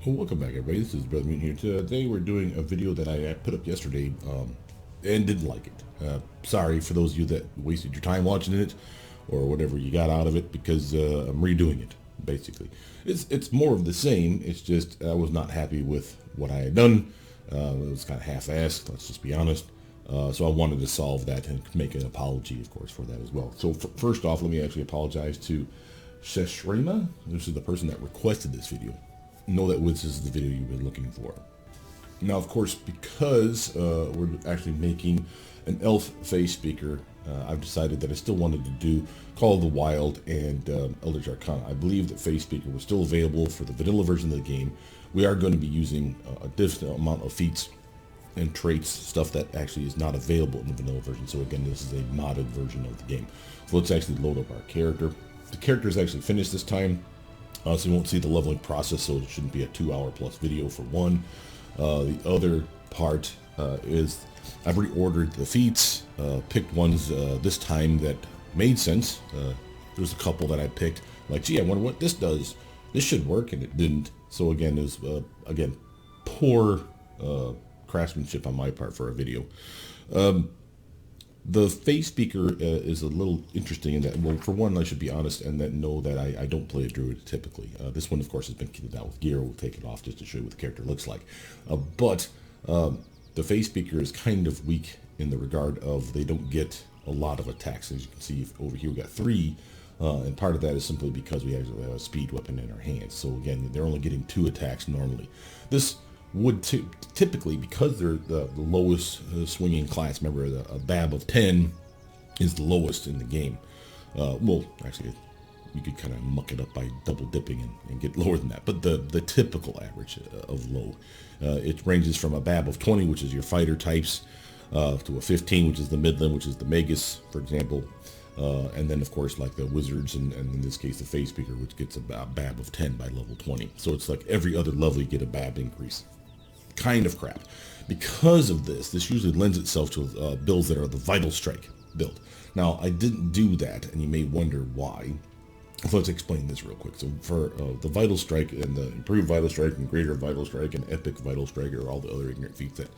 Well, welcome back, everybody. This is Brother Mutant here. Today we're doing a video that I put up yesterday and didn't like it. Sorry for those of you that wasted your time watching it or whatever you got out of it, because I'm redoing it, basically. It's more of the same. It's just I was not happy with what I had done. It was kind of half-assed, let's just be honest. So I wanted to solve that and make an apology, of course, for that as well. So first off, let me actually apologize to Sheshrema. This is the person that requested this video. Know that this is the video you've been looking for. Now, of course, because we're actually making an elf Feyspeaker, I've decided that I still wanted to do Call of the Wild and Eldritch Arcana. I believe that Feyspeaker was still available for the vanilla version of the game. We are going to be using a different amount of feats and traits, stuff that actually is not available in the vanilla version. So again, this is a modded version of the game. So let's actually load up our character. The character is actually finished this time. So you won't see the leveling process, so it shouldn't be a 2-hour plus video for one. The other part is I've reordered the feats, picked ones this time that made sense. There's a couple that I picked, like, gee, I wonder what this does. This should work, and it didn't. So again, it was, poor craftsmanship on my part for a video. The Feyspeaker is a little interesting in that, well, for one, I should be honest and that know that I don't play a druid typically. This one, of course, has been kitted out with gear. We'll take it off just to show you what the character looks like. But the Feyspeaker is kind of weak in the regard of they don't get a lot of attacks. As you can see over here, we got 3, and part of that is simply because we actually have a speed weapon in our hands. So again, they're only getting 2 attacks normally. This would typically, because they're the lowest swinging class, remember a BAB of 10 is the lowest in the game. Well, actually, you could kind of muck it up by double dipping and get lower than that. But the typical average of low, it ranges from a BAB of 20, which is your fighter types, to a 15, which is the midland, which is the magus, for example. And then, of course, like the wizards, and in this case, the Feyspeaker, which gets a BAB of 10 by level 20. So it's like every other level you get a BAB increase. Kind of crap. Because of this usually lends itself to builds that are the Vital Strike build. Now, I didn't do that, and you may wonder why. So let's explain this real quick. So for the Vital Strike and the Improved Vital Strike and Greater Vital Strike and Epic Vital Strike, or all the other ignorant feats that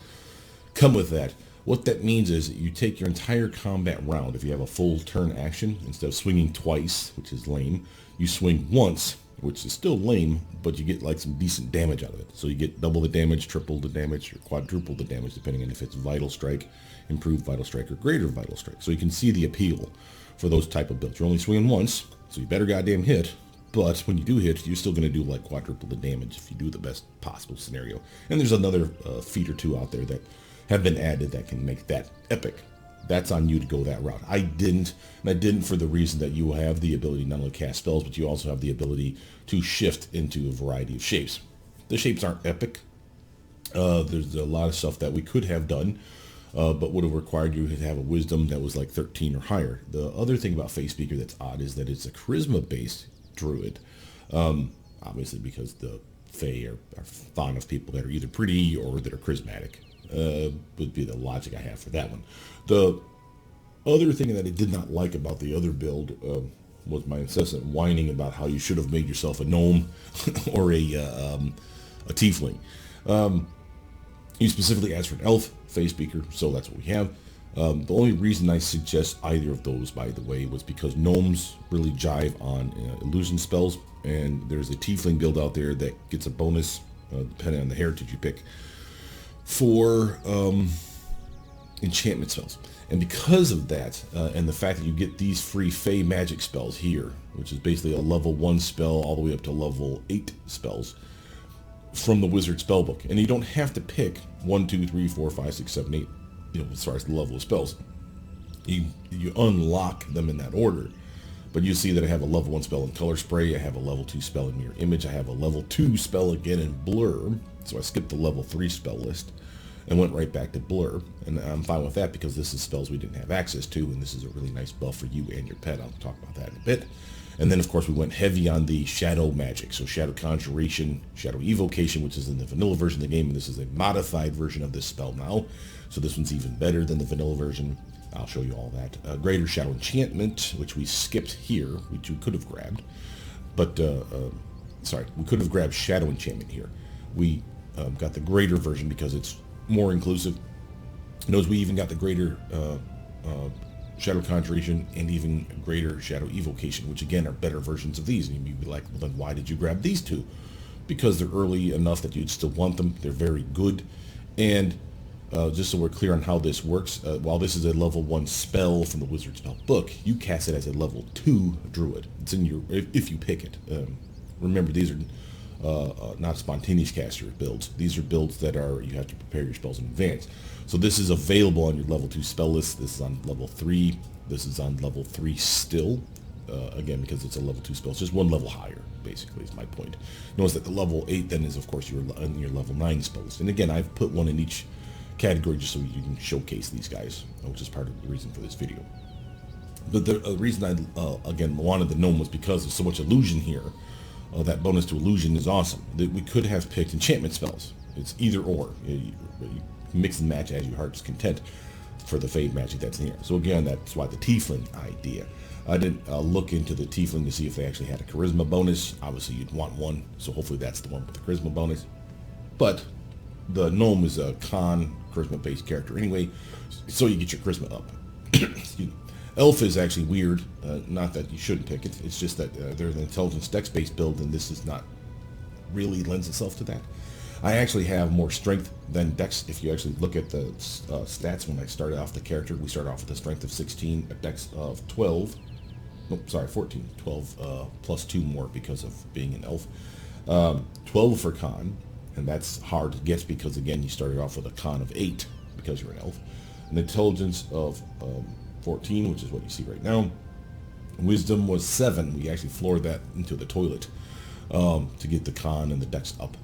come with that, what that means is you take your entire combat round. If you have a full turn action, instead of swinging twice, which is lame, you swing once, which is still lame, but you get like some decent damage out of it. So you get double the damage, triple the damage, or quadruple the damage, depending on if it's Vital Strike, Improved Vital Strike, or Greater Vital Strike. So you can see the appeal for those type of builds. You're only swinging once, so you better goddamn hit, but when you do hit, you're still going to do like quadruple the damage if you do the best possible scenario. And there's another feat or two out there that have been added that can make that epic. That's on you to go that route. I didn't, and I didn't for the reason that you have the ability not only to cast spells, but you also have the ability to shift into a variety of shapes. The shapes aren't epic. There's a lot of stuff that we could have done, but would have required you to have a wisdom that was like 13 or higher. The other thing about Feyspeaker that's odd is that it's a charisma-based druid. Obviously because the Fey are fond of people that are either pretty or that are charismatic. Would be the logic I have for that one. The other thing that I did not like about the other build was my incessant whining about how you should have made yourself a gnome or a tiefling. You specifically asked for an elf Feyspeaker, so that's what we have. The only reason I suggest either of those, by the way, was because gnomes really jive on illusion spells, and there's a tiefling build out there that gets a bonus, depending on the heritage you pick, for enchantment spells. And because of that, and the fact that you get these free Fey magic spells here, which is basically a level 1 spell all the way up to level 8 spells from the wizard spellbook. And you don't have to pick 1, 2, 3, 4, 5, 6, 7, 8, as far as the level of spells. You unlock them in that order. But you see that I have a level 1 spell in Color Spray, I have a level 2 spell in Mirror Image, I have a level 2 spell again in Blur, so I skipped the level 3 spell list and went right back to Blur, and I'm fine with that because this is spells we didn't have access to, and this is a really nice buff for you and your pet. I'll talk about that in a bit. And then, of course, we went heavy on the Shadow magic, so Shadow Conjuration, Shadow Evocation, which is in the vanilla version of the game, and this is a modified version of this spell now, so this one's even better than the vanilla version. I'll show you all that. Greater Shadow Enchantment, which we skipped here, which we could have grabbed. But, sorry, we could have grabbed Shadow Enchantment here. We got the greater version because it's more inclusive. Notice we even got the greater Shadow Conjuration and even greater Shadow Evocation, which again are better versions of these. And you'd be like, well, then why did you grab these two? Because they're early enough that you'd still want them. They're very good. And just so we're clear on how this works, while this is a level 1 spell from the Wizard Spell book, you cast it as a level 2 Druid. It's in your, if you pick it. Remember, these are not spontaneous caster builds. These are builds that are, you have to prepare your spells in advance. So this is available on your level 2 spell list. This is on level 3. This is on level 3 still. Again, because it's a level 2 spell. It's just one level higher, basically, is my point. Notice that the level 8 then is, of course, your level 9 spells. And again, I've put one in each category just so you can showcase these guys, which is part of the reason for this video. But the reason I, again, wanted the gnome was because there's so much illusion here. That bonus to illusion is awesome. We could have picked enchantment spells. It's either or. You mix and match as your heart's content for the fade magic that's in here. So again, that's why the tiefling idea. I didn't look into the tiefling to see if they actually had a charisma bonus. Obviously, you'd want one, so hopefully that's the one with the charisma bonus. But the gnome is a con charisma-based character anyway, so you get your charisma up. Excuse me. Elf is actually weird. Not that you shouldn't pick it. It's just that they're an intelligence dex-based build, and this is not really lends itself to that. I actually have more strength than dex. If you actually look at the stats when I started off the character, we started off with a strength of 16, a dex of 12. Nope, sorry, 14. 12 plus 2 more because of being an elf. 12 for con, and that's hard to get because, again, you started off with a con of 8 because you're an elf. An intelligence of 14, which is what you see right now. Wisdom was 7. We actually floored that into the toilet to get the con and the dex up.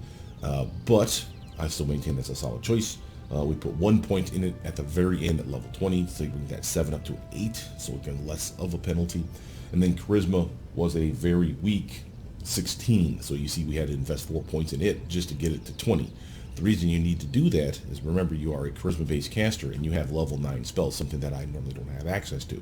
But I still maintain that's a solid choice. We put 1 point in it at the very end at level 20, so you bring that 7 up to 8, so again less of a penalty. And then charisma was a very weak 16, so you see we had to invest 4 points in it just to get it to 20. The reason you need to do that is, remember, you are a charisma-based caster and you have level 9 spells, something that I normally don't have access to.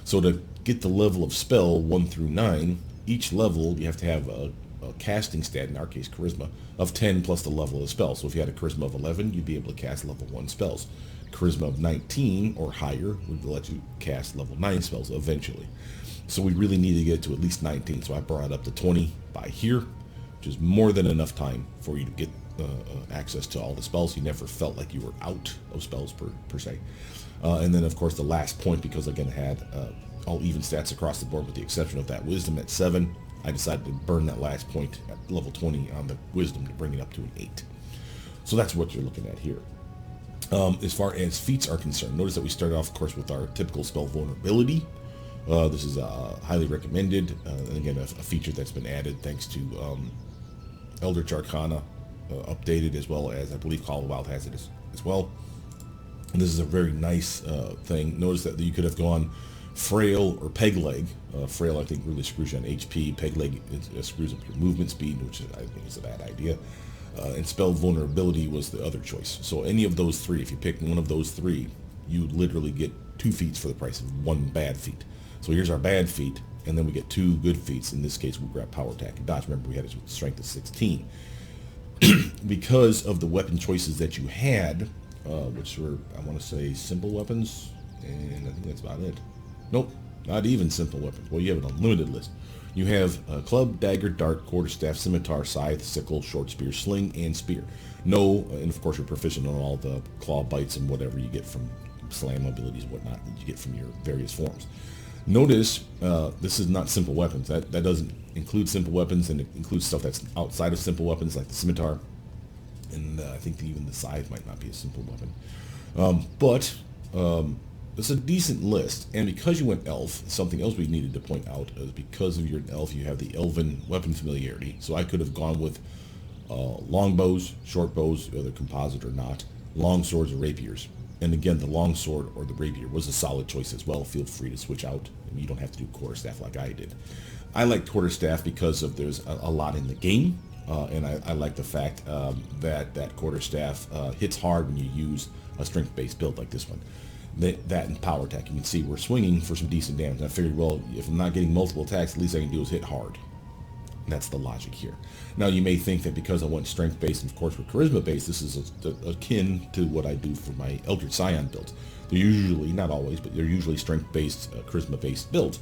So to get the level of spell 1 through 9, each level you have to have a casting stat, in our case charisma, of 10 plus the level of the spell. So if you had a charisma of 11, you'd be able to cast level 1 spells. Charisma of 19 or higher would let you cast level 9 spells eventually. So we really need to get to at least 19. So I brought it up to 20 by here, which is more than enough time for you to get access to all the spells. You never felt like you were out of spells per se. And then of course the last point, because again it had all even stats across the board with the exception of that wisdom at 7, I decided to burn that last point at level 20 on the wisdom to bring it up to an 8. So that's what you're looking at here. As far as feats are concerned, notice that we started off, of course, with our typical spell vulnerability. This is highly recommended. And again, a feature that's been added thanks to Eldritch Arcana updated, as well as I believe Call of the Wild has it as well. And this is a very nice thing. Notice that you could have gone Frail or Peg Leg. Frail, I think, really screws you on HP. Peg Leg screws up your movement speed, which I think is a bad idea. And Spell Vulnerability was the other choice. So any of those three, if you pick one of those three, you literally get 2 feats for the price of 1 bad feat. So here's our bad feat, and then we get 2 good feats. In this case, we grab Power Attack and Dodge. Remember, we had a strength of 16. Because of the weapon choices that you had, which were, I want to say, simple weapons, and I think that's about it. Nope, not even simple weapons. Well, you have an unlimited list. You have club, dagger, dart, quarterstaff, scimitar, scythe, sickle, short spear, sling, and spear. No, and of course you're proficient on all the claw bites and whatever you get from slam abilities and whatnot that you get from your various forms. Notice this is not simple weapons. That doesn't include simple weapons, and it includes stuff that's outside of simple weapons like the scimitar. And I think even the scythe might not be a simple weapon. But it's a decent list. And because you went elf, something else we needed to point out is because of your elf, you have the elven weapon familiarity. So I could have gone with long bows, short bows, whether composite or not, long swords or rapiers. And again, the long sword or the rapier was a solid choice as well. Feel free to switch out. And you don't have to do quarterstaff like I did. I like quarterstaff because of there's a lot in the game. And I like the fact that quarterstaff hits hard when you use a strength-based build like this one. That and power attack. You can see we're swinging for some decent damage. And I figured, well, if I'm not getting multiple attacks, at least I can do is hit hard. That's the logic here. Now, you may think that because I went strength-based, and of course we're charisma-based, this is akin to what I do for my Eldritch Scion builds. They're usually, not always, but they're usually strength-based, charisma-based builds,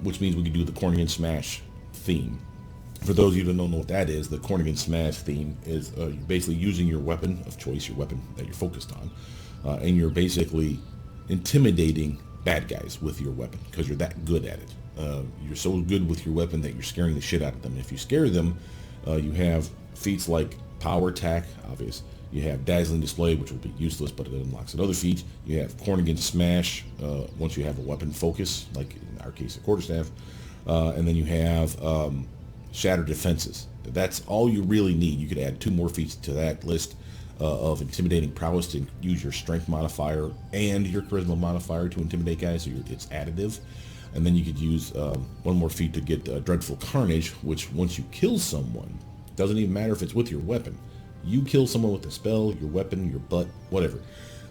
which means we can do the Corning and Smash theme. For those of you that don't know what that is, the Corning and Smash theme is basically using your weapon of choice, your weapon that you're focused on, and you're basically intimidating bad guys with your weapon because you're that good at it. You're so good with your weapon that you're scaring the shit out of them. If you scare them, you have feats like Power Attack, obvious. You have Dazzling Display, which will be useless, but it unlocks another feat. You have Corning and Smash, once you have a weapon focus, like in our case a Quarterstaff. And then you have Shattered Defenses. That's all you really need. You could add 2 more feats to that list of Intimidating Prowess to use your Strength modifier and your Charisma modifier to intimidate guys, so it's additive. And then you could use 1 more feat to get Dreadful Carnage, which once you kill someone, doesn't even matter if it's with your weapon. You kill someone with a spell, your weapon, your butt, whatever.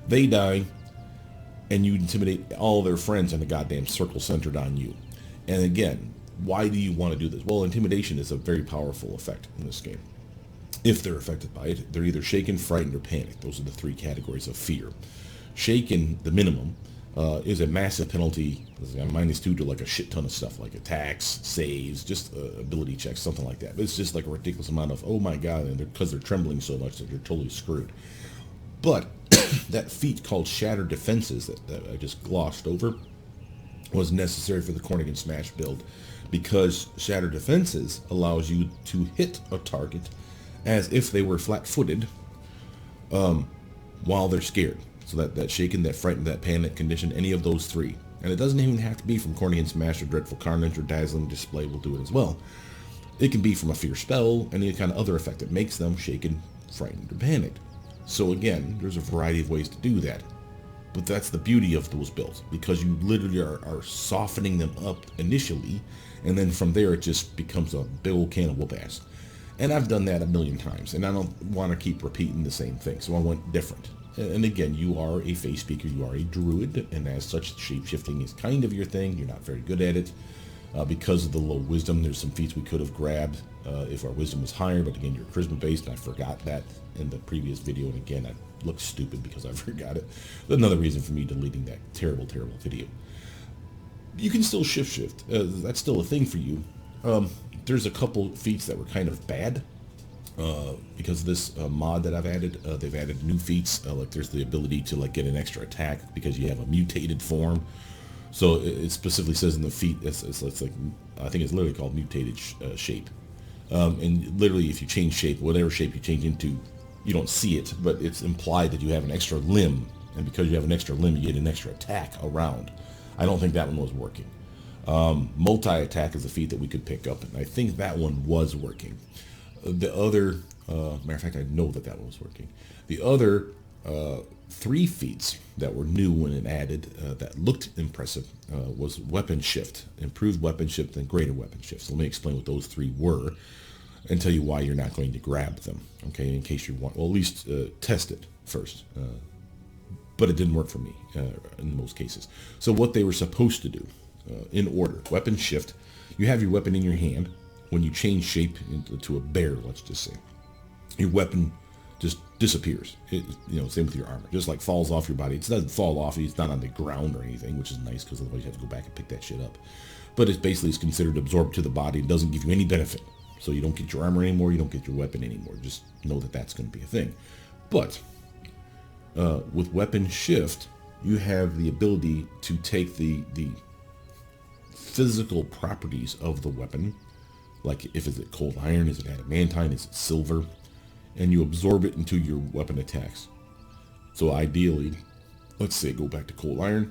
They die, and you intimidate all their friends in a goddamn circle centered on you. And again, why do you want to do this? Well, intimidation is a very powerful effect in this game. If they're affected by it, they're either shaken, frightened, or panicked. Those are the 3 categories of fear. Shaken, the minimum, is a massive penalty, -2 to like a shit ton of stuff, like attacks, saves, just ability checks, something like that. But it's just like a ridiculous amount of, oh my god, and because they're trembling so much that they're totally screwed. But that feat called Shattered Defenses that I just glossed over was necessary for the Corning and Smash build, because Shattered Defenses allows you to hit a target as if they were flat-footed while they're scared. So that shaken, that frightened, that panic condition, any of those 3. And it doesn't even have to be from Corning and Smash or Dreadful Carnage or Dazzling Display will do it as well. It can be from a fear spell, any kind of other effect that makes them shaken, frightened, or panicked. So again, there's a variety of ways to do that. But that's the beauty of those builds, because you literally are softening them up initially, and then from there it just becomes a big old can of whoop ass. And I've done that a million times, and I don't want to keep repeating the same thing, so I went different. And again, you are a Feyspeaker, you are a druid, and as such, shape-shifting is kind of your thing. You're not very good at it. Because of the low wisdom, there's some feats we could have grabbed if our wisdom was higher, but again, you're charisma-based, and I forgot that in the previous video, and again, I look stupid because I forgot it. Another reason for me deleting that terrible, terrible video. You can still shift. That's still a thing for you. There's a couple feats that were kind of bad. Because of this mod that I've added, they've added new feats, like there's the ability to like get an extra attack because you have a mutated form. So it specifically says in the feat, it's like, I think it's literally called mutated shape. And literally if you change shape, whatever shape you change into, you don't see it, but it's implied that you have an extra limb, and because you have an extra limb, you get an extra attack around. I don't think that one was working. Multi-attack is a feat that we could pick up, and I think that one was working. The other, matter of fact, I know that one was working. The other 3 feats that were new when it added, that looked impressive, was Weapon Shift, Improved Weapon Shift, and Greater Weapon Shift. So let me explain what those 3 were, and tell you why you're not going to grab them, okay, in case you want, well, at least test it first. But it didn't work for me in most cases. So what they were supposed to do, in order, Weapon Shift, you have your weapon in your hand. When you change shape into a bear, let's just say, your weapon just disappears. Same with your armor. Just like falls off your body. It doesn't fall off. It's not on the ground or anything, which is nice because otherwise you have to go back and pick that shit up. But it's basically considered absorbed to the body and doesn't give you any benefit. So you don't get your armor anymore. You don't get your weapon anymore. Just know that that's going to be a thing. But with Weapon Shift, you have the ability to take the physical properties of the weapon. Like, if it's cold iron, is it adamantine, is it silver, and you absorb it into your weapon attacks. So ideally, let's say go back to cold iron,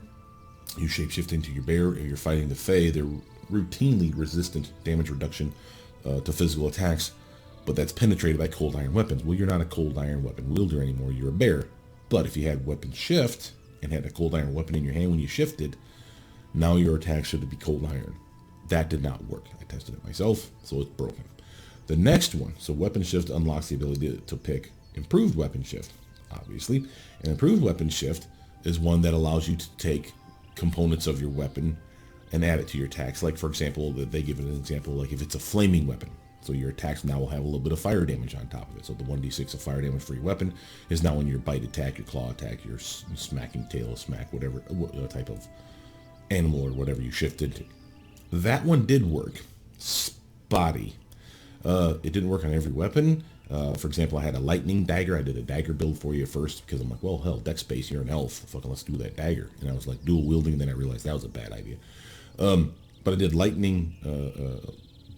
you shapeshift into your bear, and you're fighting the Fae, they're routinely resistant damage reduction to physical attacks, but that's penetrated by cold iron weapons. Well, you're not a cold iron weapon wielder anymore, you're a bear. But if you had Weapon Shift, and had a cold iron weapon in your hand when you shifted, now your attack should be cold iron. That did not work. I tested it myself, so it's broken. The next one, so Weapon Shift unlocks the ability to pick Improved Weapon Shift, obviously. And Improved Weapon Shift is one that allows you to take components of your weapon and add it to your attacks. Like, for example, they give it an example, like if it's a flaming weapon. So your attacks now will have a little bit of fire damage on top of it. So the 1d6 of fire damage for your weapon is now on your bite attack, your claw attack, your smacking tail smack, whatever type of animal or whatever you shifted to. That one did work. Spotty. It didn't work on every weapon. For example, I had a lightning dagger. I did a dagger build for you first because I'm like, well, hell, dex space, you're an elf. Fucking let's do that dagger. And I was like dual wielding, and then I realized that was a bad idea. But I did lightning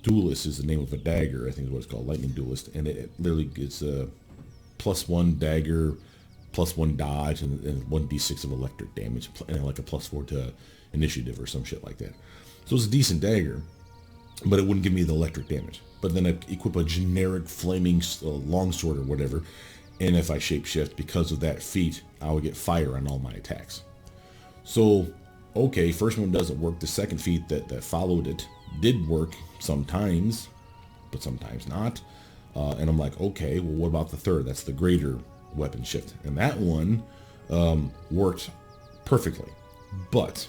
duelist is the name of a dagger. I think is what it's called, lightning duelist. And it literally gets a +1 dagger, +1 dodge, and 1d6 of electric damage, and like a +4 to initiative or some shit like that. So it's a decent dagger, but it wouldn't give me the electric damage. But then I'd equip a generic flaming longsword or whatever, and if I shapeshift, because of that feat, I would get fire on all my attacks. So, okay, first one doesn't work. The second feat that followed it did work sometimes, but sometimes not. And I'm like, okay, well, what about the third? That's the greater weapon shift. And that one worked perfectly. But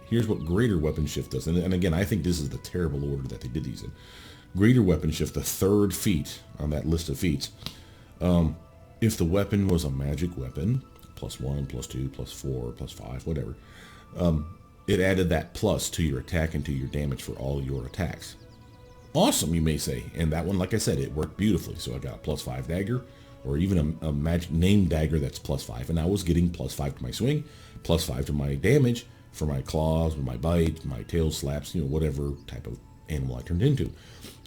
here's what greater weapon shift does. And again, I think this is the terrible order that they did these in. Greater weapon shift, the third feat on that list of feats. If the weapon was a magic weapon, +1, +2, +4, +5, whatever, it added that plus to your attack and to your damage for all your attacks. Awesome, you may say. And that one, like I said, it worked beautifully. So I got a +5 dagger, or even a magic name dagger that's +5. And I was getting +5 to my swing, +5 to my damage for my claws, my bite, my tail slaps, whatever type of animal I turned into.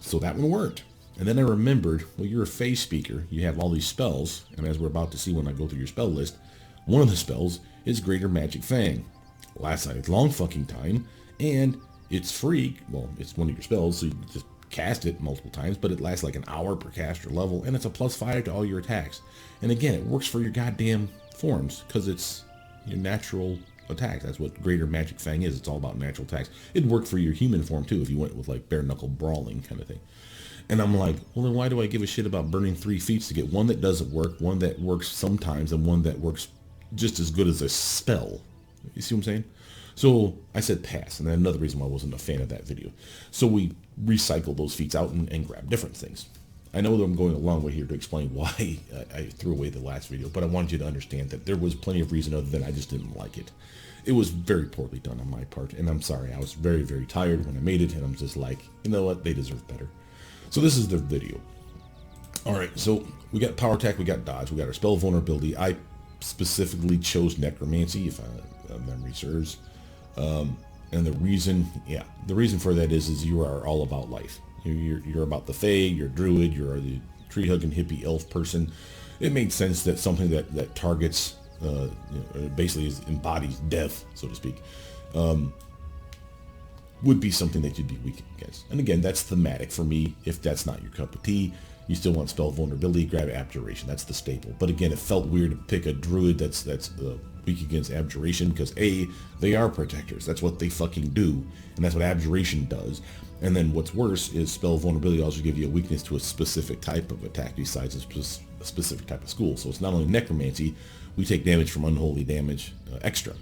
So that one worked. And then I remembered, well, you're a Feyspeaker. You have all these spells. And as we're about to see when I go through your spell list, one of the spells is Greater Magic Fang. Lasts a long fucking time, and it's free. Well, it's one of your spells, so you just cast it multiple times, but it lasts like an hour per caster level, and it's a +5 to all your attacks. And again, it works for your goddamn forms, because it's your natural attacks. That's what Greater Magic Fang is. It's all about natural attacks. It'd work for your human form, too, if you went with, like, bare-knuckle brawling kind of thing. And I'm like, well, then why do I give a shit about burning 3 feats to get one that doesn't work, one that works sometimes, and one that works just as good as a spell? You see what I'm saying? So I said pass, and then another reason why I wasn't a fan of that video. So we recycled those feats out and grabbed different things. I know that I'm going a long way here to explain why I threw away the last video, but I wanted you to understand that there was plenty of reason other than I just didn't like it. It was very poorly done on my part, and I'm sorry. I was very, very tired when I made it, and I'm just like, you know what? They deserve better. So this is the video. All right, so we got power attack, we got dodge, we got our spell vulnerability. I specifically chose necromancy, if memory serves. And the reason for that is you are all about life. You're about the Fae, you're a druid, you're the tree-hugging hippie elf person. It made sense that something that targets, basically embodies death, so to speak, would be something that you'd be weak against. And again, that's thematic for me. If that's not your cup of tea, you still want spell vulnerability, grab abjuration. That's the staple. But again, it felt weird to pick a druid that's weak against abjuration, because A, they are protectors. That's what they fucking do, and that's what abjuration does. And then what's worse is spell vulnerability also give you a weakness to a specific type of attack besides a specific type of school. So it's not only necromancy, we take damage from unholy damage extra.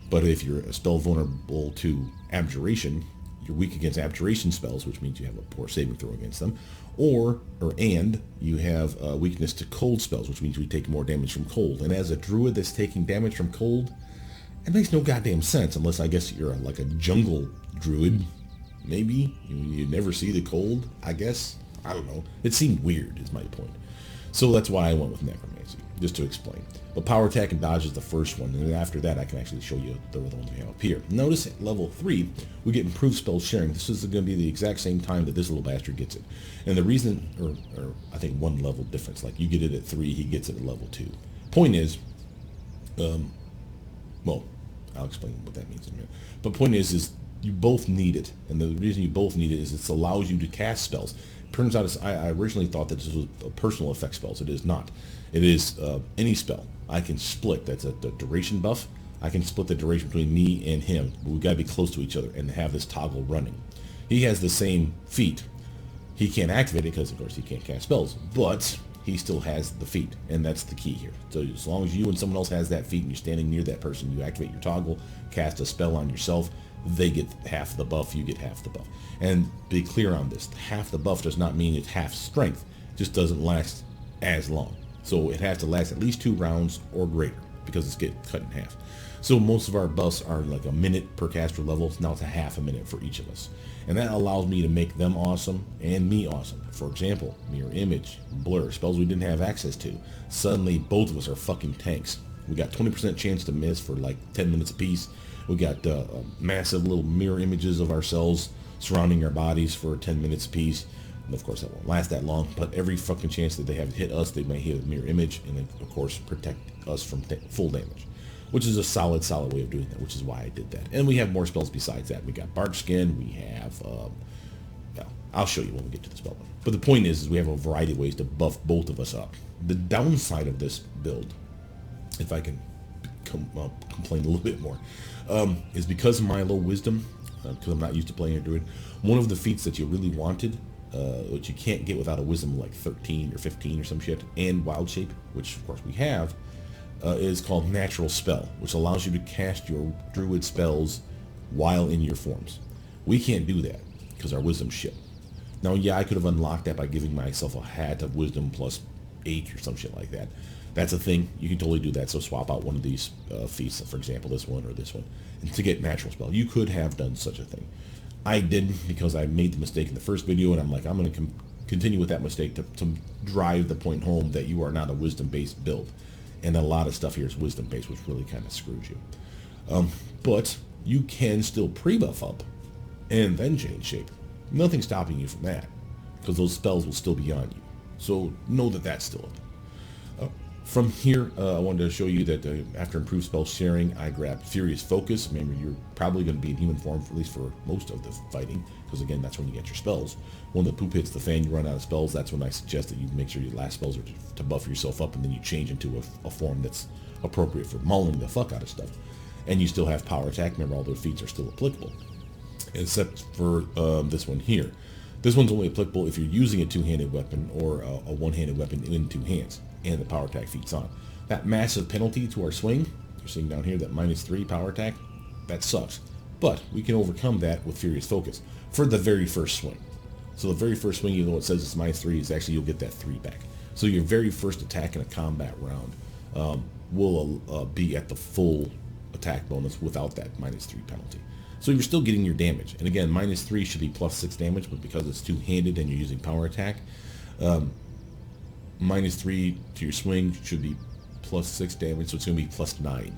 But if you're a spell vulnerable to abjuration, you're weak against abjuration spells, which means you have a poor saving throw against them, and you have a weakness to cold spells, which means we take more damage from cold. And as a druid that's taking damage from cold, it makes no goddamn sense, unless I guess you're like a jungle druid. Maybe you never see the cold, I guess. I don't know. It seemed weird, is my point. So that's why I went with necromancy, just to explain. But power attack and dodge is the first one, and then after that I can actually show you the other ones we have up here. Notice at level 3 we get improved spell sharing. This is going to be the exact same time that this little bastard gets it. And the reason, or I think one level difference, like you get it at 3, he gets it at level 2. Point is, well, I'll explain what that means in a minute. But point is you both need it, and the reason you both need it is it allows you to cast spells. Turns out, I originally thought that this was a personal effect spells. It is not. It is any spell. I can split. That's a duration buff. I can split the duration between me and him. But we've got to be close to each other and have this toggle running. He has the same feat. He can't activate it because, of course, he can't cast spells. But he still has the feat, and that's the key here. So as long as you and someone else has that feat and you're standing near that person, you activate your toggle, cast a spell on yourself, they get half the buff, you get half the buff. And be clear on this, half the buff does not mean it's half strength, it just doesn't last as long. So it has to last at least 2 rounds or greater, because it's getting cut in half. So most of our buffs are like a minute per caster level. Now it's a half a minute for each of us. And that allows me to make them awesome and me awesome. For example, mirror image, blur, spells we didn't have access to. Suddenly both of us are fucking tanks. We got 20% chance to miss for like 10 minutes apiece. We got massive little mirror images of ourselves surrounding our bodies for 10 minutes apiece. And of course that won't last that long, but every fucking chance that they have to hit us, they may hit a mirror image, and then of course protect us from full damage, which is a solid way of doing that, which is why I did that. And we have more spells besides that. We got Bark Skin, we have, I'll show you when we get to the spell one. But the point is we have a variety of ways to buff both of us up. The downside of this build, if I can complain a little bit more, is because of my low wisdom, because I'm not used to playing a druid, one of the feats that you really wanted, which you can't get without a wisdom like 13 or 15 or some shit, and wild shape, which of course we have, is called natural spell, which allows you to cast your druid spells while in your forms. We can't do that because our wisdom's shit. Now, yeah, I could have unlocked that by giving myself a hat of wisdom plus 8 or some shit like that. That's a thing. You can totally do that. So swap out one of these feats, for example, this one or this one, and to get natural spell. You could have done such a thing. I didn't, because I made the mistake in the first video, and I'm like, I'm going to continue with that mistake to drive the point home that you are not a wisdom-based build. And a lot of stuff here is wisdom-based, which really kind of screws you. But you can still pre-buff up and then change shape. Nothing's stopping you from that, because those spells will still be on you. So know that that's still up. From here, I wanted to show you that after improved spell sharing, I grabbed Furious Focus. Remember, you're probably going to be in human form, at least for most of the fighting, because again, that's when you get your spells. When the poop hits the fan, you run out of spells. That's when I suggest that you make sure your last spells are to buff yourself up, and then you change into a form that's appropriate for mauling the fuck out of stuff. And you still have power attack. Remember, all those feats are still applicable, except for this one here. This one's only applicable if you're using a two-handed weapon or a one-handed weapon in 2 hands, and the power attack feats on. That massive penalty to our swing, you're seeing down here, that -3 power attack, that sucks. But we can overcome that with Furious Focus for the very first swing. So the very first swing, even though it says it's -3, is actually you'll get that 3 back. So your very first attack in a combat round will be at the full attack bonus without that -3 penalty. So you're still getting your damage. And again, -3 should be +6 damage, but because it's two-handed and you're using power attack, -3 to your swing should be +6 damage, so it's going to be +9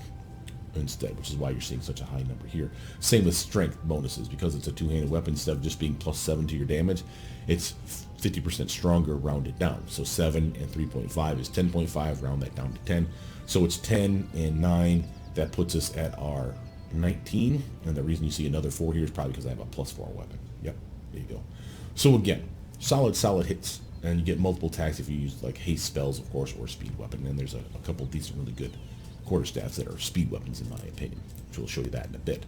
instead, which is why you're seeing such a high number here. Same with strength bonuses, because it's a two-handed weapon, instead of just being +7 to your damage, it's 50% stronger rounded down. So 7 and 3.5 is 10.5, round that down to 10. So it's 10 and 9, that puts us at our 19, and the reason you see another 4 here is probably because I have a +4 weapon. Yep, there you go. So again, solid hits, and you get multiple attacks if you use like haste spells, of course, or speed weapon. And there's a couple decent, really good quarterstaffs that are speed weapons in my opinion, which we'll show you that in a bit.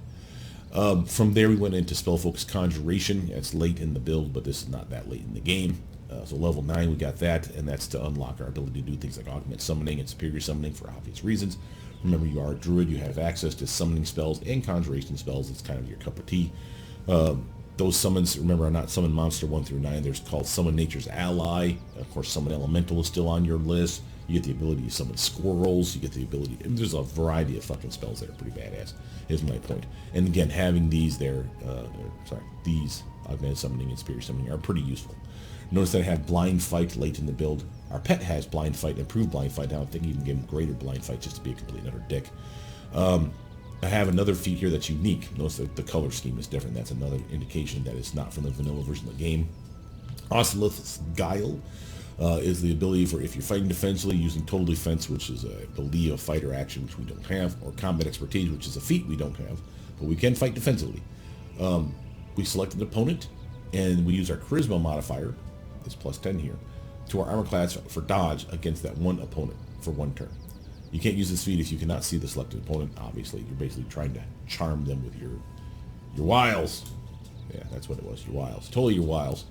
From there we went into spell focus Conjuration. It's late in the build, but this is not that late in the game. So level 9 we got that, and that's to unlock our ability to do things like augment summoning and superior summoning for obvious reasons. Remember, you are a druid, you have access to summoning spells and conjuration spells. It's kind of your cup of tea. Those summons, remember, are not summon monster 1 through 9. There's called summon nature's ally. Of course, summon elemental is still on your list. You get the ability to summon squirrels. You get the ability, and there's a variety of fucking spells that are pretty badass, is my point. And again, having these there, these augmented summoning and superior summoning are pretty useful. Notice that I have blind fight late in the build. Our pet has blind fight, improved blind fight. Now I think you can give him greater blind fight just to be a complete utter dick. I have another feat here that's unique. Notice that the color scheme is different. That's another indication that it's not from the vanilla version of the game. Oscillith's Guile is the ability for if you're fighting defensively using total defense, which is, I believe, a fighter action, which we don't have, or combat expertise, which is a feat we don't have, but we can fight defensively. We select an opponent, and we use our charisma modifier, this +10 here, to our armor class for dodge against that one opponent for 1 turn. You can't use this feat if you cannot see the selected opponent, obviously. You're basically trying to charm them with your wiles. Yeah, that's what it was, your wiles. Totally your wiles.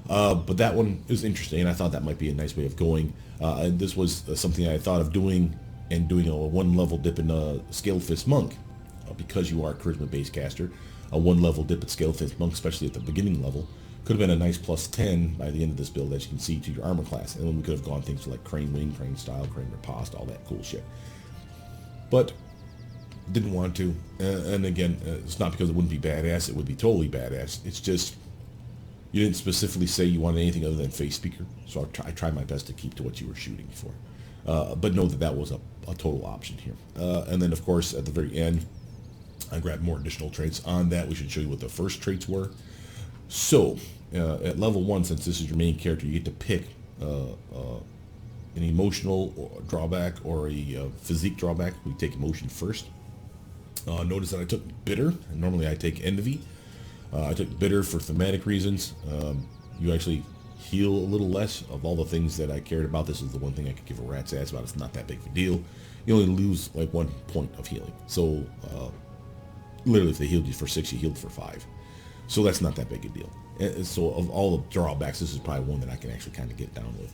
But that one is interesting, and I thought that might be a nice way of going. And this was something I thought of doing, and doing a 1 level dip in Scaled Fist Monk. Because you are a charisma-based caster, a 1 level dip at Scalefist Monk, especially at the beginning level. Could have been a nice plus 10 by the end of this build, as you can see, to your armor class. And then we could have gone things like Crane Wing, Crane Style, Crane Riposte, all that cool shit. But didn't want to. And again, it's not because it wouldn't be badass. It would be totally badass. It's just you didn't specifically say you wanted anything other than Feyspeaker. So I tried my best to keep to what you were shooting for. But know that that was a total option here. And then, of course, at the very end, I grabbed more additional traits. On that, we should show you what the first traits were. So, at level 1, since this is your main character, you get to pick an emotional drawback or a physique drawback. We take emotion first. Notice that I took bitter, and normally I take envy. I took bitter for thematic reasons. You actually heal a little less. Of all the things that I cared about, this is the one thing I could give a rat's ass about. It's not that big of a deal. You only lose like 1 point of healing. So, literally if they healed you for 6, you healed for 5. So that's not that big a deal. And so of all the drawbacks, this is probably one that I can actually kind of get down with.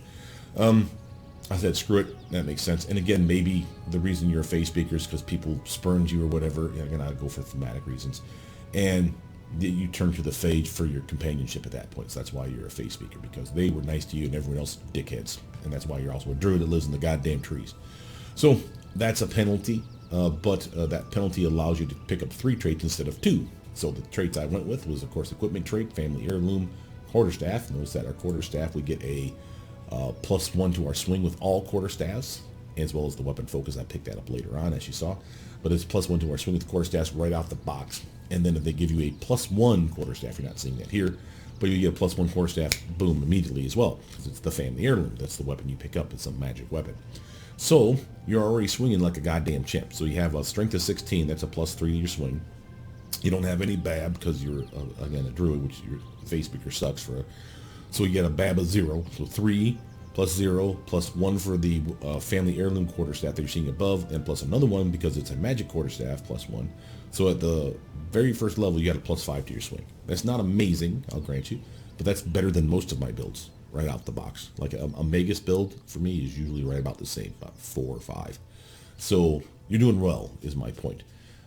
I said, screw it. That makes sense. And again, maybe the reason you're a Feyspeaker is because people spurned you or whatever. You're going to go for thematic reasons. And you turn to the Phage for your companionship at that point. So that's why you're a Feyspeaker, because they were nice to you and everyone else dickheads. And that's why you're also a druid that lives in the goddamn trees. So that's a penalty. But that penalty allows you to pick up 3 traits instead of 2. So the traits I went with was, of course, equipment trait, family heirloom, quarterstaff. Notice that our quarterstaff, we get a +1 to our swing with all quarterstaffs, as well as the weapon focus. I picked that up later on, as you saw. But it's +1 to our swing with quarterstaffs right out the box. And then if they give you a +1 quarterstaff, you're not seeing that here, but you get a +1 quarterstaff, boom, immediately as well, because it's the family heirloom. That's the weapon you pick up. It's a magic weapon. So you're already swinging like a goddamn chimp. So you have a strength of 16. That's a +3 to your swing. You don't have any BAB because you're, again, a druid, which your Feyspeaker sucks for. So you get a BAB of 0. So 3 + 0 + 1 for the family heirloom quarterstaff that you're seeing above, and plus another 1 because it's a magic quarterstaff, +1. So at the very first level, you got a +5 to your swing. That's not amazing, I'll grant you, but that's better than most of my builds right out the box. Like a Magus build for me is usually right about the same, about 4 or 5. So you're doing well, is my point.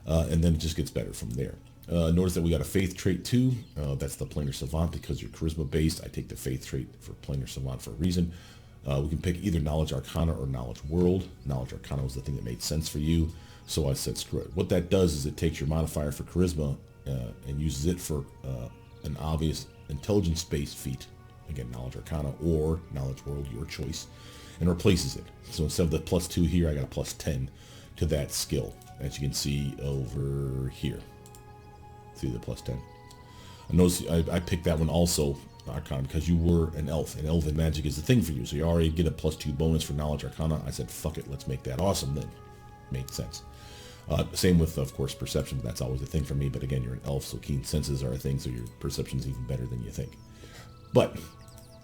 And then it just gets better from there. Notice that we got a faith trait too. That's the planar savant, because you're charisma based. I take the faith trait for planar savant for a reason. We can pick either knowledge arcana or knowledge world. Knowledge arcana was the thing that made sense for you, so I said screw it. What that does is it takes your modifier for charisma and uses it for an obvious intelligence based feat, again knowledge arcana or knowledge world, your choice, and replaces it. So instead of the +2 here, I got a +10 to that skill, as you can see over here. See the +10. I notice I picked that one also, Arcana, because you were an elf, and elven magic is the thing for you, so you already get a +2 bonus for knowledge arcana. I said, fuck it, let's make that awesome then. Made sense. Same with, of course, perception, but that's always a thing for me, but again, you're an elf, so keen senses are a thing, so your perception's even better than you think. But,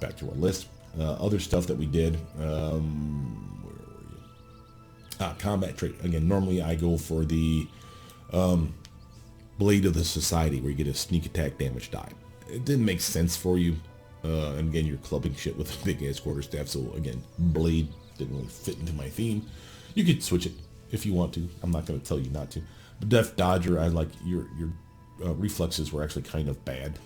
back to our list. Other stuff that we did, where were you? Combat trait. Again, normally I go for the Blade of the Society, where you get a sneak attack damage die. It didn't make sense for you. And again, you're clubbing shit with a big ass quarterstaff, so again, Blade didn't really fit into my theme. You could switch it if you want to. I'm not going to tell you not to. But Def Dodger, I like your reflexes were actually kind of bad.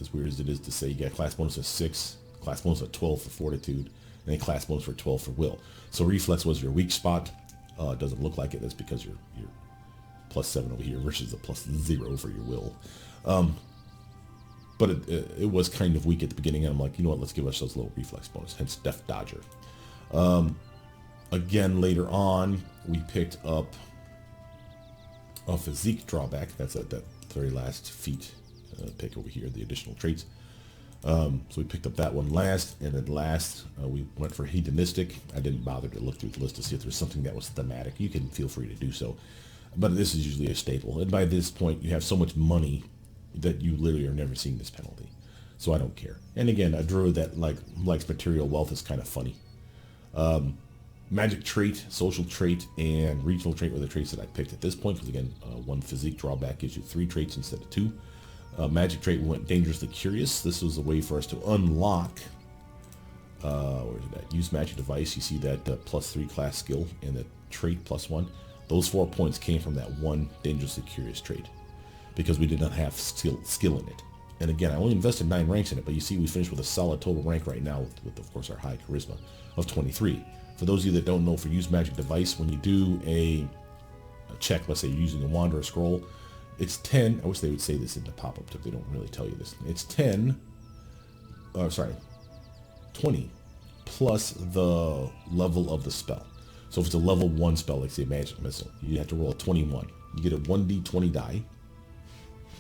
As weird as it is to say, you got class bonus of 6, class bonus of 12 for Fortitude, and then class bonus for 12 for Will. So reflex was your weak spot. It doesn't look like it. That's because you're +7 over here versus a +0 for your Will. But it was kind of weak at the beginning, and I'm like, you know what, let's give ourselves a little reflex bonus, hence Def Dodger. Again, later on, we picked up a physique drawback. That's that very last feat pick over here, the additional traits. So we picked up that one last, and then last we went for hedonistic. I didn't bother to look through the list to see if there's something that was thematic. You can feel free to do so, but this is usually a staple. And by this point, you have so much money that you literally are never seeing this penalty, so I don't care. And again, a druid that likes material wealth is kind of funny. Magic trait, social trait, and regional trait were the traits that I picked at this point, because again, one physique drawback gives you 3 traits instead of 2. Magic trait, we went dangerously curious. This was a way for us to unlock, where is that? Use magic device. You see that +3 class skill and the trait +1. Those 4 points came from that one dangerously curious trait. because we did not have skill in it. And again, I only invested 9 ranks in it, but you see we finished with a solid total rank right now with of course, our high charisma of 23. For those of you that don't know, for Use Magic Device, when you do a check, let's say you're using a wand or a scroll, it's 10. I wish they would say this in the pop-up, but they don't really tell you this. It's 20 plus the level of the spell. So if it's a level 1 spell, like say Magic Missile, you have to roll a 21. You get a 1d20 die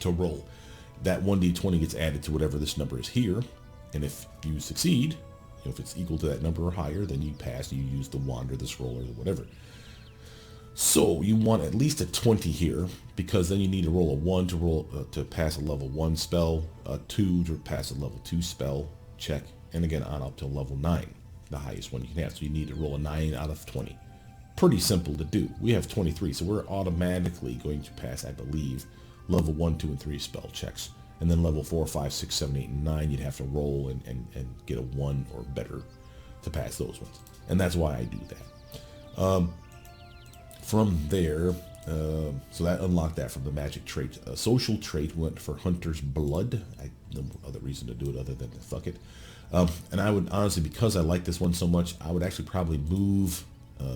to roll. That 1d20 gets added to whatever this number is here, and if you succeed, if it's equal to that number or higher, then you pass, you use the wand or the scroll or whatever. So you want at least a 20 here, because then you need to roll a 1 to pass a level 1 spell, a 2 to pass a level 2 spell check, and again on up to level 9, the highest one you can have. So you need to roll a 9 out of 20. Pretty simple to do. We have 23, so we're automatically going to pass, I believe, level 1, 2, and 3 spell checks. And then level 4, 5, 6, 7, 8, and 9, you'd have to roll and get a 1 or better to pass those ones. And that's why I do that. From there, so that unlocked that from the magic trait. Social trait went for Hunter's Blood. No other reason to do it other than to fuck it. And I would honestly, because I like this one so much, I would actually probably move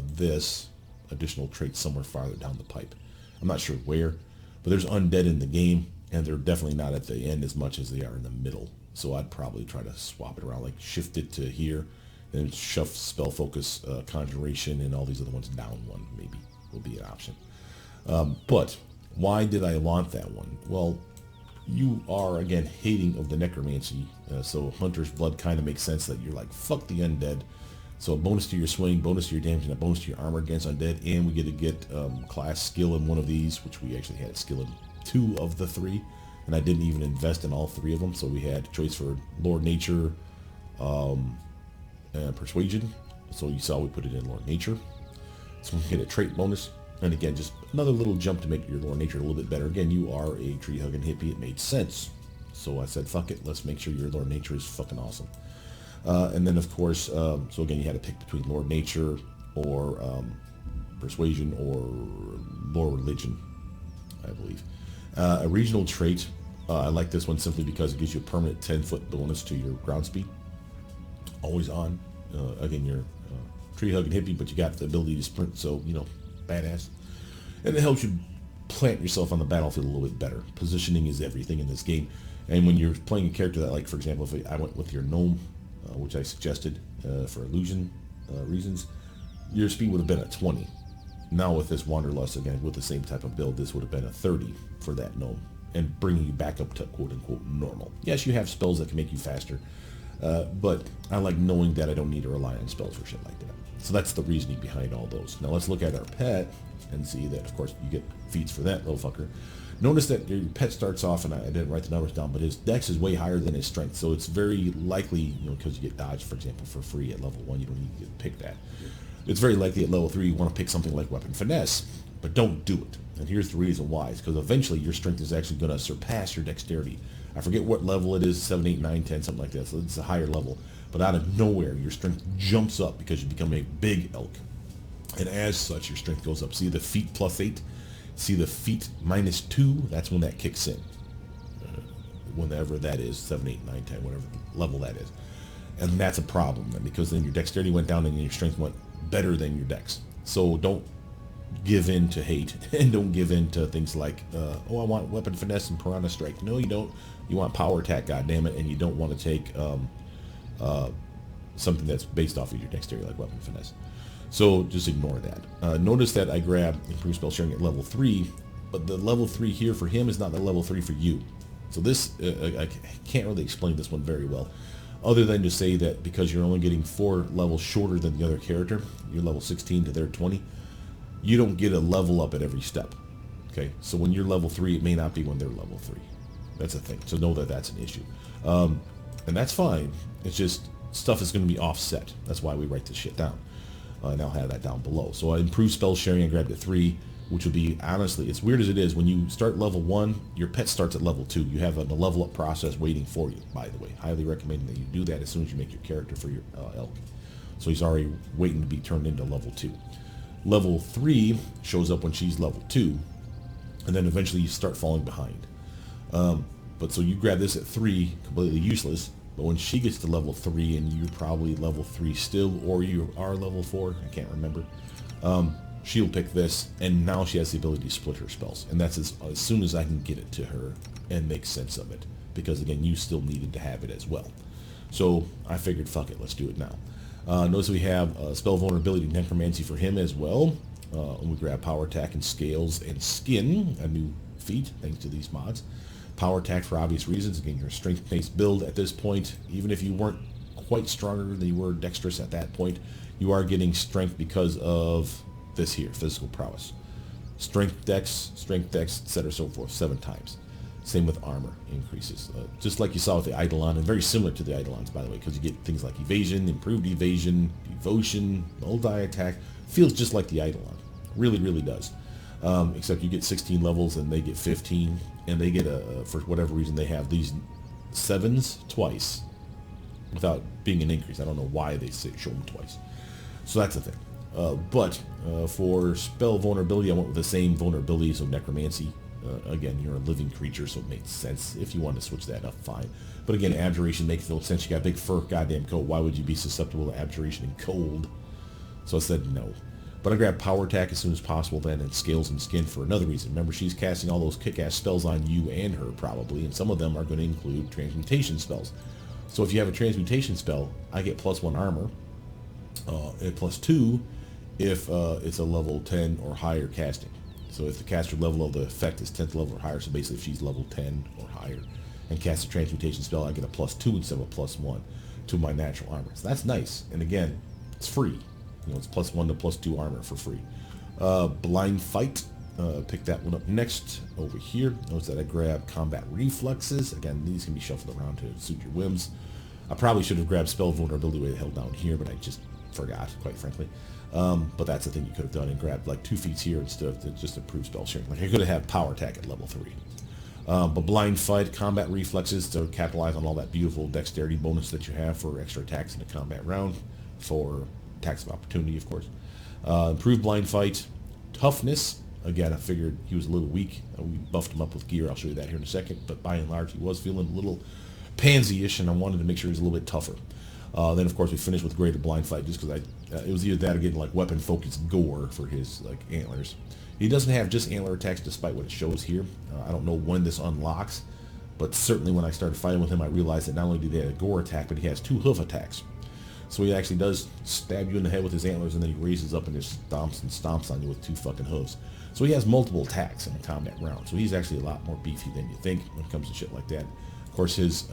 this additional trait somewhere farther down the pipe. I'm not sure where, but there's undead in the game, and they're definitely not at the end as much as they are in the middle. So I'd probably try to swap it around, like shift it to here, then shove spell focus, conjuration, and all these other ones down one maybe will be an option. But why did I want that one? Well, you are again hating of the necromancy, so Hunter's Blood kind of makes sense that you're like, fuck the undead. So a bonus to your swing, bonus to your damage, and a bonus to your armor against undead, and we get to get class skill in one of these, which we actually had skill in 2 of the 3, and I didn't even invest in all 3 of them. So we had choice for Lord Nature, and Persuasion. So you saw we put it in Lord Nature. So we get a trait bonus, and again, just another little jump to make your Lord Nature a little bit better. Again, you are a tree hugging hippie. It made sense. So I said, fuck it, let's make sure your Lord Nature is fucking awesome. And then of course, so again, you had to pick between Lord Nature or Persuasion or Lore Religion, I believe. A regional trait, I like this one simply because it gives you a permanent 10-foot bonus to your ground speed. Always on. Again, you're tree hugging hippie, but you got the ability to sprint, so, you know, badass. And it helps you plant yourself on the battlefield a little bit better. Positioning is everything in this game. And when you're playing a character that, like, for example, if I went with your gnome, which I suggested for illusion reasons, your speed would have been at 20. Now with this Wanderlust, again, with the same type of build, this would have been a 30 for that gnome, and bringing you back up to quote-unquote normal. Yes, you have spells that can make you faster, but I like knowing that I don't need to rely on spells for shit like that. So that's the reasoning behind all those. Now let's look at our pet and see that, of course, you get feats for that little fucker. Notice that your pet starts off, and I didn't write the numbers down, but his dex is way higher than his strength. So it's very likely, you know, because you get dodge, for example, for free at level 1, you don't need to pick that. It's very likely at level 3 you want to pick something like Weapon Finesse, but don't do it. And here's the reason why. It's because eventually your strength is actually going to surpass your dexterity. I forget what level it is, 7, 8, 9, 10, something like that. So it's a higher level. But out of nowhere, your strength jumps up because you become a big elk. And as such, your strength goes up. See the feat +8? See the feat -2? That's when that kicks in. Whenever that is, 7, 8, 9, 10, whatever level that is. And that's a problem then, because then your dexterity went down and your strength went better than your dex. So don't give in to hate, and don't give in to things like, oh, I want Weapon Finesse and Piranha Strike. No, you don't. You want Power Attack, goddammit, and you don't want to take something that's based off of your dexterity like Weapon Finesse. So just ignore that. Notice that I grabbed Improved Spell Sharing at level 3, but the level 3 here for him is not the level 3 for you. So this, I can't really explain this one very well, other than to say that because you're only getting 4 levels shorter than the other character, you're level 16 to their 20, you don't get a level up at every step. Okay, so when you're level 3, it may not be when they're level 3. That's a thing, so know that that's an issue. And that's fine, it's just stuff is going to be offset. That's why we write this shit down. And I'll have that down below. So I improved spell sharing, I grabbed it 3, which would be, honestly, as weird as it is, when you start level 1, your pet starts at level 2. You have a level up process waiting for you, by the way. Highly recommending that you do that as soon as you make your character for your elk. So he's already waiting to be turned into level 2. Level 3 shows up when she's level 2, and then eventually you start falling behind. But so you grab this at 3, completely useless. But when she gets to level 3 and you're probably level 3 still, or you are level 4, I can't remember, she'll pick this, and now she has the ability to split her spells. And that's as soon as I can get it to her and make sense of it. Because again, you still needed to have it as well. So I figured, fuck it, let's do it now. Notice we have spell vulnerability, necromancy for him as well. And we grab power attack and scales and skin, a new feat thanks to these mods. Power attack for obvious reasons. Again, your strength-based build at this point, even if you weren't quite stronger than you were dexterous at that point, you are getting strength because of this here, physical prowess. Strength dex, etc. so forth, 7 times. Same with armor increases. Just like you saw with the Eidolon, and very similar to the Eidolons, by the way, because you get things like evasion, improved evasion, devotion, multi-attack. Feels just like the Eidolon. Really, really does. Except you get 16 levels and they get 15, and they get, for whatever reason, they have these 7s twice without being an increase. I don't know why they show them twice. So that's the thing. But for spell vulnerability, I went with the same vulnerability, so necromancy. Again, you're a living creature, so it makes sense. If you want to switch that up, fine. But again, abjuration makes no sense. You got a big fur goddamn coat. Why would you be susceptible to abjuration and cold? So I said no. But I grabbed power attack as soon as possible then, and scales and skin for another reason. Remember, she's casting all those kick-ass spells on you and her probably, and some of them are going to include transmutation spells. So if you have a transmutation spell, I get +1 armor, and +2 if it's a level 10 or higher casting. So if the caster level of the effect is 10th level or higher, so basically if she's level 10 or higher and casts a transmutation spell, I get a +2 instead of a +1 to my natural armor. So that's nice. And again, it's free. You know, it's +1 to +2 armor for free. Blind fight. Pick that one up next over here. Notice that I grab combat reflexes. Again, these can be shuffled around to suit your whims. I probably should have grabbed spell vulnerability with it held down here, but I just forgot, quite frankly. But that's the thing you could have done and grabbed like 2 feats here instead of just improved spell sharing. Like I could have had power attack at level 3. But blind fight, combat reflexes to capitalize on all that beautiful dexterity bonus that you have for extra attacks in a combat round, for attacks of opportunity, of course. Improved blind fight, toughness. Again, I figured he was a little weak. We buffed him up with gear. I'll show you that here in a second. But by and large, he was feeling a little pansy-ish, and I wanted to make sure he was a little bit tougher. Then, of course, we finished with greater blind fight, just because it was either that or getting like weapon-focused gore for his like antlers. He doesn't have just antler attacks, despite what it shows here. I don't know when this unlocks, but certainly when I started fighting with him, I realized that not only did he have a gore attack, but he has 2 hoof attacks. So he actually does stab you in the head with his antlers, and then he raises up and just stomps on you with 2 fucking hooves. So he has multiple attacks in a combat round. So he's actually a lot more beefy than you think when it comes to shit like that. Of course, his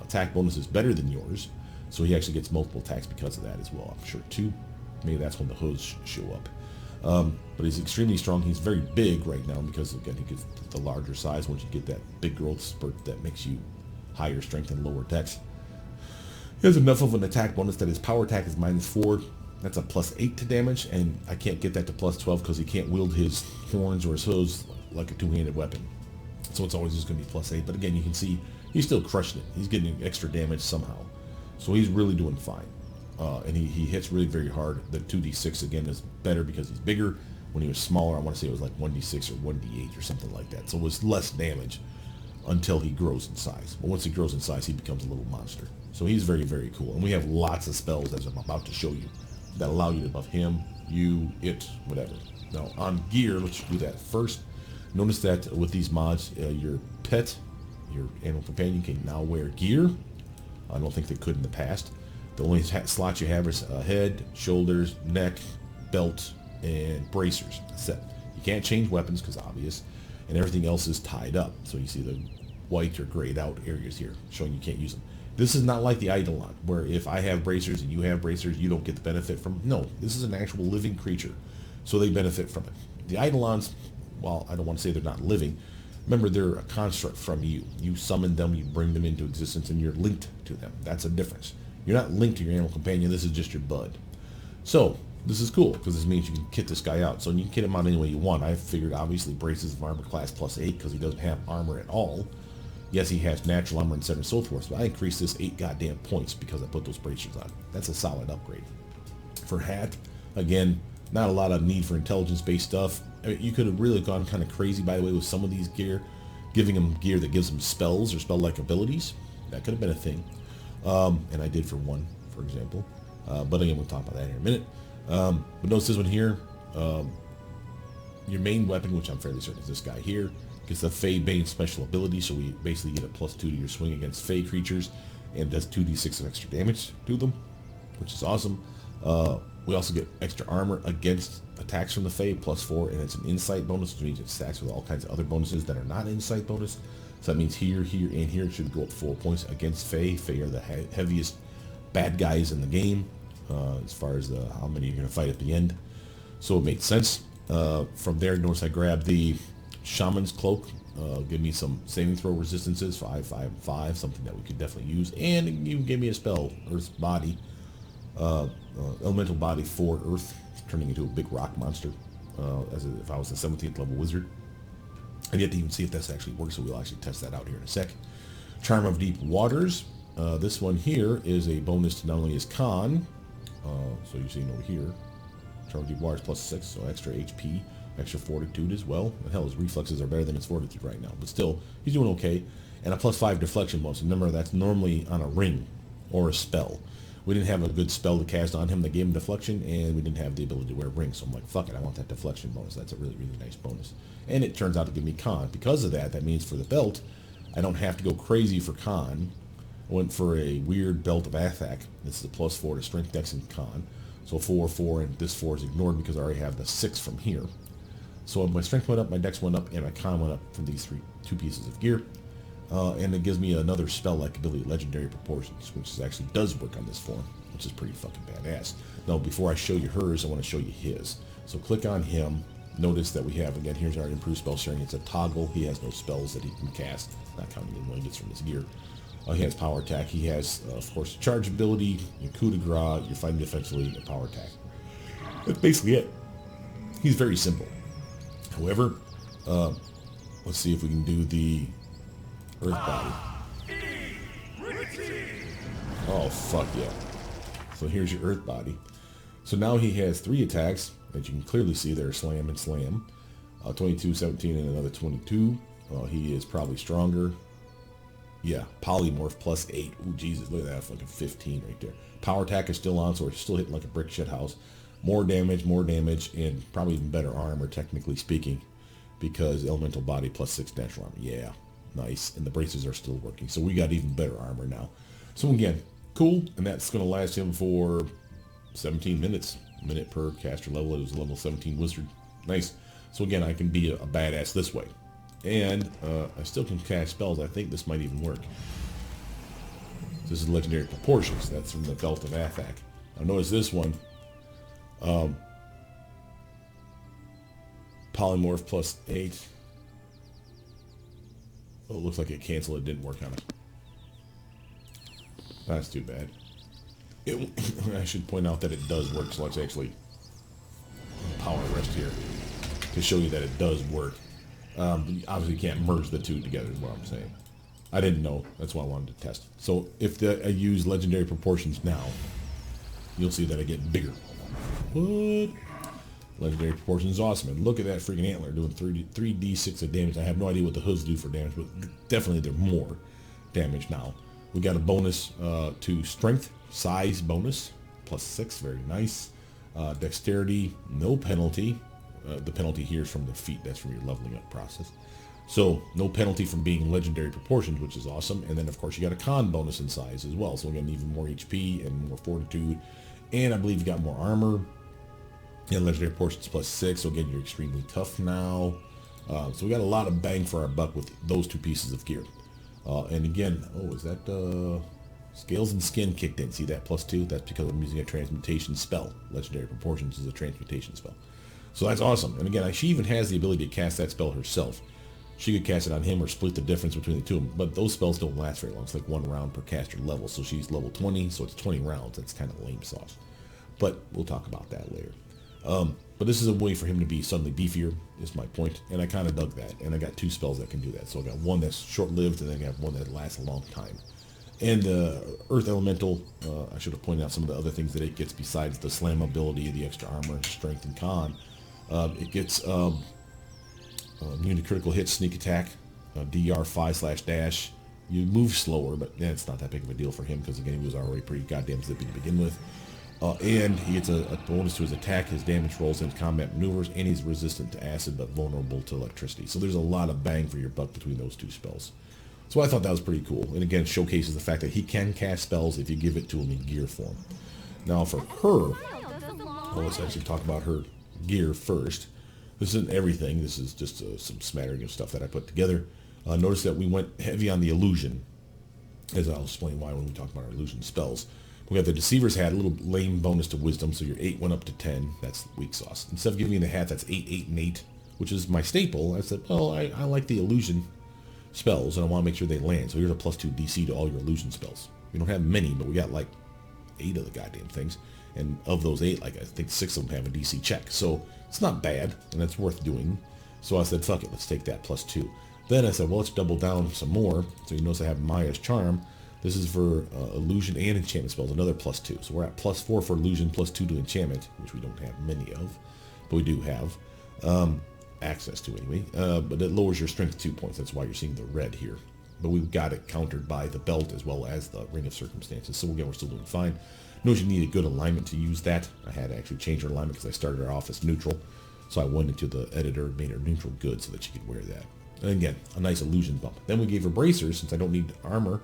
attack bonus is better than yours, so he actually gets multiple attacks because of that as well, I'm sure, too. Maybe that's when the hooves show up. But he's extremely strong. He's very big right now because, again, he gets the larger size once you get that big growth spurt that makes you higher strength and lower dex. He has enough of an attack bonus that his power attack is -4. That's a +8 to damage, and I can't get that to +12 because he can't wield his horns or his hooves like a 2-handed weapon. So it's always just going to be +8. But again, you can see he's still crushing it. He's getting extra damage somehow. So he's really doing fine. And he hits really very hard. The 2d6 again is better because he's bigger. When he was smaller, I want to say it was like 1d6 or 1d8 or something like that. So it was less damage until he grows in size. But once he grows in size, he becomes a little monster. So he's very, very cool. And we have lots of spells, as I'm about to show you, that allow you to buff him, you, it, whatever. Now on gear, let's do that first. Notice that with these mods, your pet, your animal companion, can now wear gear. I don't think they could in the past. The only slots you have is head, shoulders, neck, belt, and bracers. That's it. You can't change weapons because obvious, and everything else is tied up. So you see the white or grayed out areas here, showing you can't use them. This is not like the Eidolon, where if I have bracers and you have bracers, you don't get the benefit from. No, this is an actual living creature, so they benefit from it. The Eidolons, well, I don't want to say they're not living. Remember, they're a construct from you. You summon them, you bring them into existence, and you're linked to them. That's a difference. You're not linked to your animal companion. This is just your bud. So this is cool because this means you can kit this guy out. So you can kit him out any way you want. I figured obviously braces of armor class +8 because he doesn't have armor at all. Yes, he has natural armor and so on and so forth, but I increased this 8 goddamn points because I put those bracers on. That's a solid upgrade. For hat, again, not a lot of need for intelligence-based stuff. I mean, you could have really gone kind of crazy, by the way, with some of these gear. giving him gear that gives him spells or spell-like abilities. That could have been a thing. And I did for one, for example. But again, we'll talk about that here in a minute. But notice this one here. Your main weapon, which I'm fairly certain is this guy here, gets the Fey Bane special ability, so we basically get a +2 to your swing against Fey creatures, and does 2d6 of extra damage to them, which is awesome. We also get extra armor against attacks from the Fey, +4, and it's an insight bonus, which means it stacks with all kinds of other bonuses that are not insight bonus. So that means here, here, and here it should go up 4 points against Fey. Fey are the heaviest bad guys in the game, as far as how many you're going to fight at the end. So it made sense. From there, notice I grabbed the Shaman's Cloak. Give me some saving throw resistances, 5, 5, and 5, something that we could definitely use. And you give me a spell, Earth Body, Elemental Body for Earth, turning into a big rock monster, as if I was a 17th level wizard. I've yet to even see if this actually works, so we'll actually test that out here in a sec. Charm of Deep Waters. This one here is a bonus to not only his con, so you're seeing over here, Charm of Deep Waters +6, so extra HP, extra fortitude as well. And hell, his reflexes are better than his fortitude right now, but still, he's doing okay. And a +5 deflection bonus. Remember, that's normally on a ring or a spell. We didn't have a good spell to cast on him that gave him deflection, and we didn't have the ability to wear rings, so I'm like, fuck it, I want that deflection bonus. That's a really, really nice bonus. And it turns out to give me con. Because of that, that means for the belt, I don't have to go crazy for con. I went for a weird belt of attack. This is a +4 to strength, dex, and con. So 4, 4, and this 4 is ignored because I already have the 6 from here. So my strength went up, my dex went up, and my con went up from these two pieces of gear. And it gives me another spell-like ability, Legendary Proportions, which actually does work on this form, which is pretty fucking badass. Now, before I show you hers, I want to show you his. So click on him. Notice that we have, again, here's our improved spell sharing. It's a toggle. He has no spells that he can cast, not counting the one he gets from his gear. He has power attack. He has, of course, charge ability, your coup de grace, your fighting defensively, and power attack. That's basically it. He's very simple. However, let's see if we can do the Earth Body. Oh, fuck yeah. So here's your Earth Body. So now he has 3 attacks, as you can clearly see there, slam and slam. 22, 17, and another 22. He is probably stronger. Yeah, polymorph +8. Ooh, Jesus, look at that, fucking 15 right there. Power attack is still on, so we're still hitting like a brick shit house. More damage, and probably even better armor, technically speaking, because elemental body +6 natural armor. Yeah, nice. And the braces are still working, so we got even better armor now. So again, cool, and that's going to last him for 17 minutes. Minute per caster level. It was a level 17 wizard. Nice. So again, I can be a badass this way. And I still can cast spells. I think this might even work. This is Legendary Proportions. That's from the Belt of Athak. Now notice this one. Polymorph +8. Oh, it looks like it canceled. It didn't work on it. That's too bad. I should point out that it does work, so let's actually power rest here to show you that it does work. Obviously you can't merge the two together is what I'm saying. I didn't know, that's why I wanted to test. So if I use Legendary Proportions now, you'll see that I get bigger. What? Legendary Proportions is awesome, and look at that freaking antler doing 3d6 of damage. I have no idea what the hoods do for damage, but definitely they're more damage now. We got a bonus to strength, size bonus, +6, very nice. Dexterity, no penalty. The penalty here is from the feat, that's from your leveling up process. So no penalty from being Legendary Proportions, which is awesome. And then of course you got a con bonus in size as well, so again even more HP and more fortitude, and I believe you got more armor. And Legendary Proportions +6, so again you're extremely tough now. So we got a lot of bang for our buck with those 2 pieces of gear. And again, oh, is that Scales and Skin kicked in? See that +2? That's because I'm using a transmutation spell. Legendary Proportions is a transmutation spell. So that's awesome. And again, she even has the ability to cast that spell herself. She could cast it on him or split the difference between the two of them. But those spells don't last very long. It's like 1 round per caster level. So she's level 20, so it's 20 rounds. That's kind of lame sauce. But we'll talk about that later. But this is a way for him to be suddenly beefier, is my point. And I kind of dug that. And I got 2 spells that can do that. So I got one that's short-lived, and then I got one that lasts a long time. And Earth Elemental, I should have pointed out some of the other things that it gets besides the slam ability, the extra armor, strength, and con. It gets immune to critical hits, sneak attack, DR5/dash. You move slower, but yeah, it's not that big of a deal for him because again, he was already pretty goddamn zippy to begin with. And he gets a bonus to his attack, his damage rolls, and combat maneuvers, and he's resistant to acid but vulnerable to electricity. So there's a lot of bang for your buck between those two spells. So I thought that was pretty cool. And again, showcases the fact that he can cast spells if you give it to him in gear form. Now for her, well, let's actually talk about her gear first. This isn't everything. This is just some smattering of stuff that I put together. Notice that we went heavy on the illusion, as I'll explain why when we talk about our illusion spells. We got the Deceiver's Hat, a little lame bonus to Wisdom, so your 8 went up to 10. That's weak sauce. Instead of giving me the hat that's 8, 8, and 8, which is my staple, I said, oh, I like the illusion spells, and I want to make sure they land. So here's a +2 DC to all your illusion spells. We don't have many, but we got like 8 of the goddamn things. And of those 8, like I think 6 of them have a DC check. So it's not bad, and that's worth doing. So I said, fuck it, let's take that +2. Then I said, well, let's double down some more. So you notice I have Maya's Charm. This is for illusion and enchantment spells, another +2. So we're at +4 for illusion, +2 to enchantment, which we don't have many of, but we do have access to anyway. But it lowers your strength 2 points. That's why you're seeing the red here. But we've got it countered by the belt as well as the Ring of Circumstances. So again, we're still doing fine. Notice you need a good alignment to use that. I had to actually change her alignment because I started her off as neutral. So I went into the editor, made her neutral good so that she could wear that. And again, a nice illusion bump. Then we gave her bracers since I don't need armor.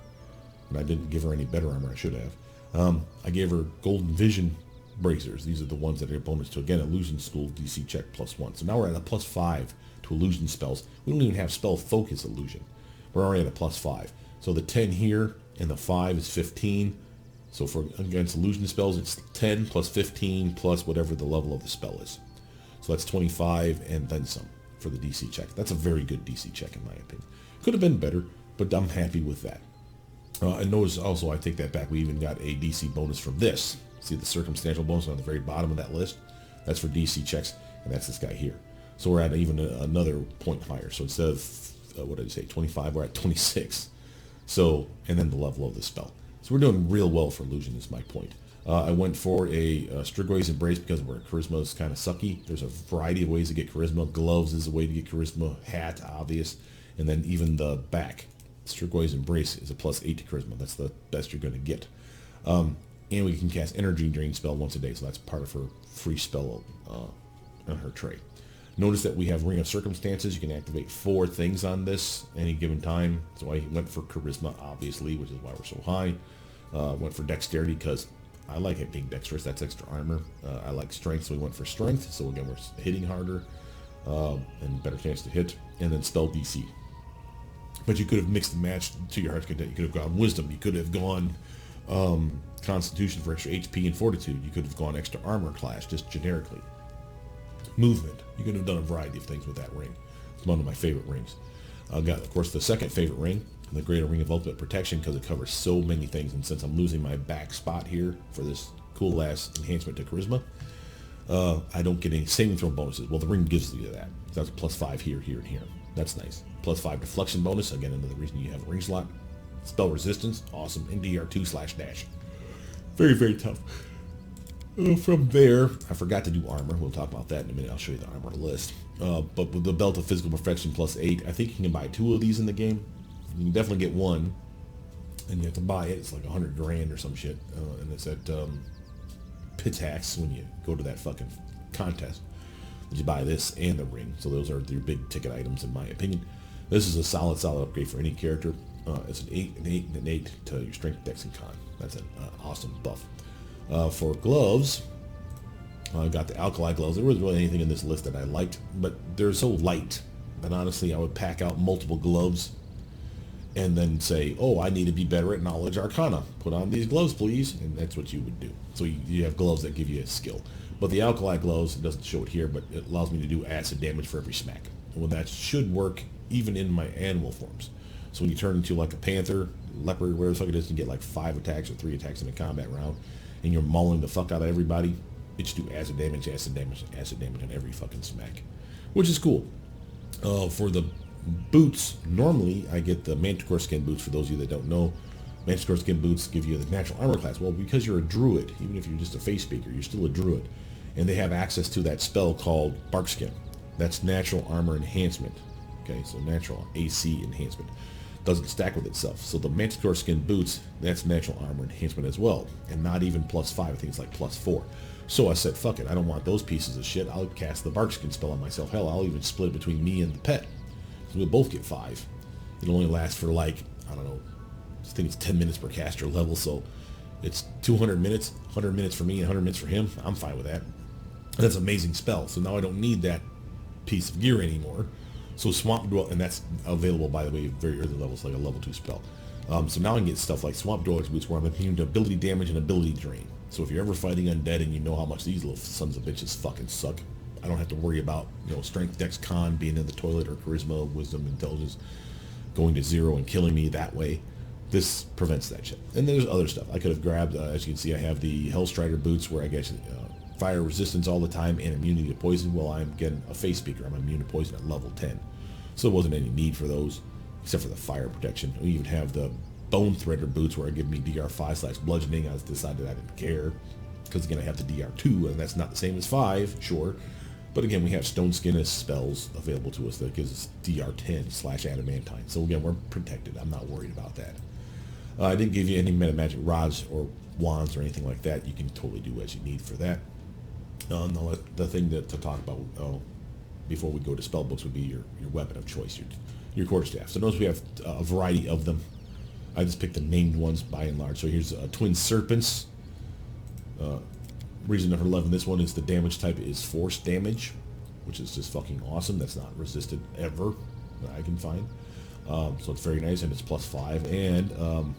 And I didn't give her any better armor, I should have. I gave her Golden Vision bracers. These are the ones that are bonus to, again, Illusion School DC check +1. So now we're at a +5 to illusion spells. We don't even have spell focus illusion. We're already at a +5. So the 10 here and the 5 is 15. So for against illusion spells, it's 10 plus 15 plus whatever the level of the spell is. So that's 25 and then some for the DC check. That's a very good DC check in my opinion. Could have been better, but I'm happy with that. And notice also, I take that back, we even got a DC bonus from this. See the circumstantial bonus on the very bottom of that list? That's for DC checks, and that's this guy here. So we're at even another point higher. So instead of, what did I say, 25, we're at 26. So, and then the level of the spell. So we're doing real well for illusion is my point. I went for a Strigway's Embrace because where charisma is kind of sucky. There's a variety of ways to get charisma. Gloves is a way to get charisma. Hat, obvious. And then even the back. Strigway's Embrace is a +8 to charisma. That's the best you're going to get. And we can cast Energy Drain spell once a day. So that's part of her free spell on her tray. Notice that we have Ring of Circumstances. You can activate 4 things on this any given time. So I went for charisma, obviously, which is why we're so high. Went for dexterity because I like it being dexterous. That's extra armor. I like strength, so we went for strength. So again, we're hitting harder and better chance to hit. And then spell DC. But you could have mixed and matched to your heart's content. You could have gone Wisdom. You could have gone Constitution for extra HP and Fortitude. You could have gone extra armor class, just generically. Movement. You could have done a variety of things with that ring. It's one of my favorite rings. Got, of course, the second favorite ring, the Greater Ring of Ultimate Protection, because it covers so many things. And since I'm losing my back spot here for this cool-ass enhancement to Charisma, I don't get any saving throw bonuses. Well, the ring gives you that. So that's a +5 here, here, and here. That's nice. +5 deflection bonus. Again, another reason you have a ring slot. Spell resistance. Awesome. And DR2/dash. Very, very tough. From there, I forgot to do armor. We'll talk about that in a minute. I'll show you the armor list. But with the Belt of Physical Perfection +8, I think you can buy 2 of these in the game. You can definitely get one. And you have to buy it. It's like 100 grand or some shit. And it's at Pitax when you go to that fucking contest. You buy this and the ring. So those are your big ticket items in my opinion. This is a solid upgrade for any character. It's an 8, an 8, and an 8 to your strength, dex, and con. That's an awesome buff. For gloves, I got the alkali gloves. There wasn't really anything in this list that I liked, but they're so light that honestly I would pack out multiple gloves and then say, oh, I need to be better at knowledge arcana. Put on these gloves, please. And that's what you would do. So you have gloves that give you a skill. But the alkali gloves, it doesn't show it here, but it allows me to do acid damage for every smack. Well, that should work even in my animal forms. So when you turn into like a panther, leopard, whatever the fuck it is, and get like 5 attacks or 3 attacks in a combat round, and you're mauling the fuck out of everybody, it should do acid damage, acid damage, acid damage on every fucking smack. Which is cool. For the boots, normally I get the Manticore skin boots. For those of you that don't know, Manticore skin boots give you the natural armor class. Well, because you're a druid, even if you're just a Feyspeaker, you're still a druid. And they have access to that spell called Barkskin. That's natural armor enhancement. Okay, so natural AC enhancement. Doesn't stack with itself. So the Manticore skin boots, that's natural armor enhancement as well. And not even +5, I think it's like +4. So I said, fuck it, I don't want those pieces of shit. I'll cast the bark skin spell on myself. Hell, I'll even split it between me and the pet. So we'll both get 5. It'll only last for like, I don't know, I think it's 10 minutes per caster level, so it's 200 minutes, 100 minutes for me and 100 minutes for him. I'm fine with that. That's an amazing spell. So now I don't need that piece of gear anymore. So Swamp Dweller, and that's available, by the way, very early levels, like a level 2 spell. So now I can get stuff like Swamp Dweller's Boots, where I'm immune to ability damage and ability drain. So if you're ever fighting undead and you know how much these little sons of bitches fucking suck, I don't have to worry about, strength, dex, con being in the toilet, or charisma, wisdom, intelligence going to 0 and killing me that way. This prevents that shit. And there's other stuff. I could have grabbed, as you can see, I have the Hellstrider boots where I get fire resistance all the time and immunity to poison. Well, I'm getting a Feyspeaker. I'm immune to poison at level 10. So there wasn't any need for those, except for the fire protection. We even have the Bone Threader boots where it give me DR5/bludgeoning. I decided I didn't care, because again I have the DR2, and that's not the same as 5, sure. But again, we have Stone Skin as spells available to us that gives us DR10/adamantine. So again, we're protected. I'm not worried about that. I didn't give you any meta magic rods or wands or anything like that. You can totally do as you need for that. No, the thing to talk about before we go to spell books would be your weapon of choice, your quarterstaff. So notice we have a variety of them. I just picked the named ones by and large. So here's Twin Serpents. Reason for loving this one is the damage type is force damage, which is just fucking awesome. That's not resisted ever that I can find. So it's very nice, and it's +5. And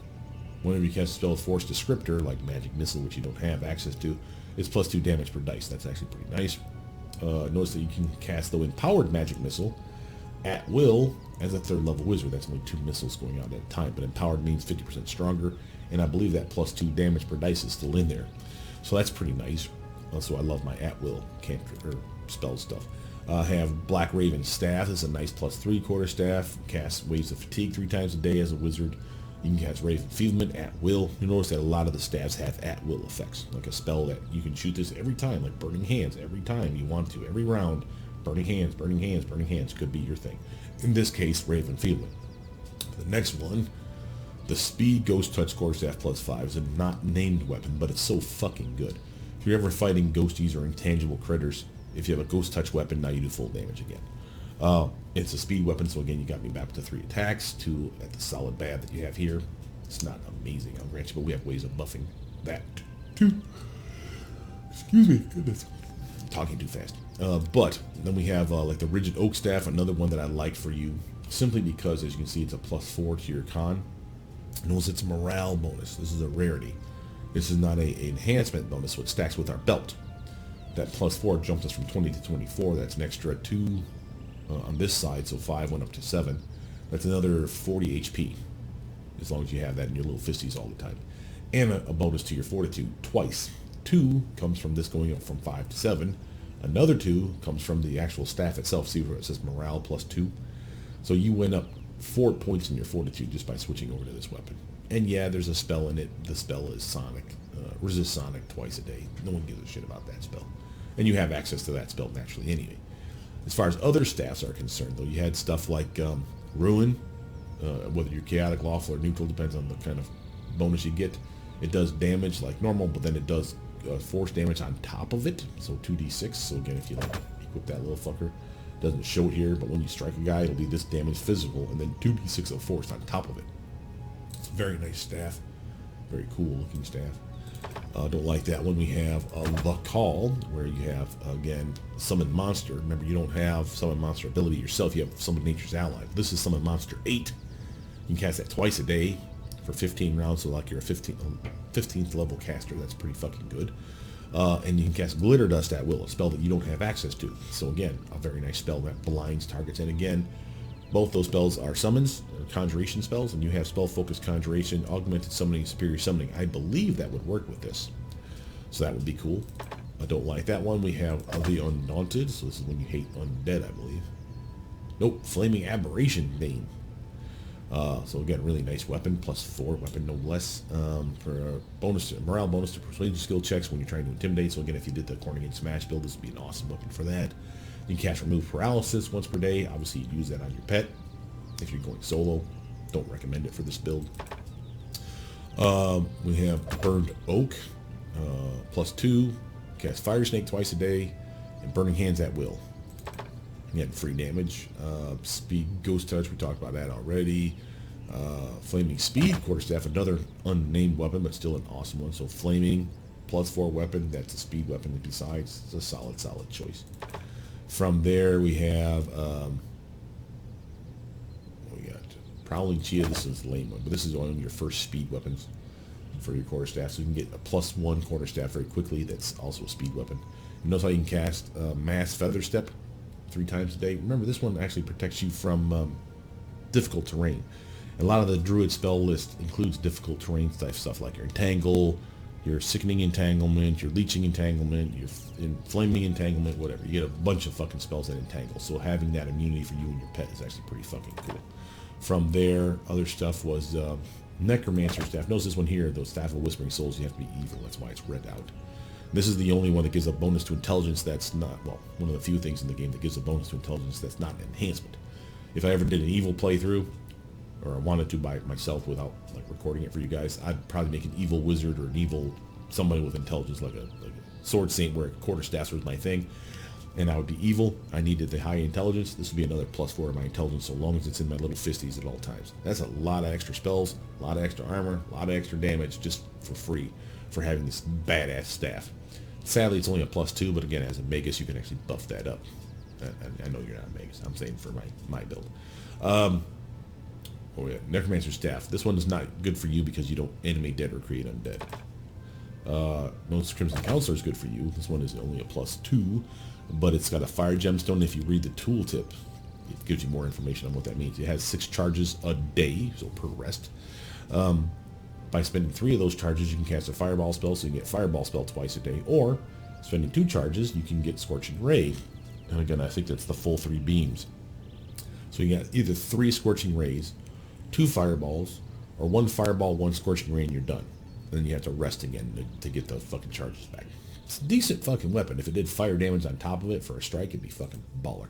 whenever you cast a spell with Force Descriptor, like Magic Missile, which you don't have access to, it's +2 damage per dice. That's actually pretty nice. Notice that you can cast, though, Empowered Magic Missile at will as a 3rd level wizard. That's only 2 missiles going out at a time, but Empowered means 50% stronger, and I believe that +2 damage per dice is still in there. So that's pretty nice. Also, I love my at-will spell stuff. I have Black Raven Staff. This is a nice +3 quarterstaff. Cast Waves of Fatigue 3 times a day as a wizard. You can cast Raven Feeblement at will. You notice that a lot of the staffs have at-will effects, like a spell that you can shoot this every time, like Burning Hands, every time you want to, every round. Burning Hands, Burning Hands, Burning Hands could be your thing. In this case, Raven Feeblement. The next one, the Speed Ghost Touch Quarterstaff +5 is a not named weapon, but it's so fucking good. If you're ever fighting ghosties or intangible critters, if you have a Ghost Touch weapon, now you do full damage again. It's a speed weapon, so again, you got me back to 3 attacks, 2 at the solid bad that you have here. It's not amazing, I'll grant you, but we have ways of buffing that too. Excuse me, goodness. I'm talking too fast. But then we have like the Rigid Oak Staff, another one that I like for you, simply because, as you can see, it's a +4 to your con. Notice it's a morale bonus. This is a rarity. This is not an enhancement bonus, so it stacks with our belt. That +4 jumped us from 20 to 24. That's an extra 2 on this side, so 5 went up to 7. That's another 40 HP, as long as you have that in your little fisties all the time. And a bonus to your fortitude twice. 2 comes from this going up from 5 to 7. Another 2 comes from the actual staff itself. See where it says morale +2? So you went up 4 points in your fortitude just by switching over to this weapon. And yeah, there's a spell in it. The spell is Sonic. Resist Sonic twice a day. No one gives a shit about that spell. And you have access to that spell naturally anyway. As far as other staffs are concerned, though, you had stuff like Ruin, whether you're chaotic, lawful, or neutral, depends on the kind of bonus you get. It does damage like normal, but then it does force damage on top of it, so 2d6. So again, if you like equip that little fucker, it doesn't show it here, but when you strike a guy, it'll be this damage physical, and then 2d6 of force on top of it. It's a very nice staff, very cool looking staff. Don't like that one. We have the Call, where you have, again, Summon Monster. Remember, you don't have Summon Monster ability yourself. You have Summon Nature's Ally. This is Summon Monster 8. You can cast that twice a day for 15 rounds, so like you're a 15th level caster. That's pretty fucking good. And you can cast Glitter Dust at will, a spell that you don't have access to. So again, a very nice spell that blinds targets. And again, both those spells are summons, or conjuration spells, and you have spell focused conjuration, augmented summoning, superior summoning. I believe that would work with this. So that would be cool. I don't like that one. We have the Undaunted, so this is when you hate undead, I believe. Nope, Flaming Aberration Bane. So again, really nice weapon, +4 weapon, no less, for a bonus, morale bonus to persuasion skill checks when you're trying to intimidate. So again, if you did the Corning and Smash build, this would be an awesome weapon for that. You can cast Remove Paralysis once per day. Obviously, you'd use that on your pet. If you're going solo, don't recommend it for this build. We have Burned Oak, +2. Cast Fire Snake twice a day, and Burning Hands at will. Again, free damage. Speed Ghost Touch, we talked about that already. Flaming Speed, Quarterstaff, another unnamed weapon, but still an awesome one. So Flaming, +4 weapon, that's a speed weapon besides. It's a solid choice. From there, we have, we got Prowling Chia. This is the lame one, but this is one of your first speed weapons for your Quarterstaff. So you can get a +1 Quarterstaff very quickly. That's also a speed weapon. You notice how you can cast Mass Feather Step 3 times a day. Remember, this one actually protects you from difficult terrain. A lot of the Druid spell list includes difficult terrain type stuff like your Entangle, your Sickening Entanglement, your Leeching Entanglement, your Flaming Entanglement, whatever. You get a bunch of fucking spells that entangle. So having that immunity for you and your pet is actually pretty fucking cool. From there, other stuff was Necromancer Staff. Notice this one here, those Staff of Whispering Souls, you have to be evil. That's why it's red out. This is the only one that gives a bonus to intelligence that's not, well, one of the few things in the game that gives a bonus to intelligence that's not an enhancement. If I ever did an evil playthrough, or I wanted to by myself without like recording it for you guys, I'd probably make an evil wizard or an evil somebody with intelligence, like a sword saint where Quarterstaff was my thing, and I would be evil. I needed the high intelligence. This would be another +4 of my intelligence, so long as it's in my little fisties at all times. That's a lot of extra spells, a lot of extra armor, a lot of extra damage just for free for having this badass staff. Sadly, it's only a +2, but again, as a Magus, you can actually buff that up. I know you're not a Magus. I'm saying for my build. Oh yeah, Necromancer Staff. This one is not good for you because you don't animate dead or create undead. Notice Crimson Counselor is good for you. This one is only a +2, but it's got a fire gemstone. If you read the tooltip, it gives you more information on what that means. It has 6 charges a day, so per rest. By spending 3 of those charges, you can cast a fireball spell, so you can get fireball spell twice a day, or spending 2 charges, you can get Scorching Ray. And again, I think that's the full 3 beams. So you got either 3 Scorching Rays, 2 fireballs, or 1 fireball, 1 Scorching Ray, and you're done. And then you have to rest again to get the fucking charges back. It's a decent fucking weapon. If it did fire damage on top of it for a strike, it'd be fucking baller.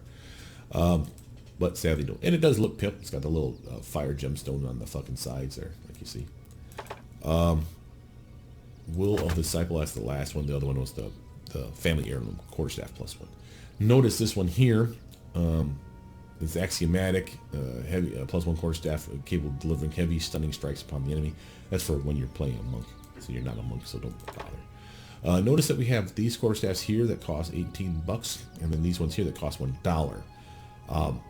But sadly don't. And it does look pimp. It's got the little fire gemstone on the fucking sides there, like you see. Will of the Disciple, that's the last one. The other one was the Family Heirloom, Quarterstaff +1. Notice this one here. It's axiomatic, heavy +1 Quarterstaff, capable of delivering heavy stunning strikes upon the enemy. That's for when you're playing a monk. So you're not a monk, so don't bother. Notice that we have these Quarterstaffs here that cost $18, and then these ones here that cost $1.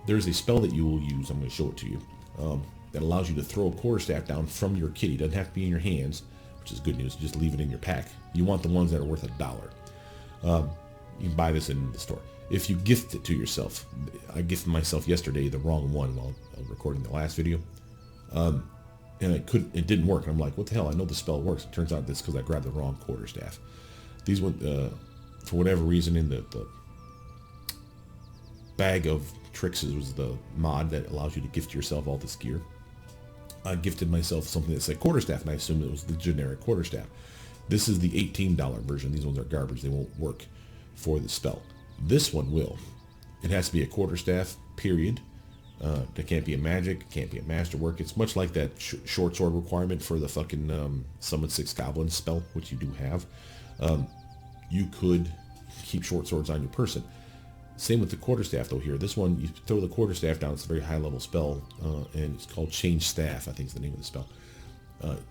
There's a spell that you will use, I'm going to show it to you, that allows you to throw a Quarterstaff down from your kitty. It doesn't have to be in your hands, which is good news. You just leave it in your pack. You want the ones that are worth $1. You can buy this in the store. If you gift it to yourself, I gifted myself yesterday the wrong one while I was recording the last video, and it didn't work. And I'm like, what the hell? I know the spell works. It turns out that's because I grabbed the wrong Quarterstaff. These went, for whatever reason, in the bag of tricks was the mod that allows you to gift yourself all this gear. I gifted myself something that said Quarterstaff, and I assumed it was the generic Quarterstaff. This is the $18 version. These ones are garbage. They won't work for the spell. This one will. It has to be a Quarterstaff, period. There can't be a magic, can't be a masterwork. It's much like that short sword requirement for the fucking Summon 6 Goblins spell, which you do have. You could keep short swords on your person. Same with the Quarterstaff though here. This one, you throw the Quarterstaff down, it's a very high level spell, and it's called Change Staff, I think is the name of the spell.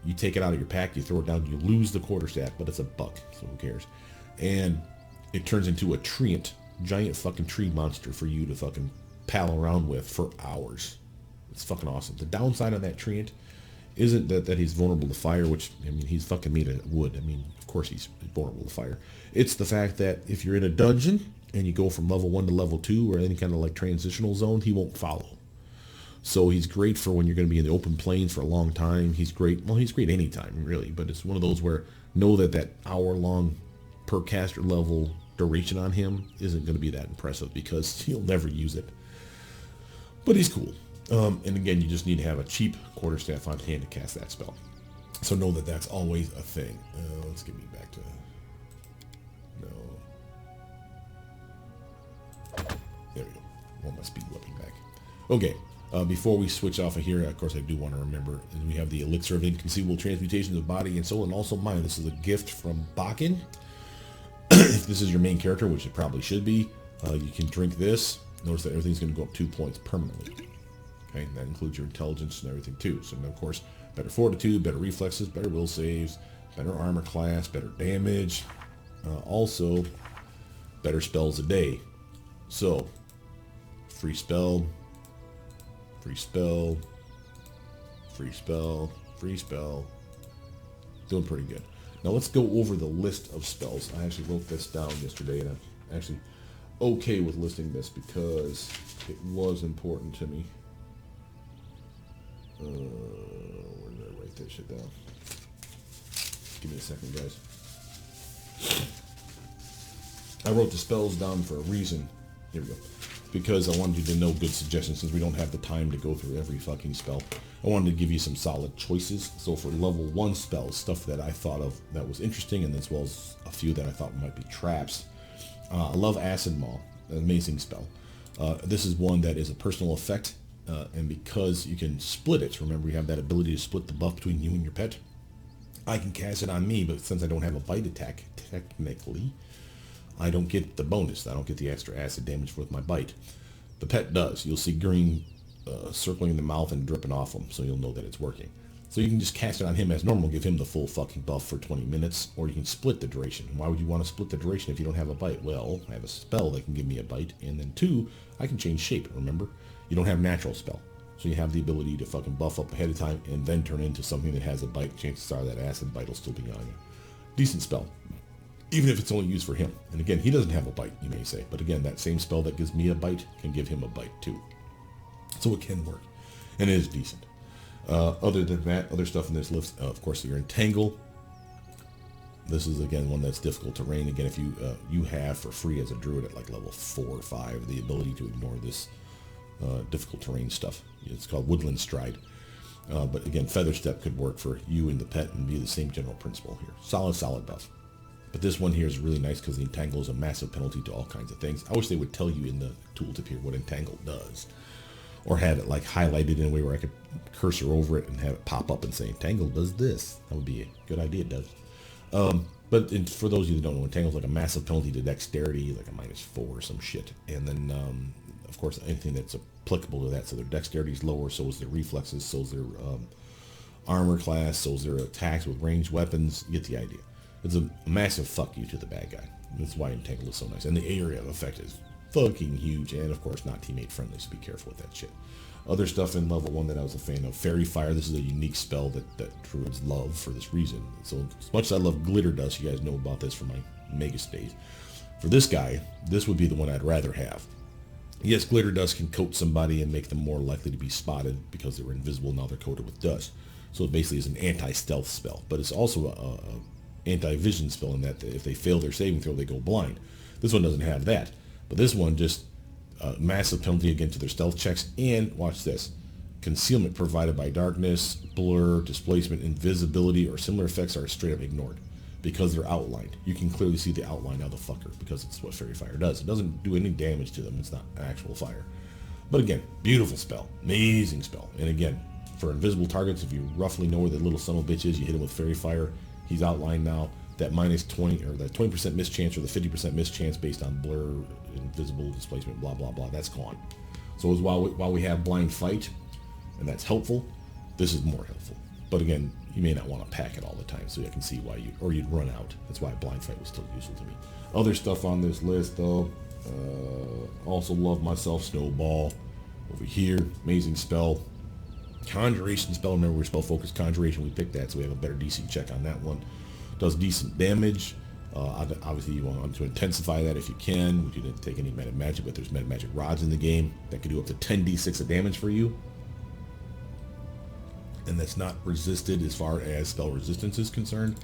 You take it out of your pack, you throw it down, you lose the Quarterstaff, but it's a buck, so who cares? And it turns into a treant, giant fucking tree monster for you to fucking pal around with for hours. It's fucking awesome. The downside on that treant isn't that he's vulnerable to fire, which, I mean, he's fucking made of wood. I mean, of course he's vulnerable to fire. It's the fact that if you're in a dungeon and you go from level 1 to level 2 or any kind of like transitional zone, he won't follow. So he's great for when you're going to be in the open plains for a long time. He's great. Well, he's great anytime, really. But it's one of those where know that hour-long per caster level duration on him isn't going to be that impressive because you'll never use it. But he's cool. And again, you just need to have a cheap Quarterstaff on hand to cast that spell. So know that that's always a thing. Let's get me back to... No. want my speed weapon back. Okay, before we switch off of here, of course I do want to remember, we have the Elixir of Inconceivable Transmutations of Body and Soul, and also Mind. This is a gift from Bakken. If this is your main character, which it probably should be, you can drink this. Notice that everything's going to go up 2 points permanently. Okay, and that includes your intelligence and everything too. So of course, better fortitude, better reflexes, better will saves, better armor class, better damage. Also, better spells a day. So, free spell, free spell, free spell, free spell. Doing pretty good. Now let's go over the list of spells. I actually wrote this down yesterday, and I'm actually okay with listing this because it was important to me. Where did I write that shit down? Give me a second, guys. I wrote the spells down for a reason. Here we go. Because I wanted you to know good suggestions, since we don't have the time to go through every fucking spell. I wanted to give you some solid choices. So for level 1 spells, stuff that I thought of that was interesting, and as well as a few that I thought might be traps. I love Acid Maw, an amazing spell. This is one that is a personal effect, and because you can split it, remember you have that ability to split the buff between you and your pet. I can cast it on me, but since I don't have a bite attack, technically, I don't get the bonus. I don't get the extra acid damage with my bite. The pet does. You'll see green circling in the mouth and dripping off him, so you'll know that it's working. So you can just cast it on him as normal, give him the full fucking buff for 20 minutes, or you can split the duration. Why would you want to split the duration if you don't have a bite? Well, I have a spell that can give me a bite, and then 2, I can change shape, remember? You don't have natural spell. So you have the ability to fucking buff up ahead of time and then turn into something that has a bite. Chances are that acid bite will still be on you. Decent spell. Even if it's only used for him. And again, he doesn't have a bite, you may say. But again, that same spell that gives me a bite can give him a bite too. So it can work. And it is decent. Other than that, other stuff in this list, of course, your Entangle. This is, again, one that's difficult terrain. Again, if you have for free as a druid at like level 4 or 5, the ability to ignore this difficult terrain stuff. It's called Woodland Stride. But again, Feather Step could work for you and the pet and be the same general principle here. Solid buff. But this one here is really nice because the Entangle is a massive penalty to all kinds of things. I wish they would tell you in the tooltip here what Entangle does. Or have it like highlighted in a way where I could cursor over it and have it pop up and say, Entangle does this. That would be a good idea, it does. But for those of you that don't know, Entangle is like a massive penalty to dexterity, like a -4 or some shit. And then, of course, anything that's applicable to that. So their dexterity is lower, so is their reflexes, so is their armor class, so is their attacks with ranged weapons. You get the idea. It's a massive fuck you to the bad guy. That's why Entangle is so nice. And the area of effect is fucking huge, and of course not teammate friendly, so be careful with that shit. Other stuff in level 1 that I was a fan of, Fairy Fire. This is a unique spell that druids love for this reason. So as much as I love Glitter Dust, you guys know about this from my Magus days. For this guy, this would be the one I'd rather have. Yes, Glitter Dust can coat somebody and make them more likely to be spotted because they were invisible, now they're coated with dust. So it basically is an anti-stealth spell, but it's also a anti-vision spell in that if they fail their saving throw, they go blind. This one doesn't have that, but this one just massive penalty again to their stealth checks, and watch this, concealment provided by darkness, blur, displacement, invisibility, or similar effects are straight up ignored because they're outlined. You can clearly see the outline of the fucker because it's what Fairy Fire does. It doesn't do any damage to them. It's not actual fire. But again, beautiful spell, amazing spell. And again, for invisible targets, if you roughly know where the little son of a bitch is, you hit him with Fairy Fire. He's outlined now. That -20 or that 20% mischance or the 50% mischance based on blur, invisible, displacement, blah blah blah, that's gone. So as while we have blind fight, and that's helpful, this is more helpful. But again, you may not want to pack it all the time, so I can see why you'd run out. That's why blind fight was still useful to me. Other stuff on this list though, also love myself Snowball over here, amazing spell. Conjuration spell, remember we're spell focused Conjuration, we picked that, so we have a better DC check on that one. Does decent damage. Obviously you want to intensify that if you can. You didn't take any meta magic, but there's meta magic rods in the game that can do up to 10d6 of damage for you. And that's not resisted as far as spell resistance is concerned.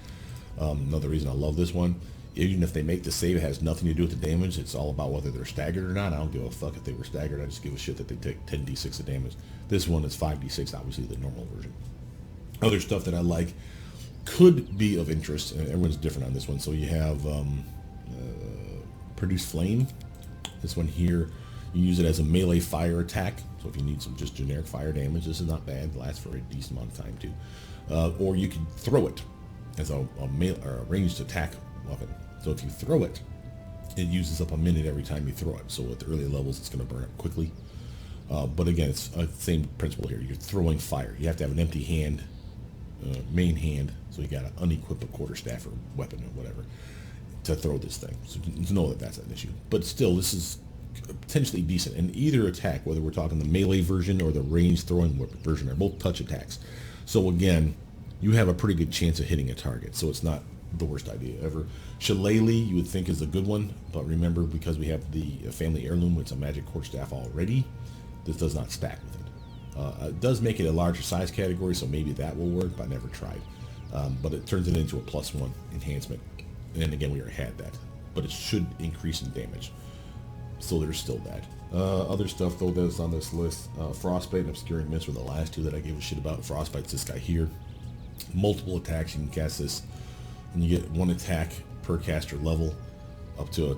Another reason I love this one, even if they make the save, it has nothing to do with the damage. It's all about whether they're staggered or not. I don't give a fuck if they were staggered. I just give a shit that they take 10d6 of damage. This one is 5d6, obviously the normal version. Other stuff that I like could be of interest, and everyone's different on this one. So you have Produce Flame. This one here, You can use it as a melee fire attack. So if you need some just generic fire damage, this is not bad. It lasts for a decent amount of time too. Or you can throw it as a ranged attack weapon. So if you throw it, it uses up a minute every time you throw it. So at the early levels, it's going to burn up quickly. But again, it's the same principle here. You're throwing fire. You have to have an empty hand, main hand, so you got to unequip a quarterstaff or weapon or whatever to throw this thing. So to know that that's an issue. But still, this is potentially decent. And either attack, whether we're talking the melee version or the ranged throwing weapon version, are both touch attacks. So again, you have a pretty good chance of hitting a target. So it's not the worst idea ever. Shillelagh, you would think, is a good one, but remember, because we have the family heirloom, it's a magic quarterstaff already, this does not stack with it. It does make it a larger size category, so maybe that will work, but I never tried. But it turns it into a +1 enhancement, and again, we already had that, but it should increase in damage, so there's still that. Other stuff, though, that's on this list, Frostbite and Obscuring Mist were the last two that I gave a shit about. Frostbite's this guy here. Multiple attacks, you can cast this, and you get one attack per caster level, up to a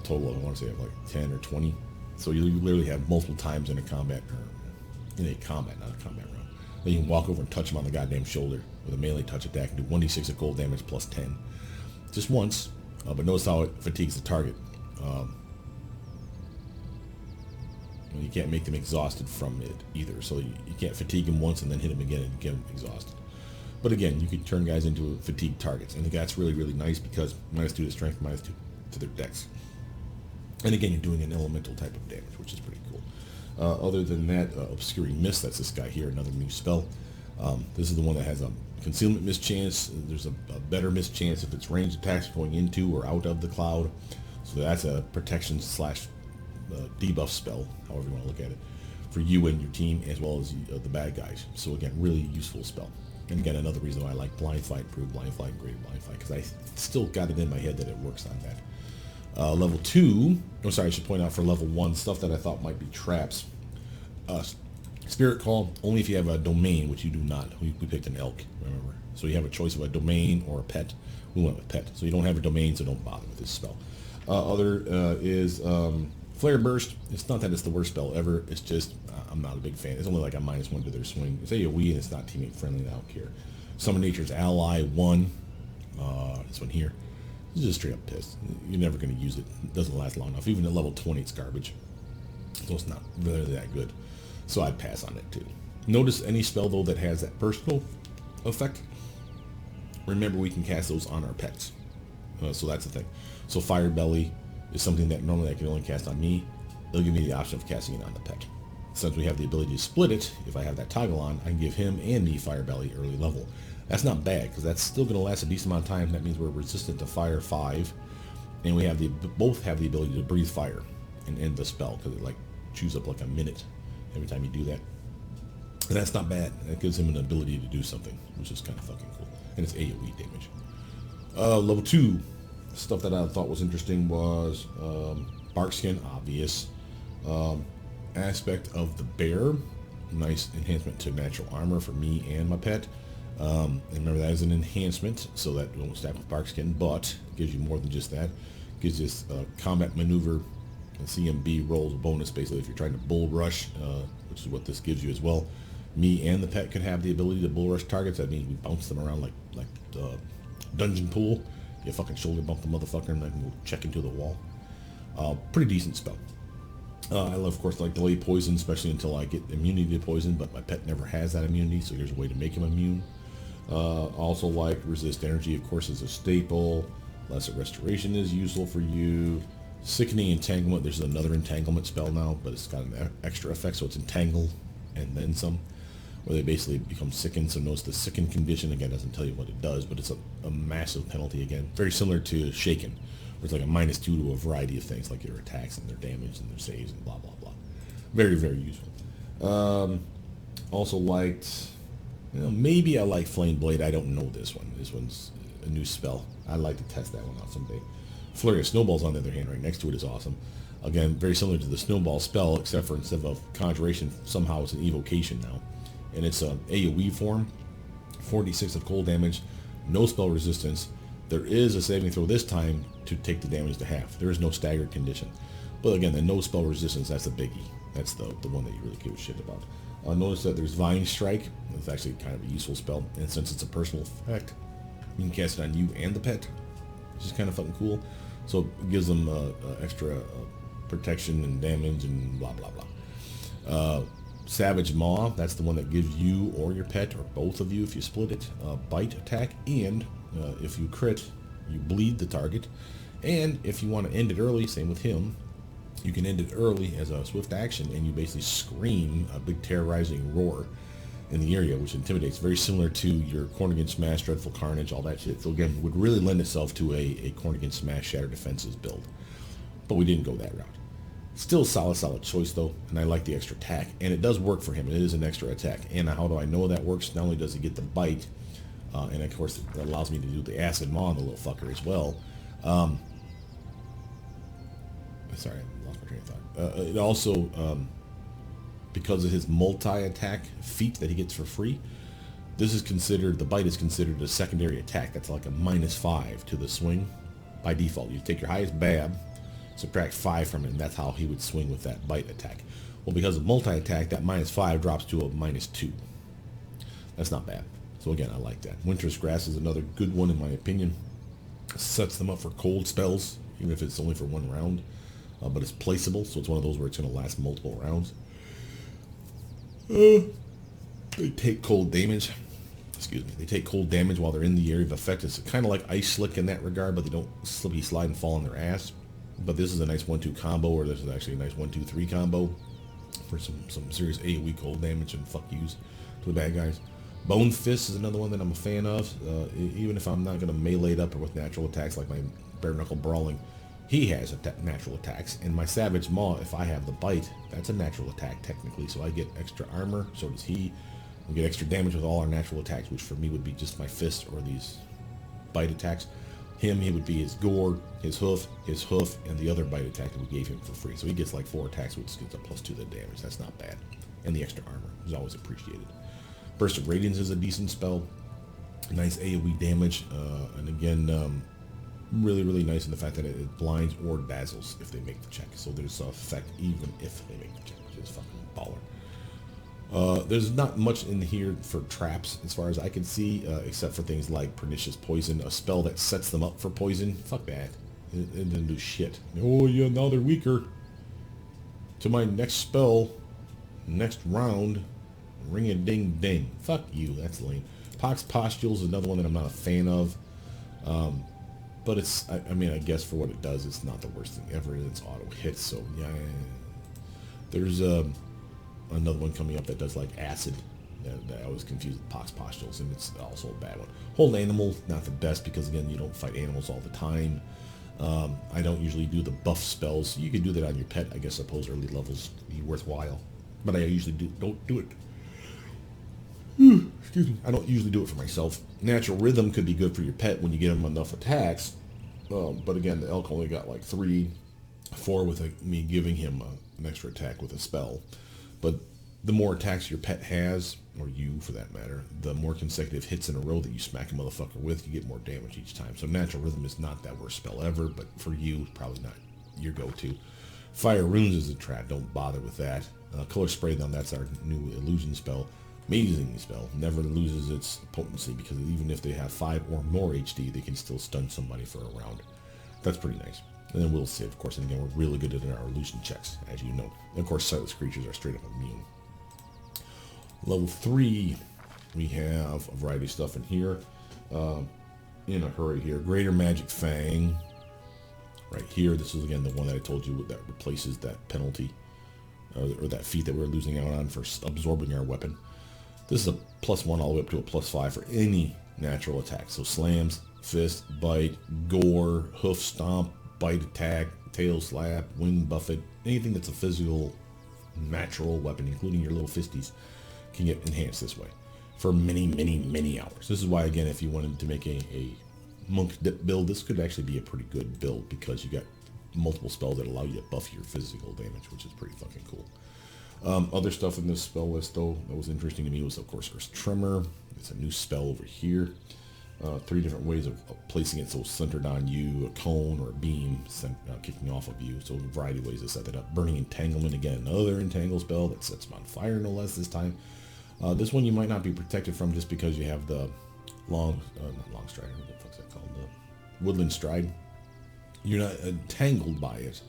total of, I want to say, like 10 or 20. So you literally have multiple times in a combat, or in a combat, not a combat round. Then you can walk over and touch him on the goddamn shoulder with a melee touch attack and do 1d6 of cold damage plus 10. Just once, but notice how it fatigues the target. You can't make them exhausted from it either, so you can't fatigue him once and then hit him again and get him exhausted. But again, you can turn guys into fatigued targets, and that's really, really nice because -2 to strength, -2 to their dex. And again, you're doing an elemental type of damage, which is pretty cool. Other than that, Obscuring Mist, that's this guy here, another new spell. This is the one that has a concealment miss chance. There's a better miss chance if it's ranged attacks going into or out of the cloud. So that's a protection / debuff spell, however you want to look at it, for you and your team, as well as the bad guys. So again, really useful spell. And again, another reason why I like Blind Fight, Improved Blind Fight, and Greater Blind Fight, because I still got it in my head that it works on that. Level 2, oh sorry, I should point out for level 1, stuff that I thought might be traps. Spirit Call, only if you have a domain, which you do not. We picked an elk, remember. So you have a choice of a domain or a pet. We went with pet. So you don't have a domain, so don't bother with this spell. Other is Flare Burst. It's not that it's the worst spell ever. It's just, I'm not a big fan. It's only like a -1 to their swing. It's AoE and it's not teammate friendly, and I don't care. Summon Nature's Ally 1. This one here. It's just straight up piss. You're never going to use it. It doesn't last long enough. Even at level 20, it's garbage. So it's not really that good. So I'd pass on it too. Notice any spell, though, that has that personal effect. Remember, we can cast those on our pets. So that's the thing. So Fire Belly is something that normally I can only cast on me. It'll give me the option of casting it on the pet. Since we have the ability to split it, if I have that toggle on, I can give him and me Fire Belly early level. That's not bad, because that's still going to last a decent amount of time. That means we're resistant to fire 5, and we have both have the ability to breathe fire and end the spell, because it like chews up like a minute every time you do that. And that's not bad. That gives him an ability to do something, which is kind of fucking cool. And it's AoE damage. Level 2, stuff that I thought was interesting was Barkskin, obvious. Aspect of the Bear, nice enhancement to natural armor for me and my pet. And remember, that is an enhancement, so that won't stack with Barkskin, but it gives you more than just that. It gives you combat maneuver, CMB rolls bonus, basically, if you're trying to bull rush, which is what this gives you as well. Me and the pet could have the ability to bull rush targets. That means we bounce them around like dungeon pool. You fucking shoulder bump the motherfucker and then go check into the wall. Pretty decent spell. I love, of course, like delay poison, especially until I get immunity to poison, but my pet never has that immunity, so here's a way to make him immune. Also like resist energy, of course, is a staple. Lesser restoration is useful for you. Sickening Entanglement, there's another entanglement spell now, but it's got an extra effect, so it's entangle and then some, where they basically become sickened. So notice the sickened condition, again, doesn't tell you what it does, but it's a massive penalty, again. Very similar to Shaken, where it's like a -2 to a variety of things, like their attacks and their damage and their saves and blah, blah, blah. Very, very useful. Also liked, maybe I like Flame Blade. I don't know this one. This one's a new spell. I'd like to test that one out someday. Flurry of Snowballs, on the other hand, right next to it is awesome. Again, very similar to the Snowball spell, except for instead of Conjuration, somehow it's an evocation now. And it's an AoE form, 4d6 of cold damage, no spell resistance. There is a saving throw this time to take the damage to half. There is no staggered condition. But again, the no spell resistance, that's a biggie. That's the one that you really give a shit about. Notice that there's Vine Strike. It's actually kind of a useful spell. And since it's a personal effect, you can cast it on you and the pet, which is kind of fucking cool. So it gives them extra protection and damage and blah, blah, blah. Savage Maw, that's the one that gives you or your pet, or both of you if you split it, bite attack. And if you crit, you bleed the target. And if you want to end it early, same with him, you can end it early as a swift action, and you basically scream a big terrorizing roar in the area, which intimidates. Very similar to your Cornigan Smash, Dreadful Carnage, all that shit. So again, would really lend itself to a Cornigan Smash Shatter Defenses build. But we didn't go that route. Still solid choice though, and I like the extra attack. And it does work for him. It is an extra attack. And how do I know that works? Not only does he get the bite, and of course it allows me to do the Acid Maw on the little fucker as well. Sorry, I lost my train of thought. It also, because of his multi-attack feat that he gets for free, this is considered, the bite is considered a secondary attack. That's like a -5 to the swing by default. You take your highest BAB, subtract 5 from it, and that's how he would swing with that bite attack. Well, because of multi-attack, that -5 drops to a -2. That's not bad. So again, I like that. Winter's Grass is another good one in my opinion. Sets them up for cold spells, even if it's only for 1 round. But it's placeable, so it's one of those where it's going to last multiple rounds. They take cold damage. Excuse me. They take cold damage while they're in the area of effect. It's kind of like Ice Slick in that regard, but they don't slippy slide and fall on their ass. But this is a nice 1-2 combo, or this is actually a nice 1-2-3 combo for some serious AoE cold damage and fuck yous to the bad guys. Bone Fist is another one that I'm a fan of. Even if I'm not going to melee it up or with natural attacks like my Bare Knuckle Brawling, he has natural attacks. And my Savage Maw, if I have the bite, that's a natural attack technically. So I get extra armor, so does he. We get extra damage with all our natural attacks, which for me would be just my fist or these bite attacks. Him, he would be his gore, his hoof, and the other bite attack that we gave him for free. So he gets like 4 attacks, which gets a +2 to the damage. That's not bad. And the extra armor is always appreciated. Burst of Radiance is a decent spell. Nice AoE damage. And again, really nice in the fact that it blinds or dazzles if they make the check. So there's an effect even if they make the check, which is fucking baller. There's not much in here for traps as far as I can see, except for things like Pernicious Poison, a spell that sets them up for poison. Fuck that. It didn't do shit. Oh yeah, now they're weaker. To my next spell, next round, ring-a-ding-ding. Fuck you, that's lame. Pox Pustules is another one that I'm not a fan of. But it's, I mean, I guess for what it does, it's not the worst thing ever. It's auto hits, so yeah. There's another one coming up that does like acid. That I was confused with Pox Pustules, and it's also a bad one. Hold Animal, not the best because again, you don't fight animals all the time. I don't usually do the buff spells. You can do that on your pet, I guess. Suppose early levels be worthwhile, but I usually don't do it. Excuse me. I don't usually do it for myself. Natural Rhythm could be good for your pet when you get them enough attacks. But again, the elk only got like 3, 4 with me giving him an extra attack with a spell. But the more attacks your pet has, or you for that matter, the more consecutive hits in a row that you smack a motherfucker with, you get more damage each time. So Natural Rhythm is not that worst spell ever, but for you, probably not your go-to. Fire Runes is a trap. Don't bother with that. Color Spray, now that's our new illusion spell. Amazing spell. Never loses its potency because even if they have 5 or more HD, they can still stun somebody for a round. That's pretty nice. And then we'll save, of course, and again, we're really good at our illusion checks, as you know. And of course, Sightless Creatures are straight up immune. Level 3, we have a variety of stuff in here. In a hurry here. Greater Magic Fang. Right here, this is again the one that I told you that replaces that penalty, or that feat that we're losing out on for absorbing our weapon. This is a +1 all the way up to a +5 for any natural attack. So slams, fist, bite, gore, hoof stomp, bite attack, tail slap, wing buffet, anything that's a physical natural weapon, including your little fisties, can get enhanced this way for many hours. This is why, again, if you wanted to make a monk build, this could actually be a pretty good build because you got multiple spells that allow you to buff your physical damage, which is pretty fucking cool. Other stuff in this spell list, though, that was interesting to me was, of course, there's Tremor. It's a new spell over here. 3 different ways of placing it, so centered on you, a cone or a beam kicking off of you. So a variety of ways to set that up. Burning Entanglement, again, another entangle spell that sets them on fire, no less this time. This one you might not be protected from just because you have the not long stride, what the fuck's that called? The woodland stride. You're not entangled by it.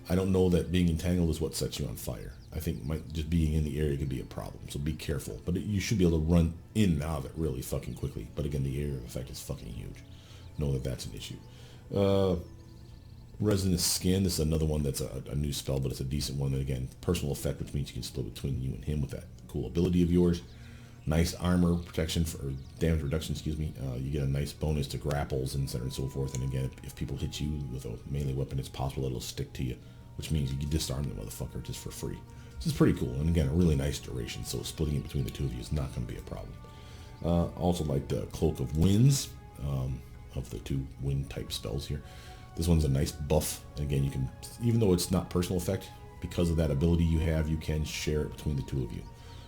I don't know that being entangled is what sets you on fire. I think just being in the area could be a problem, so be careful. But you should be able to run in and out of it really fucking quickly. But again, the area of effect is fucking huge. Know that that's an issue. Resinous Skin, this is another one that's a new spell, but it's a decent one. And again, personal effect, which means you can split between you and him with that cool ability of yours. Nice armor protection, or damage reduction, excuse me. You get a nice bonus to grapples and so on and so forth. And again, if people hit you with a melee weapon, it's possible it'll stick to you, which means you can disarm the motherfucker just for free. This is pretty cool, and again, a really nice duration, so splitting it between the two of you is not going to be a problem. Also like the Cloak of Winds, of the 2 wind type spells here. This one's a nice buff. Again, you can, even though it's not personal effect, because of that ability you have, you can share it between the 2 of you.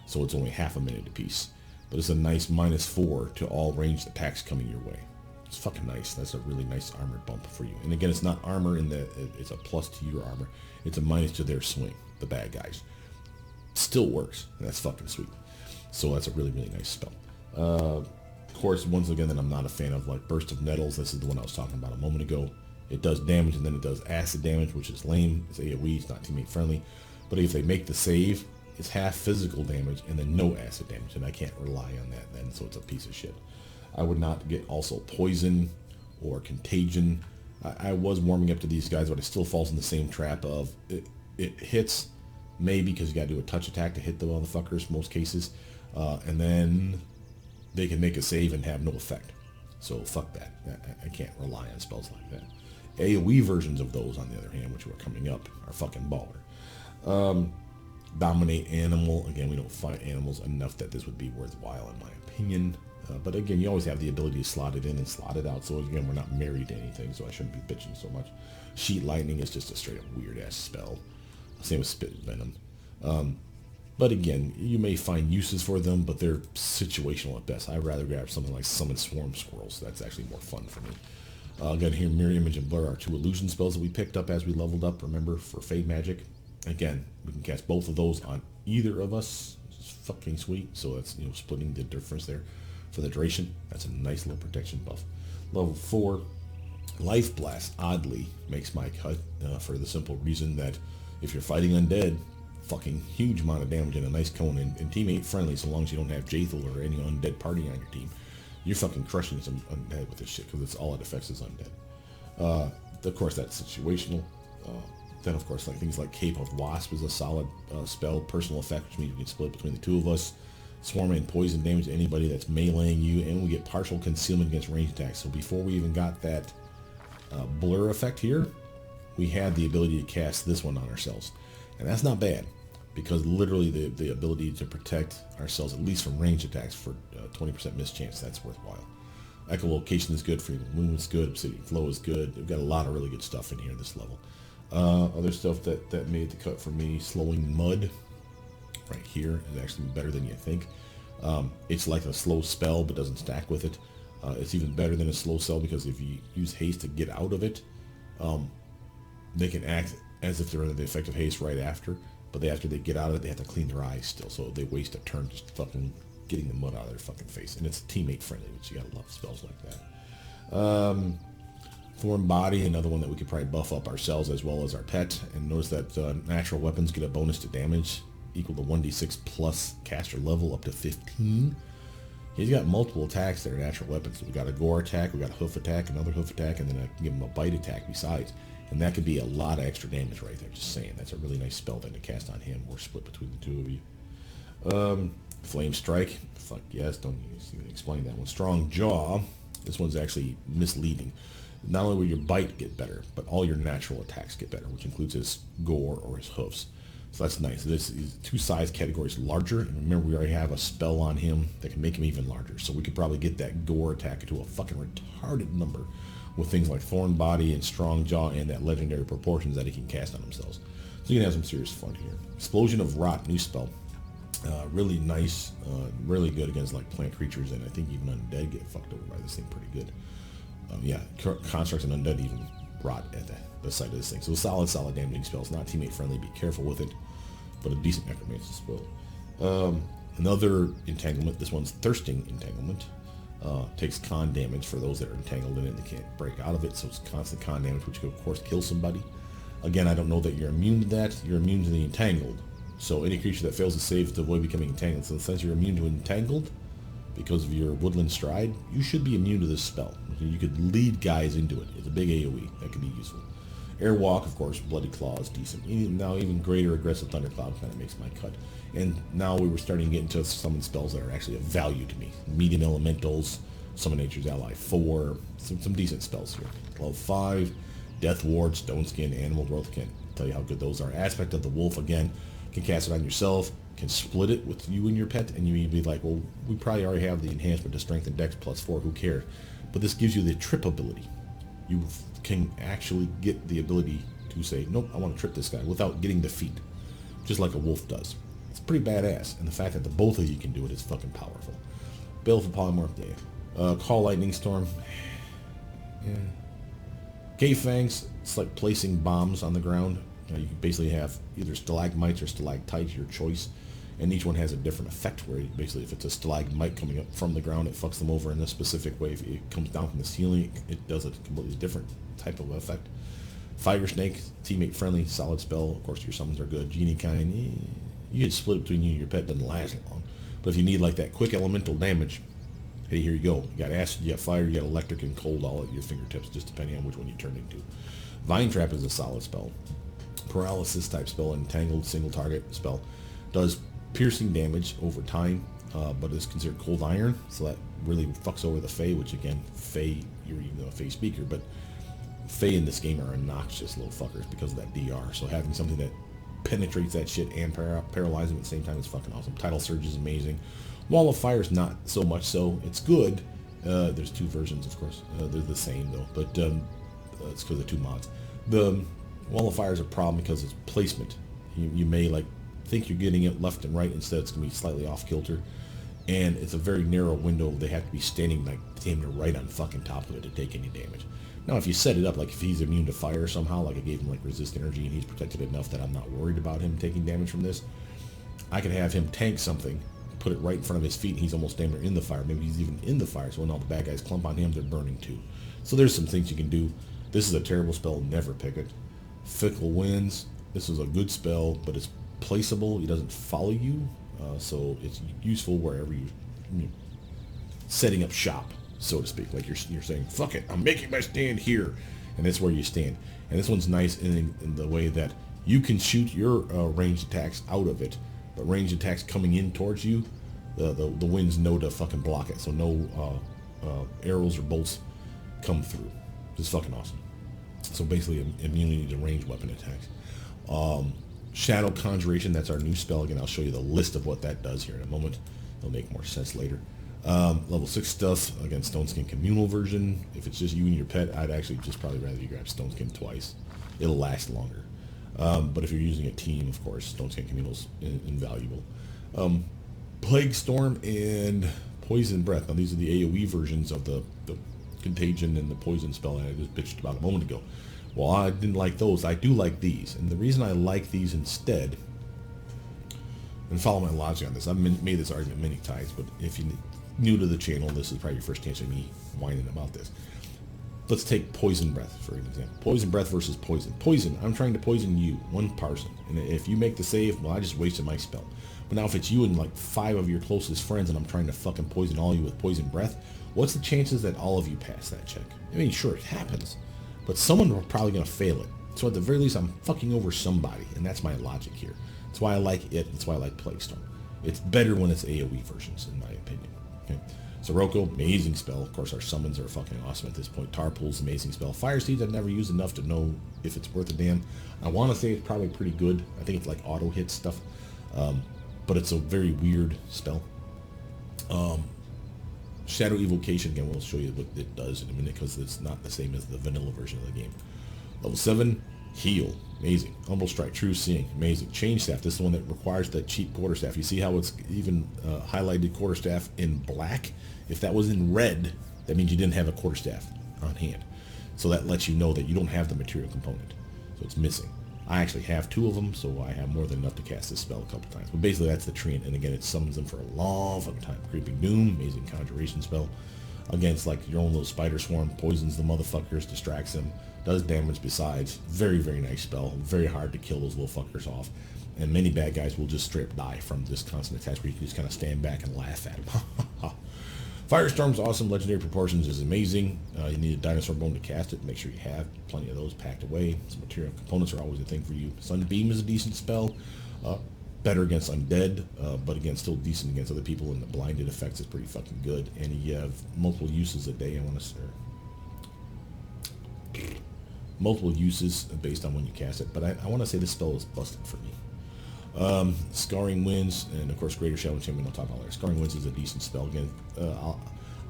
So it's only half a minute apiece. But it's a nice -4 to all ranged attacks coming your way. It's fucking nice. That's a really nice armor bump for you. And again, it's not armor in that it's a plus to your armor. It's a minus to their swing, the bad guys. Still works, and that's fucking sweet. So that's a really, really nice spell. Of course, once again, that I'm not a fan of, like Burst of Nettles. This is the one I was talking about a moment ago. It does damage, and then it does acid damage, which is lame. It's AoE, it's not teammate friendly. But if they make the save, it's half physical damage and then no acid damage, and I can't rely on that then, so it's a piece of shit. I would not get also Poison or Contagion. I was warming up to these guys, but it still falls in the same trap of it hits, maybe because you got to do a touch attack to hit the motherfuckers most cases, and then they can make a save and have no effect. So fuck that. I can't rely on spells like that. AoE versions of those, on the other hand, which are coming up, are fucking baller. Dominate Animal. Again, we don't fight animals enough that this would be worthwhile in my opinion. But again, you always have the ability to slot it in and slot it out. So again, we're not married to anything, so I shouldn't be bitching so much. Sheet Lightning is just a straight up weird ass spell. Same with Spit Venom. But again, you may find uses for them, but they're situational at best. I'd rather grab something like Summon Swarm Squirrels. That's actually more fun for me. Again, here, Mirror Image and Blur are 2 illusion spells that we picked up as we leveled up, remember, for Fade Magic. Again, we can cast both of those on either of us. It's fucking sweet. So that's, splitting the difference there for the duration. That's a nice little protection buff. Level 4, Life Blast, oddly, makes my cut for the simple reason that if you're fighting undead, fucking huge amount of damage and a nice cone, and teammate friendly, so long as you don't have Jathal or any undead party on your team. You're fucking crushing some undead with this shit, because it's all it affects is undead. Of course, that's situational. Then, of course, things like Cape of Wasp is a solid spell, personal effect, which means we can split between the 2 of us. Swarm and poison damage to anybody that's meleeing you, and we get partial concealment against ranged attacks. So before we even got that blur effect here, we had the ability to cast this one on ourselves. And that's not bad, because literally the ability to protect ourselves, at least from ranged attacks, for 20% mischance, that's worthwhile. Echolocation is good, Freedom of Movement is good, Obsidian Flow is good. We've got a lot of really good stuff in here this level. Other stuff that made the cut for me, Slowing Mud, right here, is actually better than you think. It's like a slow spell, but doesn't stack with it. It's even better than a slow spell, because if you use haste to get out of it, they can act as if they're under the effect of haste right after, but after they get out of it, they have to clean their eyes still, so they waste a turn just fucking getting the mud out of their fucking face. And it's teammate friendly, which you gotta love spells like that. Thorn Body, another one that we could probably buff up ourselves as well as our pet. And notice that natural weapons get a bonus to damage equal to 1d6 plus caster level up to 15. He's got multiple attacks that are natural weapons. So we got a gore attack, we got a hoof attack, another hoof attack, and then I can give him a bite attack besides. And that could be a lot of extra damage right there, just saying. That's a really nice spell then to cast on him, or split between the 2 of you. Flame Strike, fuck yes, don't even explain that one. Strong Jaw, this one's actually misleading. Not only will your bite get better, but all your natural attacks get better, which includes his gore or his hoofs. So that's nice. This is 2 size categories larger, and remember we already have a spell on him that can make him even larger. So we could probably get that gore attack into a fucking retarded number with things like Thorn Body and Strong Jaw and that legendary proportions that he can cast on themselves. So you can have some serious fun here. Explosion of Rot, new spell. Really nice, really good against like plant creatures, and I think even undead get fucked over by this thing pretty good. Yeah, constructs and undead even rot at the sight of this thing. So solid damaging spells. Not teammate friendly, be careful with it, but a decent necromancer spell. Another entanglement, this one's Thirsting Entanglement. Takes con damage for those that are entangled in it and they can't break out of it, so it's constant con damage, which could of course kill somebody. Again, I don't know that you're immune to that. You're immune to the entangled. So any creature that fails to save to avoid becoming entangled. So since you're immune to entangled, because of your woodland stride, you should be immune to this spell. You could lead guys into it. It's a big AoE. That could be useful. Airwalk, of course, Bloody Claw is decent. Now even greater aggressive Thundercloud kind of makes my cut. And now we were starting to get into summon spells that are actually of value to me. Medium Elementals, Summon Nature's Ally 4, some decent spells here. Level 5, Death Ward, Stone Skin, Animal Growth. Can't tell you how good those are. Aspect of the Wolf, again, can cast it on yourself, can split it with you and your pet, and you'd be like, well, we probably already have the enhancement to Strength and Dex +4, who cares? But this gives you the trip ability. You can actually get the ability to say, nope, I want to trip this guy without getting the feat, just like a wolf does. It's pretty badass, and the fact that the both of you can do it is fucking powerful. Baleful Polymorph, yeah. Call Lightning Storm, yeah. Cave Fangs, it's like placing bombs on the ground. You can basically have either stalagmites or stalactites, your choice, and each one has a different effect where basically if it's a stalagmite coming up from the ground, it fucks them over in a specific way. If it comes down from the ceiling, it does a completely different type of effect. Fire Snake, teammate friendly, solid spell. Of course, your summons are good. Genie kind, you can split between you and your pet, doesn't last long. But if you need like that quick elemental damage, hey, here you go. You got acid, you got fire, you got electric, and cold all at your fingertips, just depending on which one you turn into. Vine Trap is a solid spell. Paralysis type spell, Entangled single target spell. Does piercing damage over time, but is considered cold iron, so that really fucks over the Fey, which again, Fey, you're a Feyspeaker, but Fey in this game are obnoxious little fuckers because of that DR, so having something that penetrates that shit and paralyzes them at the same time is fucking awesome. Tidal Surge is amazing. Wall of Fire is not so much so. It's good. There's two versions, of course. They're the same, though, but it's because of two mods. The Wall of Fire is a problem because it's placement. You may like think you're getting it left and right, instead it's going to be slightly off kilter, and it's a very narrow window. They have to be standing like damn near right on fucking top of it to take any damage. Now if you set it up like if he's immune to fire somehow, like I gave him like resist energy and he's protected enough that I'm not worried about him taking damage from this, I could have him tank something, put it right in front of his feet, and he's almost damn near in the fire. Maybe he's even in the fire, so when all the bad guys clump on him, they're burning too. So there's some things you can do. This is a terrible spell, never pick it. Fickle Winds, this is a good spell, but it's placeable. It doesn't follow you, so it's useful wherever you're setting up shop, so to speak. Like you're saying, fuck it, I'm making my stand here, and that's where you stand. And this one's nice in the way that you can shoot your ranged attacks out of it, but ranged attacks coming in towards you, the winds know to fucking block it, so no arrows or bolts come through. It's fucking awesome. So basically immunity to ranged weapon attacks. Shadow Conjuration, that's our new spell. Again, I'll show you the list of what that does here in a moment. It'll make more sense later. Level 6 stuff, again, Stone Skin Communal version. If it's just you and your pet, I'd actually just probably rather you grab Stone Skin twice. It'll last longer. But if you're using a team, of course, Stone Skin Communal's invaluable. Plague Storm and Poison Breath. Now these are the AoE versions of the Contagion and the Poison spell that I just bitched about a moment ago. Well, I didn't like those. I do like these. And the reason I like these instead, and follow my logic on this, I've made this argument many times, but if you're new to the channel, this is probably your first chance of me whining about this. Let's take Poison Breath, for an example. Poison Breath versus Poison. Poison, I'm trying to poison you, one person. And if you make the save, well, I just wasted my spell. But now if it's you and like 5 of your closest friends and I'm trying to fucking poison all of you with Poison Breath, what's the chances that all of you pass that check? I mean, sure, it happens, but someone are probably going to fail it. So at the very least, I'm fucking over somebody, and that's my logic here. That's why I like it. That's why I like Plague Storm. It's better when it's AoE versions, in my opinion. Okay. Sirocco, amazing spell. Of course, our summons are fucking awesome at this point. Tarpool's amazing spell. Fire Seeds I've never used enough to know if it's worth a damn. I want to say it's probably pretty good. I think it's like auto hit stuff, but it's a very weird spell. Shadow Evocation, again, we'll show you what it does in a minute because it's not the same as the vanilla version of the game. Level 7, Heal. Amazing. Humble Strike, True Seeing, amazing. Chain Staff, this is the one that requires that cheap quarterstaff. You see how it's even highlighted quarterstaff in black? If that was in red, that means you didn't have a quarterstaff on hand. So that lets you know that you don't have the material component. So it's missing. I actually have 2 of them, so I have more than enough to cast this spell a couple times. But basically that's the treant, and again it summons them for a long fucking time. Creeping Doom, amazing Conjuration spell. Again, it's like your own little spider swarm, poisons the motherfuckers, distracts them, does damage besides. Very, very nice spell. Very hard to kill those little fuckers off. And many bad guys will just straight up die from this constant attack where you can just kind of stand back and laugh at them. Firestorm's awesome. Legendary Proportions is amazing. You need a dinosaur bone to cast it. Make sure you have plenty of those packed away. Some material components are always a thing for you. Sunbeam is a decent spell. Better against undead, but again, still decent against other people, and the blinded effects is pretty fucking good. And you have multiple uses a day, I want to say. Multiple uses based on when you cast it, but I want to say this spell is busted for me. Scarring Winds, and of course Greater Shadow Enchantment, I'll talk about later. Scarring Winds is a decent spell. Again, a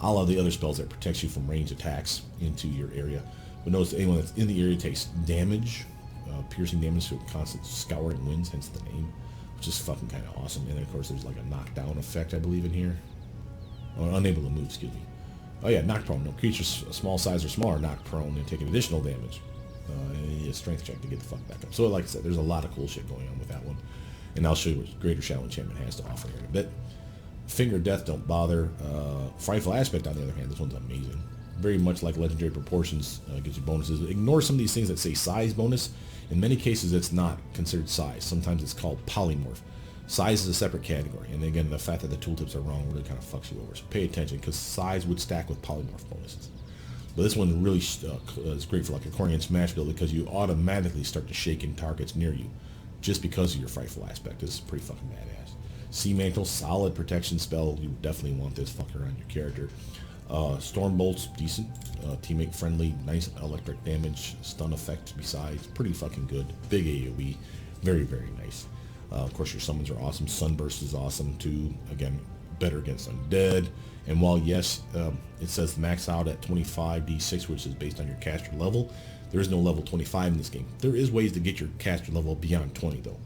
la the other spells that protects you from ranged attacks into your area. But notice anyone that's in the area takes damage, piercing damage to constant Scouring Winds, hence the name. Which is fucking kind of awesome. And then of course there's like a knockdown effect, I believe, in here. Or unable to move, excuse me. Oh yeah, knocked prone. No, creatures small size or smaller knocked prone and taking additional damage. And you need a strength check to get the fuck back up. So like I said, there's a lot of cool shit going on with that one. And I'll show you what Greater Shadow Enchantment has to offer here in a bit. Finger Death, don't bother. Frightful Aspect, on the other hand, this one's amazing. Very much like Legendary Proportions, gives you bonuses. Ignore some of these things that say size bonus. In many cases, it's not considered size. Sometimes it's called polymorph. Size is a separate category. And again, the fact that the tooltips are wrong really kind of fucks you over. So pay attention, because size would stack with polymorph bonuses. But this one really is great for like a Corian Smash build, because you automatically start to shake in targets near you just because of your Frightful Aspect. This is pretty fucking badass. Sea Mantle, solid protection spell. You definitely want this fucker on your character. Storm Bolt's decent, teammate friendly, nice electric damage, stun effect besides, pretty fucking good. Big AoE, very, very nice. Of course your summons are awesome. Sunburst is awesome too, again, better against undead. And while yes, it says max out at 25d6, which is based on your caster level, there is no level 25 in this game. There is ways to get your caster level beyond 20 though.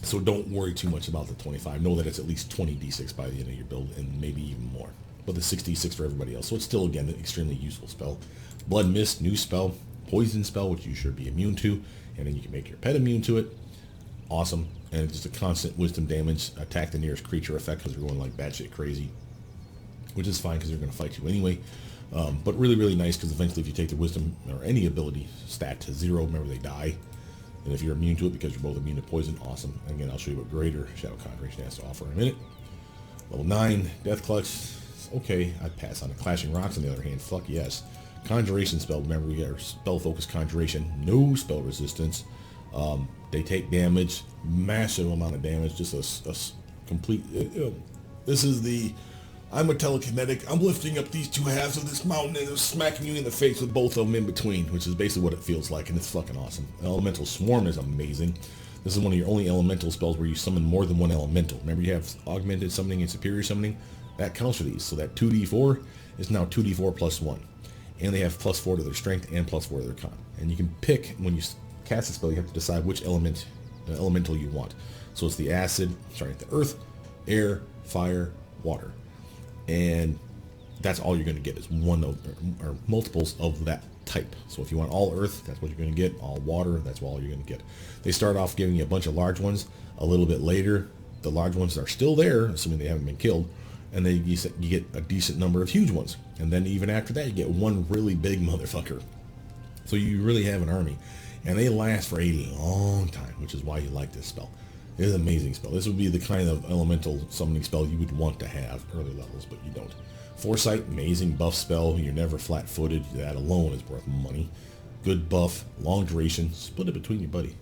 So don't worry too much about the 25. Know that it's at least 20d6 by the end of your build, and maybe even more. But the 6d6 for everybody else. So it's still, again, an extremely useful spell. Blood Mist, new spell. Poison spell, which you should be immune to. And then you can make your pet immune to it. Awesome. And it's just a constant wisdom damage. Attack the nearest creature effect, because they're going like batshit crazy. Which is fine, because they're going to fight you anyway. But really, really nice, because eventually if you take the wisdom or any ability stat to 0, remember they die. And if you're immune to it because you're both immune to poison, awesome. And again, I'll show you what Greater Shadow Conjuration has to offer in a minute. Level 9, Death Clutch. Okay, I'd pass on it. Clashing Rocks, on the other hand, fuck yes. Conjuration spell, remember we got our spell focus Conjuration, no spell resistance. They take damage, massive amount of damage, just a complete, this is the, I'm a telekinetic, I'm lifting up these two halves of this mountain and I'm smacking you in the face with both of them in between, which is basically what it feels like, and it's fucking awesome. Elemental Swarm is amazing. This is one of your only elemental spells where you summon more than one elemental. Remember you have augmented summoning and superior summoning? That counts for these. So that 2d4 is now 2d4 plus 1. And they have plus 4 to their strength and plus 4 to their con. And you can pick, when you cast a spell, you have to decide which elemental you want. So it's the the earth, air, fire, water. And that's all you're going to get is one of, or multiples of that type. So if you want all earth, that's what you're going to get. All water, that's all you're going to get. They start off giving you a bunch of large ones. A little bit later, the large ones are still there, assuming they haven't been killed. And then you get a decent number of huge ones. And then even after that, you get one really big motherfucker. So you really have an army. And they last for a long time, which is why you like this spell. It is an amazing spell. This would be the kind of elemental summoning spell you would want to have early levels, but you don't. Foresight, amazing buff spell. You're never flat-footed. That alone is worth money. Good buff, long duration. Split it between your buddy.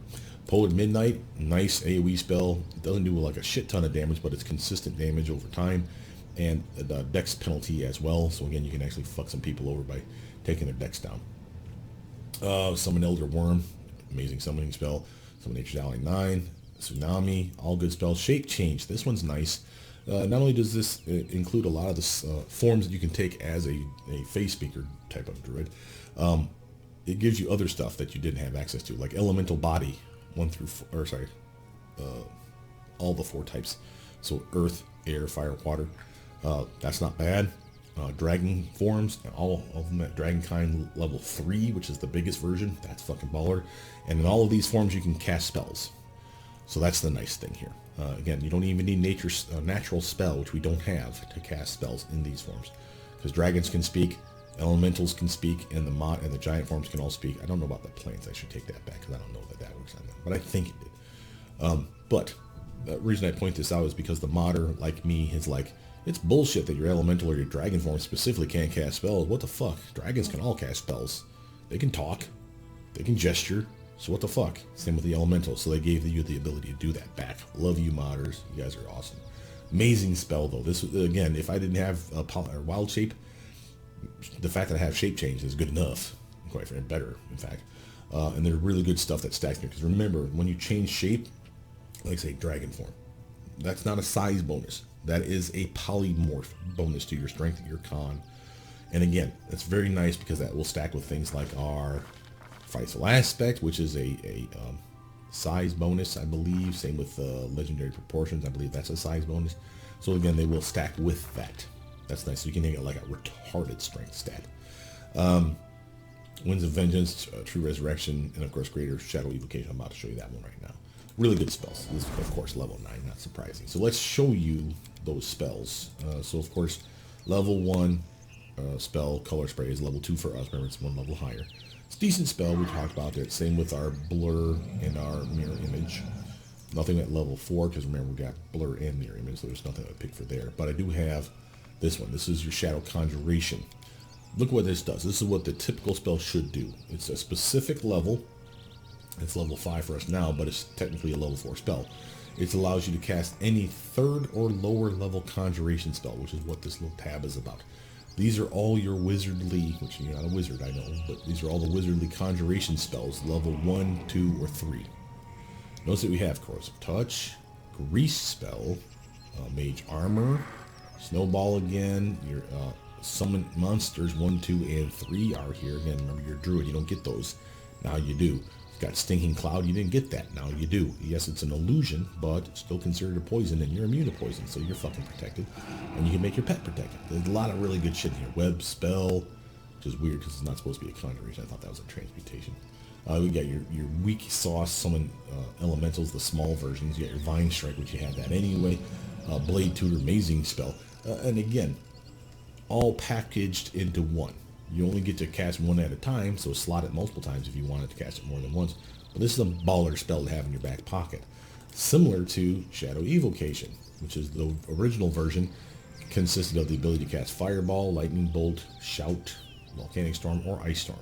Poet Midnight, nice AoE spell. It doesn't do like a shit ton of damage, but it's consistent damage over time. And the dex penalty as well. So again, you can actually fuck some people over by taking their dex down. Summon Elder Worm, amazing summoning spell. Summon Nature's Ally 9. Tsunami, all good spells. Shape Change, this one's nice. Not only does this include a lot of the forms that you can take as a Feyspeaker type of druid, it gives you other stuff that you didn't have access to, like elemental body, 1 through 4, or sorry, all the 4 types. So earth, air, fire, water. That's not bad. Dragon forms, all of them at dragon kind level 3, which is the biggest version. That's fucking baller. And in all of these forms, you can cast spells. So that's the nice thing here. Again, you don't even need natural spell, which we don't have, to cast spells in these forms, because dragons can speak, elementals can speak, and the giant forms can all speak. I don't know about the planes. I should take that back because I don't know that works on them, but I think it did. But the reason I point this out is because the modder, like me, is like, it's bullshit that your elemental or your dragon form specifically can't cast spells. What the fuck? Dragons can all cast spells. They can talk. They can gesture. So what the fuck? Same with the elemental. So they gave you the ability to do that back. Love you, modders. You guys are awesome. Amazing spell, though. This, again, if I didn't have a wild shape, the fact that I have shape change is good enough. Quite frankly, better, in fact. And there's really good stuff that stacks here. Because remember, when you change shape, like say dragon form, that's not a size bonus. That is a polymorph bonus to your strength, your con. And again, that's very nice because that will stack with things like our Feisal aspect, which is a size bonus, I believe. Same with legendary proportions. I believe that's a size bonus. So again, they will stack with that. That's nice. So you can get like a retarded strength stat. Winds of Vengeance, True Resurrection, and of course Greater Shadow Evocation. I'm about to show you that one right now. Really good spells. This is, of course, level 9, not surprising. So let's show you those spells. So, of course, level 1 spell, Color Spray, is level 2 for us. Remember, it's 1 level higher. It's a decent spell. We talked about that. Same with our Blur and our Mirror Image. Nothing at level 4, because remember, we got Blur and Mirror Image, so there's nothing to pick for there. But I do have this one. This is your Shadow Conjuration. Look what this does. This is what the typical spell should do. It's a specific level. It's level 5 for us now, but it's technically a level 4 spell. It allows you to cast any 3rd or lower level conjuration spell, which is what this little tab is about. These are all your wizardly, which you're not a wizard, I know, but these are all the wizardly conjuration spells, level 1, 2, or 3. Notice that we have Corrosive Touch, Grease Spell, Mage Armor, Snowball again, your Summon Monsters 1, 2, and 3 are here. Again, remember, you're a druid, you don't get those. Now you do. Got Stinking Cloud, you didn't get that, now you do. Yes, it's an illusion, but still considered a poison, and you're immune to poison, so you're fucking protected, and you can make your pet protected. There's a lot of really good shit in here. Web Spell, which is weird because it's not supposed to be a conjuration. I thought that was a transmutation. We got your Weak Sauce, Summon Elementals, the small versions. You got your Vine Strike, which you had that anyway. Blade Tutor, Amazing Spell. And again, all packaged into one. You only get to cast one at a time, so slot it multiple times if you wanted to cast it more than once. But this is a baller spell to have in your back pocket. Similar to Shadow Evocation, which is the original version, consisted of the ability to cast Fireball, Lightning Bolt, Shout, Volcanic Storm, or Ice Storm.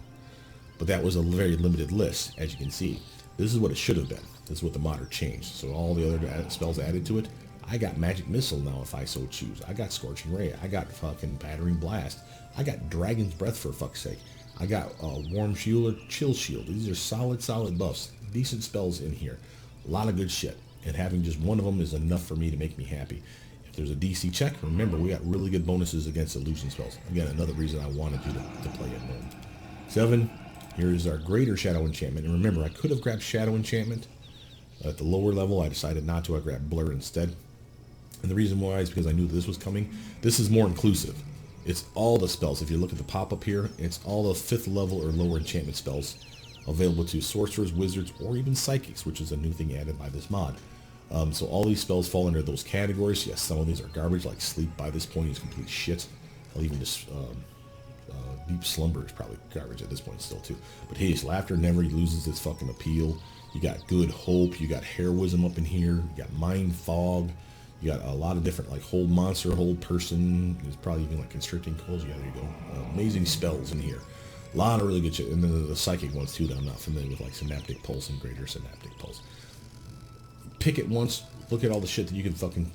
But that was a very limited list, as you can see. This is what it should have been. This is what the modder changed. So all the other spells added to it. I got Magic Missile now if I so choose. I got Scorching Ray. I got fucking Battering Blast. I got Dragon's Breath, for fuck's sake. I got Warm Shield or Chill Shield. These are solid buffs. Decent spells in here. A lot of good shit. And having just one of them is enough for me to make me happy. If there's a DC check, remember, we got really good bonuses against illusion spells. Again, another reason I wanted you to play it more. 7, here is our Greater Shadow Enchantment. And remember, I could have grabbed Shadow Enchantment. At the lower level, I decided not to. I grabbed Blur instead. And the reason why is because I knew this was coming. This is more inclusive. It's all the spells. If you look at the pop-up here, it's all the 5th level or lower enchantment spells available to sorcerers, wizards, or even psychics, which is a new thing added by this mod. So all these spells fall under those categories. Yes, some of these are garbage, like Sleep by this point is complete shit. I'll even just... Deep Slumber is probably garbage at this point still too. But Hideous Laughter never loses its fucking appeal. You got Good Hope. You got Heroism up in here. You got Mind Fog. You got a lot of different, like, Hold Monster, Hold Person. There's probably even, like, Constricting Coils. Yeah, there you go. Amazing spells in here. A lot of really good shit. And then the psychic ones, too, that I'm not familiar with, like Synaptic Pulse and Greater Synaptic Pulse. Pick it once. Look at all the shit that you can fucking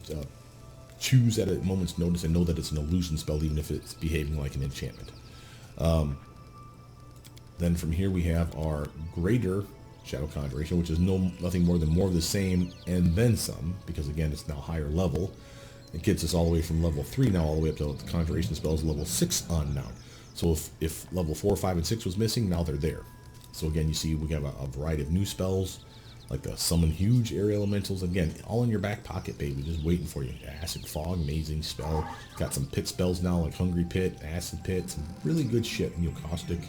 choose at a moment's notice and know that it's an illusion spell, even if it's behaving like an enchantment. Then from here we have our Greater Shadow Conjuration, which is nothing more than more of the same and then some, because again it's now higher level. It gets us all the way from level 3 now all the way up to the Conjuration spells level 6 on now. So if level 4, 5, and 6 was missing, now they're there. So again, you see we have a variety of new spells, like the summon huge area elementals. Again, all in your back pocket, baby, just waiting for you. Acid Fog, amazing spell. Got some pit spells now, like Hungry Pit, Acid Pit, some really good shit. Caustic,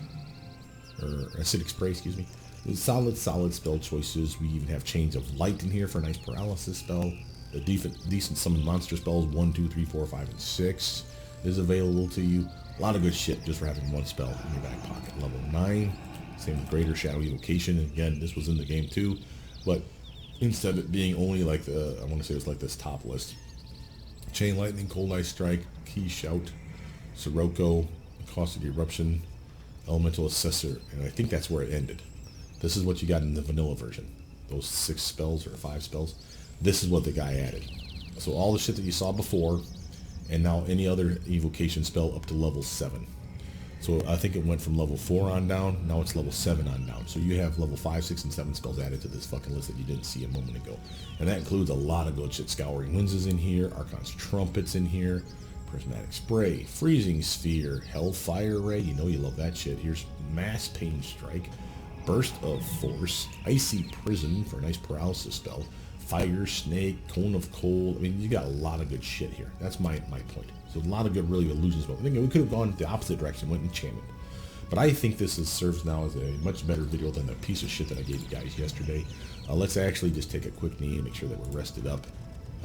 or Acidic Spray, excuse me. Solid spell choices. We even have Chains of Light in here for a nice paralysis spell. The decent summon monster spells, 1, 2, 3, 4, 5, and 6 is available to you. A lot of good shit just for having one spell in your back pocket. Level 9, same with Greater Shadow Evocation. Again, this was in the game too, but instead of it being only like the, I want to say it's like this top list. Chain Lightning, Cold Ice Strike, Key Shout, Sirocco, Caustic Eruption, Elemental Assessor, and I think that's where it ended. This is what you got in the vanilla version. Those 6 spells or 5 spells. This is what the guy added. So all the shit that you saw before, and now any other evocation spell up to level 7. So I think it went from level 4 on down, now it's level 7 on down. So you have level 5, 6, and 7 spells added to this fucking list that you didn't see a moment ago. And that includes a lot of good shit. Scouring Winds is in here, Archon's Trumpet's in here, Prismatic Spray, Freezing Sphere, Hellfire Ray, you know you love that shit. Here's Mass Pain Strike, Burst of Force, Icy Prison for a nice paralysis spell, Fire Snake, Cone of Cold. I mean, you got a lot of good shit here. That's my point. So a lot of good, really, illusion spells. I think we could have gone the opposite direction, went enchantment. But I think this serves now as a much better video than the piece of shit that I gave you guys yesterday. Let's actually just take a quick knee and make sure that we're rested up.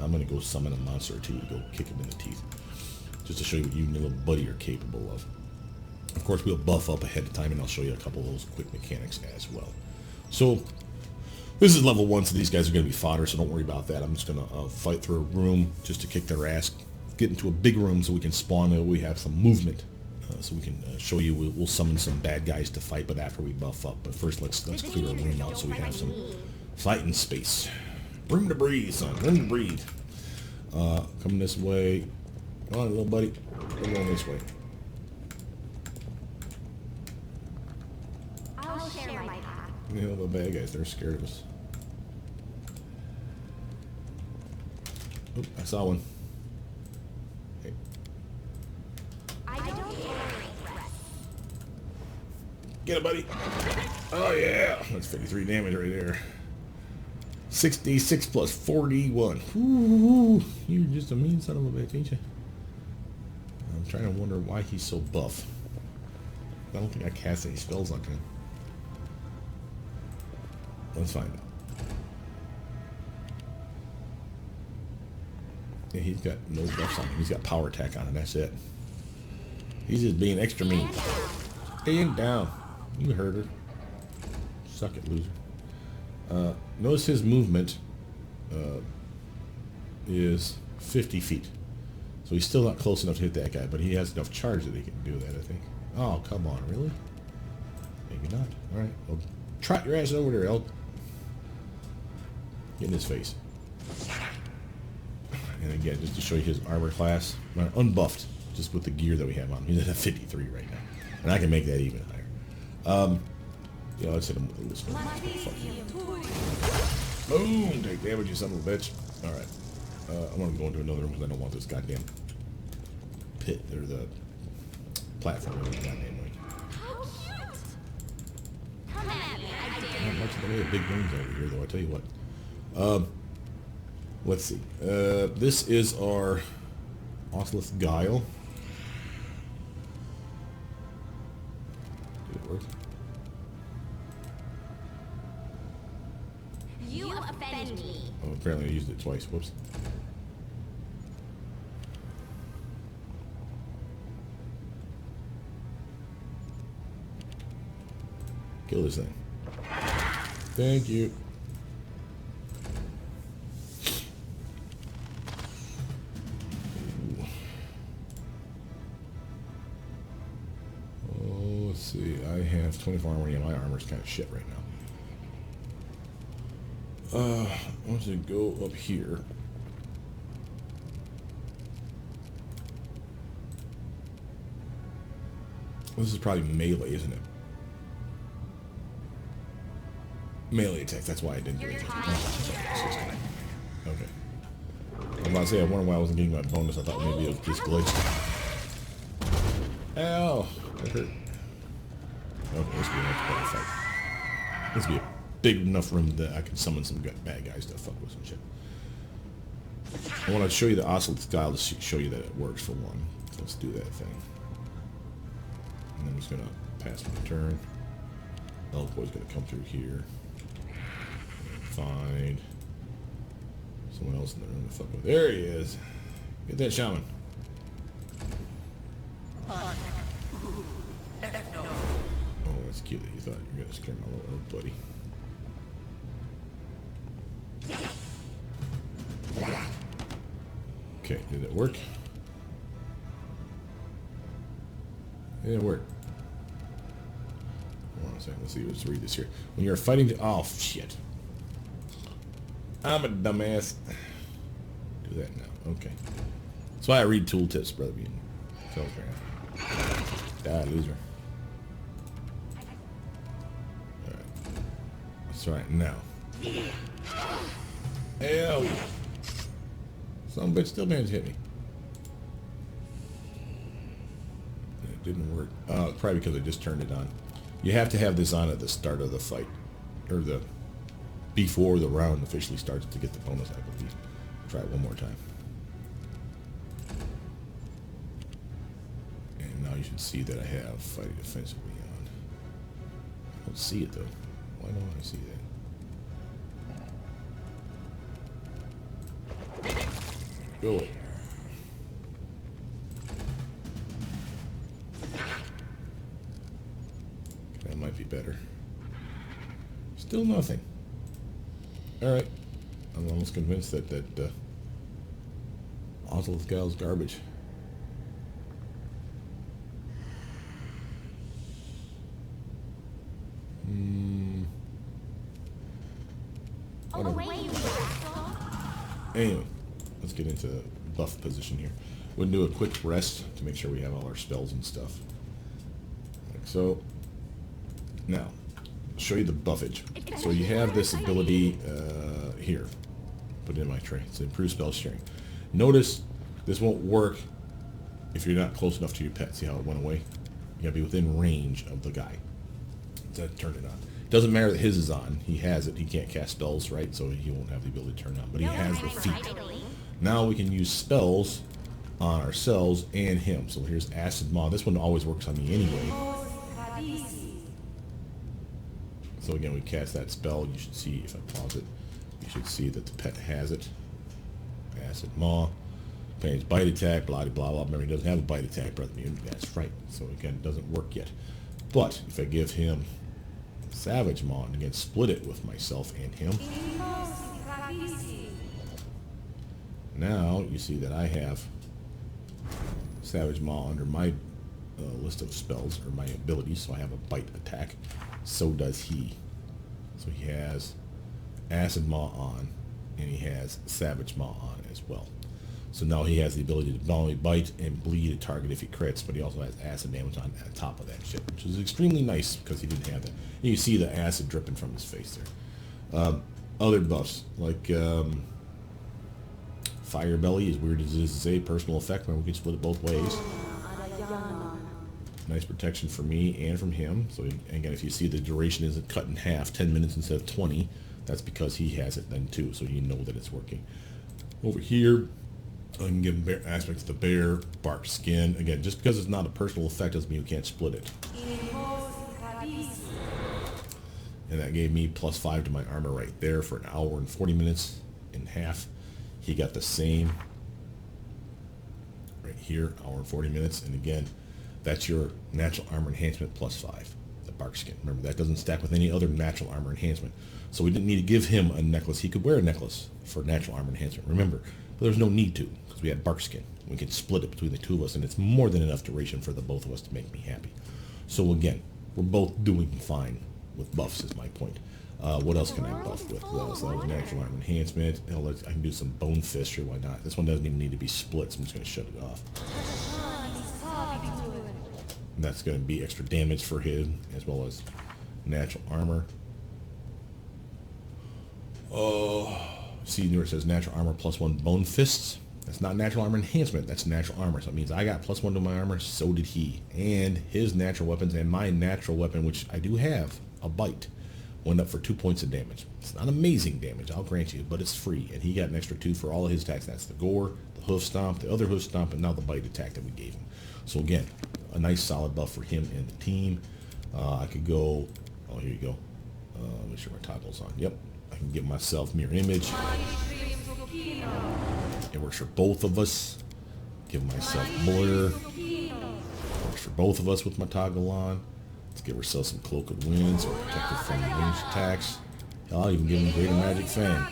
I'm going to go summon a monster or two to go kick him in the teeth, just to show you what you and your little buddy are capable of. Of course, we'll buff up ahead of time, and I'll show you a couple of those quick mechanics as well. So this is level 1, so these guys are going to be fodder, so don't worry about that. I'm just going to fight through a room just to kick their ass, get into a big room so we can spawn it. We have some movement, so we can show you. We'll summon some bad guys to fight, but after we buff up. But first, let's clear a room out so we have some fighting space. Room to breathe, son. Room to breathe. Coming this way. Come on, little buddy. We're going this way. I'll share my path. You know, the bad guys, they're scared of us. Oop, I saw one. Hey. I don't tolerate threats. Get it, buddy. Oh, yeah. That's 53 damage right there. 6d6 plus 41. Ooh, you're just a mean son of a bitch, ain't you? I'm trying to wonder why he's so buff. I don't think I cast any spells on him. Let's find out. Yeah, he's got no buffs on him. He's got power attack on him. That's it. He's just being extra mean. Stand down. You heard her. Suck it, loser. Notice his movement is 50 feet. So he's still not close enough to hit that guy, but he has enough charge that he can do that, I think. Oh, come on, really? Maybe not. Alright, well, trot your ass over there, elk. Get in his face. And again, just to show you his armor class, unbuffed, just with the gear that we have on. He's at a 53 right now. And I can make that even higher. Yeah, let's hit him with a little boom! Take damage, you son of a bitch. Alright. I'm going to go into another room because I don't want this goddamn pit, or the platform. Goddamn way. How cute! Come at me, I dare Not you. much in the way of big rooms over here, though, I tell you what. Let's see. This is our Osselith Guile. Did it work? You offend me. Oh, apparently I used it twice. Whoops. Kill this thing. Thank you. Oh, let's see. I have 24 armor. Yeah, my armor's kind of shit right now. I want to go up here. This is probably melee, isn't it? Melee attack, that's why I didn't do anything. Oh, okay. I'm about to say, I wonder why I wasn't getting my bonus. I thought maybe it was just glitched. Ow! That hurt. Okay, let's go back to fight. This will be a big enough room that I can summon some bad guys to fuck with some shit. I want to show you the oscillate style to show you that it works for one. So let's do that thing. And then I'm just going to pass my turn. Elf Boy's going to come through here. Find someone else in the room to fuck with. There he is. Get that shaman. Oh, that's cute that you thought you were going to scare my little buddy. Okay, did it work? It didn't work. Hold on a second, let's see, let's read this here. When you're fighting oh shit. I'm a dumbass. Do that now, okay. That's why I read tooltips, brother. Die, loser. Alright. That's right, now. Ew! Some bitch still managed to hit me. It didn't work. Probably because I just turned it on. You have to have this on at the start of the fight. Or the... before the round officially starts to get the bonus, I believe. Try it one more time. And now you should see that I have fighting defensively on. I don't see it though. Why don't I see that? Go away. That might be better. Still nothing. Alright. I'm almost convinced that Oswald's gal's garbage. Anyway, let's get into buff position here. We'll do a quick rest to make sure we have all our spells and stuff. Like so. Now, I'll show you the buffage. So you have this ability here. Put it in my tray. It's improved spell sharing. Notice this won't work if you're not close enough to your pet. See how it went away? You gotta be within range of the guy. That turned it on. Doesn't matter that his is on. He has it. He can't cast spells, right? So he won't have the ability to turn it on. But he has the feat. Now we can use spells on ourselves and him. So here's Acid Maw. This one always works on me anyway. So again, we cast that spell. You should see, if I pause it, you should see that the pet has it. Acid Maw. Pain's bite attack, blah, blah, blah. Remember, he doesn't have a bite attack, brother. That's right. So again, it doesn't work yet. But if I give him Savage Maw and again split it with myself and him, now you see that I have Savage Maw under my list of spells or my abilities. So I have a bite attack. So does he. So he has Acid Maw on and he has Savage Maw on as well. So now he has the ability to not only bite and bleed a target if he crits, but he also has acid damage on top of that shit, which is extremely nice because he didn't have that. And you see the acid dripping from his face there. Other buffs, like Fire Belly, as weird as it is to say, personal effect, where we can split it both ways. Nice protection for me and from him. So again, if you see the duration isn't cut in half, 10 minutes instead of 20, that's because he has it then too, so you know that it's working. Over here, I can give him aspects of the bear, bark skin. Again, just because it's not a personal effect doesn't mean you can't split it. And that gave me +5 to my armor right there for an hour and 40 minutes in half. He got the same right here, hour and 40 minutes. And again, that's your natural armor enhancement +5, the bark skin. Remember, that doesn't stack with any other natural armor enhancement. So we didn't need to give him a necklace. He could wear a necklace for natural armor enhancement, remember. But there's no need to, because we had bark skin. We can split it between the two of us, and it's more than enough duration for the both of us to make me happy. So again, we're both doing fine with buffs, is my point. What else can I buff with? So that was natural armor enhancement. Hell, I can do some bone fist, sure, why not? This one doesn't even need to be split, so I'm just going to shut it off. And that's going to be extra damage for him, as well as natural armor. See where it says natural armor +1 bone fists? That's not natural armor enhancement, that's natural armor. So it means I got +1 to my armor, so did he. And his natural weapons and my natural weapon, which I do have, a bite, went up for 2 points of damage. It's not amazing damage, I'll grant you, but it's free. And he got an extra 2 for all of his attacks. That's the gore, the hoof stomp, the other hoof stomp, and now the bite attack that we gave him. So again, a nice solid buff for him and the team. I could go, oh, here you go. Make sure my toggle's on. Yep, I can give myself mirror image. It works for both of us. Give myself blur. Works for both of us with my toggle on. Let's give ourselves some Cloak of Winds or Protected from ranged attacks. I'll even give him Greater Magic Fang.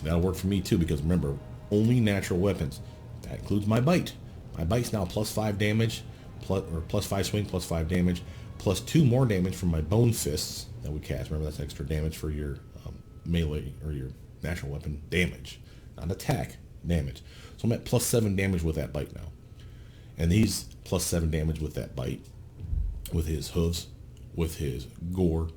That'll work for me too, because remember, only natural weapons. That includes my bite. My bite's now +5 damage, +5 swing, +5 damage, +2 more damage from my Bone Fists that we cast. Remember, that's extra damage for your melee or your natural weapon damage, not attack damage. So I'm at +7 damage with that bite now. And he's +7 damage with that bite, with his hooves, with his gore.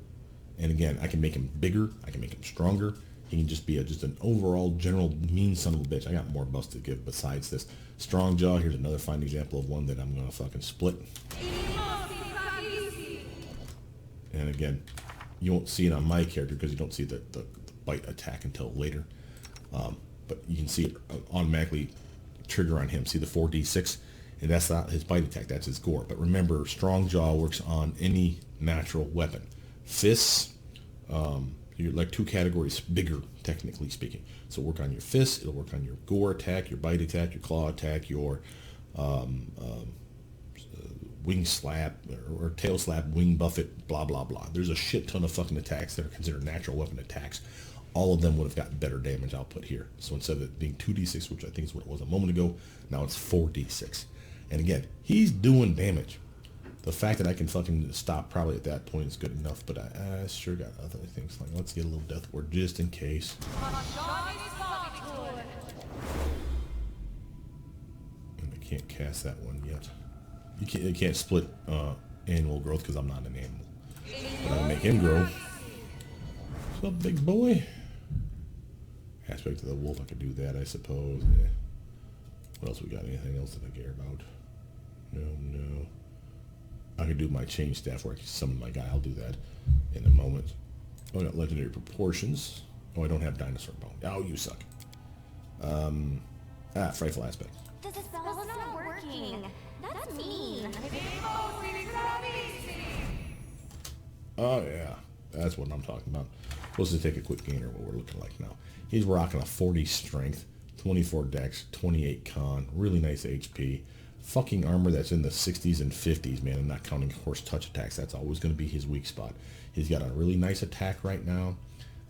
And again, I can make him bigger, I can make him stronger. He can just be just an overall general mean son of a bitch. I got more buffs to give besides this. Strong Jaw, here's another fine example of one that I'm gonna fucking split. And again, you won't see it on my character because you don't see the bite attack until later. But you can see it automatically trigger on him. See the 4d6? And that's not his bite attack, that's his gore. But remember, Strong Jaw works on any natural weapon. Fists, you're like 2 categories bigger, technically speaking. So work on your fists, it'll work on your gore attack, your bite attack, your claw attack, your wing slap or tail slap, wing buffet, blah, blah, blah. There's a shit ton of fucking attacks that are considered natural weapon attacks. All of them would have gotten better damage output here. So instead of it being 2d6, which I think is what it was a moment ago, now it's 4d6. And again, he's doing damage. The fact that I can fucking stop probably at that point is good enough, but I sure got other things. Like, let's get a little death ward just in case. And I can't cast that one yet. You can't split annual growth because I'm not an animal. But I can make him grow. What's up, big boy? Aspect of the wolf, I could do that, I suppose. What else we got? Anything else that I care about? No. I could do my change staff where I can summon my guy. I'll do that in a moment. Oh, I got legendary proportions. Oh, I don't have dinosaur bone. Oh, you suck. Frightful aspect. The spell's not working. That's mean. Oh, yeah. That's what I'm talking about. Supposed to take a quick gainer, what we're looking like now. He's rocking a 40 strength, 24 dex, 28 con, really nice HP. Fucking armor that's in the 60s and 50s, man. I'm not counting, of course, touch attacks. That's always going to be his weak spot. He's got a really nice attack right now.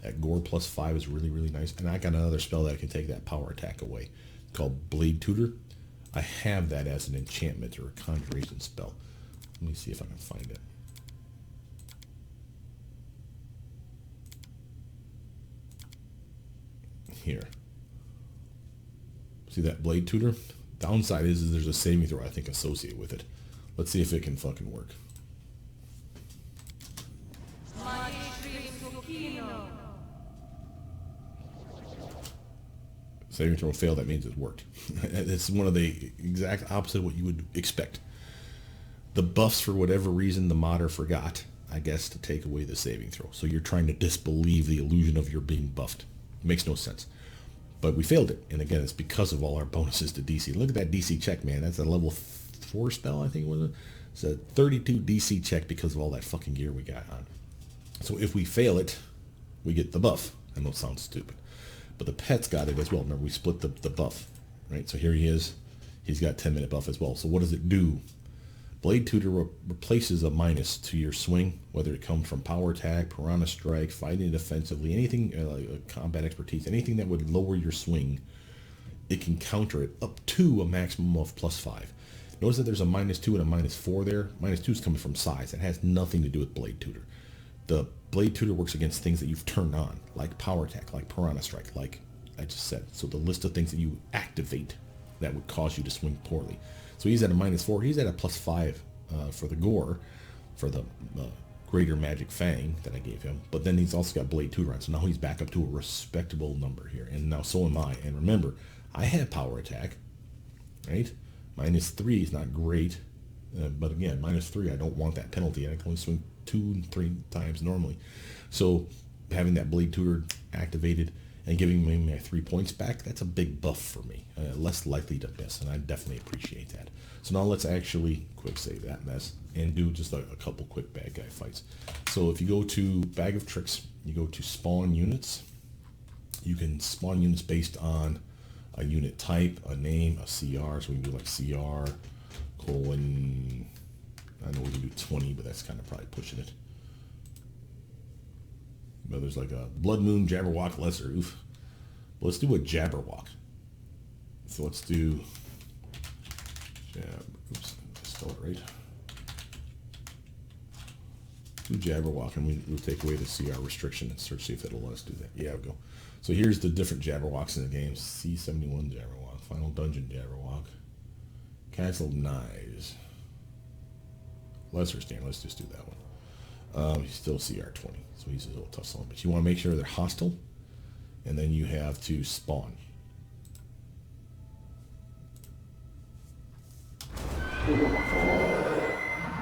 That gore +5 is really, really nice. And I got another spell that can take that power attack away called Blade Tutor. I have that as an enchantment or a conjuration spell. Let me see if I can find it. Here. See that Blade Tutor? Downside is there's a saving throw, I think, associated with it. Let's see if it can fucking work. Saving throw failed, that means it worked. It's one of the exact opposite of what you would expect. The buffs, for whatever reason, the modder forgot, I guess, to take away the saving throw. So you're trying to disbelieve the illusion of your being buffed. It makes no sense. But we failed it. And again, it's because of all our bonuses to DC. Look at that DC check, man. That's a level 4 spell, I think it was. It's a 32 DC check because of all that fucking gear we got on. So if we fail it, we get the buff. I know it sounds stupid. But the pet's got it as well. Remember, we split the buff. Right? So here he is. He's got 10-minute buff as well. So what does it do? Blade Tutor replaces a minus to your swing, whether it comes from power attack, piranha strike, fighting defensively, anything, combat expertise, anything that would lower your swing. It can counter it up to a maximum of +5. Notice that there's a -2 and a -4 there. -2 is coming from size. It has nothing to do with Blade Tutor. The Blade Tutor works against things that you've turned on, like power attack, like piranha strike, like I just said. So the list of things that you activate that would cause you to swing poorly. So he's at a -4. He's at a +5 for the gore, for the Greater Magic Fang that I gave him. But then he's also got Blade Tutor on. So now he's back up to a respectable number here. And now so am I. And remember, I have power attack, right? -3 is not great. But again, -3, I don't want that penalty. I can only swing 2 and 3 times normally. So having that blade tutor activated and giving me my 3 points back, that's a big buff for me. Less likely to miss, and I definitely appreciate that. So now let's actually quick save that mess and do just a couple quick bad guy fights. So if you go to Bag of Tricks, you go to spawn units. You can spawn units based on a unit type, a name, a CR. So we can do like CR colon, I know we can do 20, but that's kind of probably pushing it. But there's like a Blood Moon, Jabberwock, Lesser. Oof. But let's do a Jabberwock. So let's do oops, I spelled it right. Do Jabberwock, and we'll take away the CR restriction and search see if it'll let us do that. Yeah, we'll go. So here's the different Jabberwocks in the game. C71 Jabberwock, Final Dungeon Jabberwock, Castle Knives, Lesser Stand. Let's just do that one. He's still CR20, so he's a little tough son, but you want to make sure they're hostile, and then you have to spawn.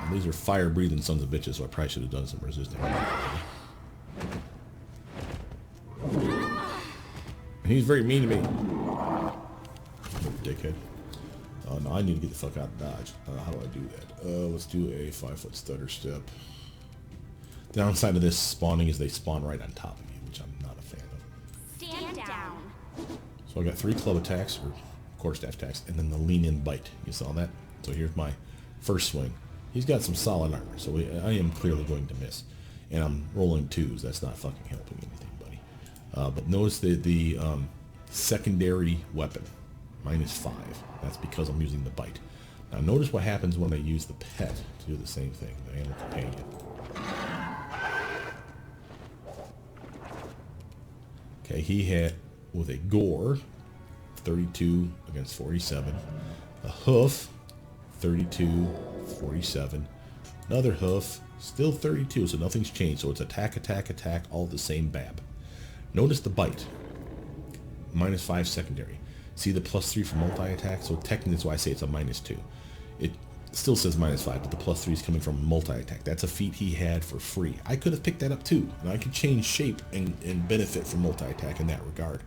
And these are fire-breathing sons of bitches, so I probably should have done some resisting. And he's very mean to me. Dickhead. No, I need to get the fuck out of Dodge. How do I do that? Let's do a 5-foot stutter step. The downside of this spawning is they spawn right on top of you, which I'm not a fan of. Stand down. So I got 3 club attacks, or quarterstaff attacks, and then the lean-in bite. You saw that? So here's my first swing. He's got some solid armor, so I am clearly going to miss. And I'm rolling 2s. That's not fucking helping anything, buddy. But notice the secondary weapon, -5. That's because I'm using the bite. Now notice what happens when I use the pet to do the same thing, the animal companion. Okay, he hit with a gore, 32 against 47. A hoof, 32, 47. Another hoof, still 32, so nothing's changed. So it's attack, attack, attack, all the same bab. Notice the bite, -5 secondary. See the +3 for multi-attack? So technically that's why I say it's a -2. It still says -5, but the +3 is coming from multi-attack. That's a feat he had for free. I could have picked that up too, and I could change shape and benefit from multi-attack in that regard.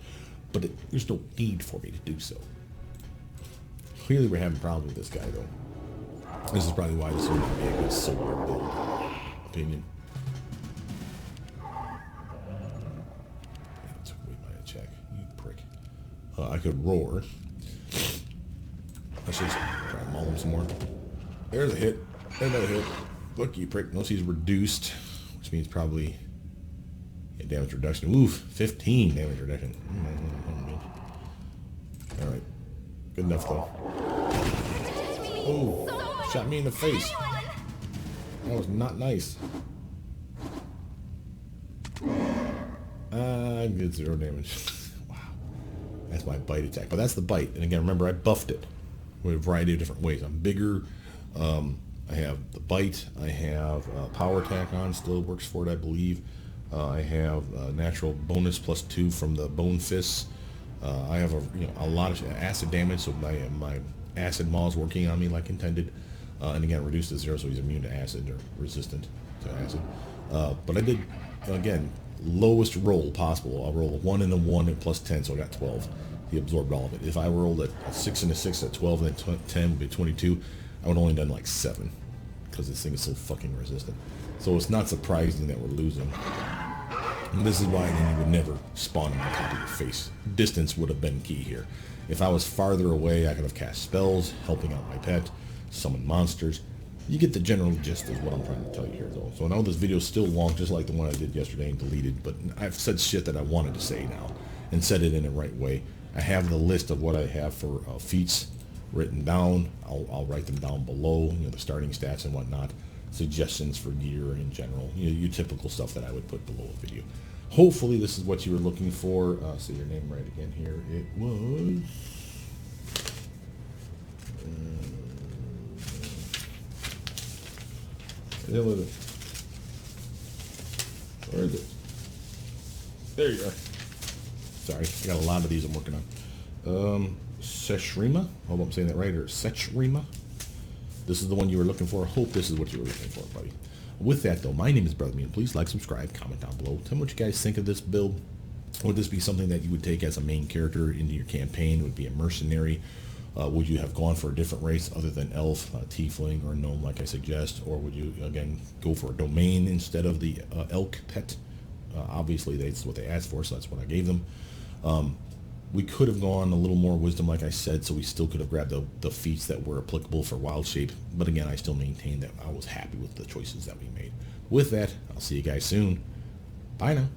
But there's no need for me to do so. Clearly we're having problems with this guy though. This is probably why this is not being a solo build opinion. That took away my check. You prick. I could roar. Let's just try to maul him some more. There's a hit. There's another hit. Look, you prick. Notice he's reduced, which means probably damage reduction. Oof, 15 damage reduction. Alright. Good enough though. Oh, shot me in the face. That was not nice. I did 0 damage. Wow. That's my bite attack. But that's the bite. And again, remember I buffed it with a variety of different ways. I'm bigger. I have the bite. I have power attack on. Still works for it, I believe. I have natural bonus +2 from the bone fists. I have a lot of acid damage, so my acid maw is working on me like intended. And again, reduced to 0, so he's immune to acid or resistant to acid. But I did, again, lowest roll possible. I'll roll a 1 and a 1 and +10, so I got 12. He absorbed all of it. If I rolled a 6 and a 6 at 12 and then 10 would be 22, I would only done like 7 because this thing is so fucking resistant. So it's not surprising that we're losing. And this is why he would never spawn on top of your face. Distance would have been key here. If I was farther away, I could have cast spells, helping out my pet, summon monsters. You get the general gist of what I'm trying to tell you here, though. So I know this video is still long, just like the one I did yesterday and deleted, but I've said shit that I wanted to say now, and said it in the right way. I have the list of what I have for feats written down. I'll write them down below, the starting stats and whatnot. Suggestions for gear in general, your typical stuff that I would put below a video. Hopefully this is what you were looking for. Say your name right again here. It was... Where is it? There you are. Sorry, I got a lot of these I'm working on. Seshrima, I hope I'm saying that right, or Sechrima. This is the one you were looking for. I hope this is what you were looking for, buddy. With that, though, my name is Brother Mean. Please like, subscribe, comment down below. Tell me what you guys think of this build. Would this be something that you would take as a main character into your campaign? Would it be a mercenary? Would you have gone for a different race other than elf, tiefling, or gnome like I suggest? Or would you, again, go for a domain instead of the elk pet? Obviously, that's what they asked for, so that's what I gave them. We could have gone a little more wisdom, like I said, so we still could have grabbed the feats that were applicable for wild shape. But again, I still maintain that I was happy with the choices that we made. With that, I'll see you guys soon. Bye now.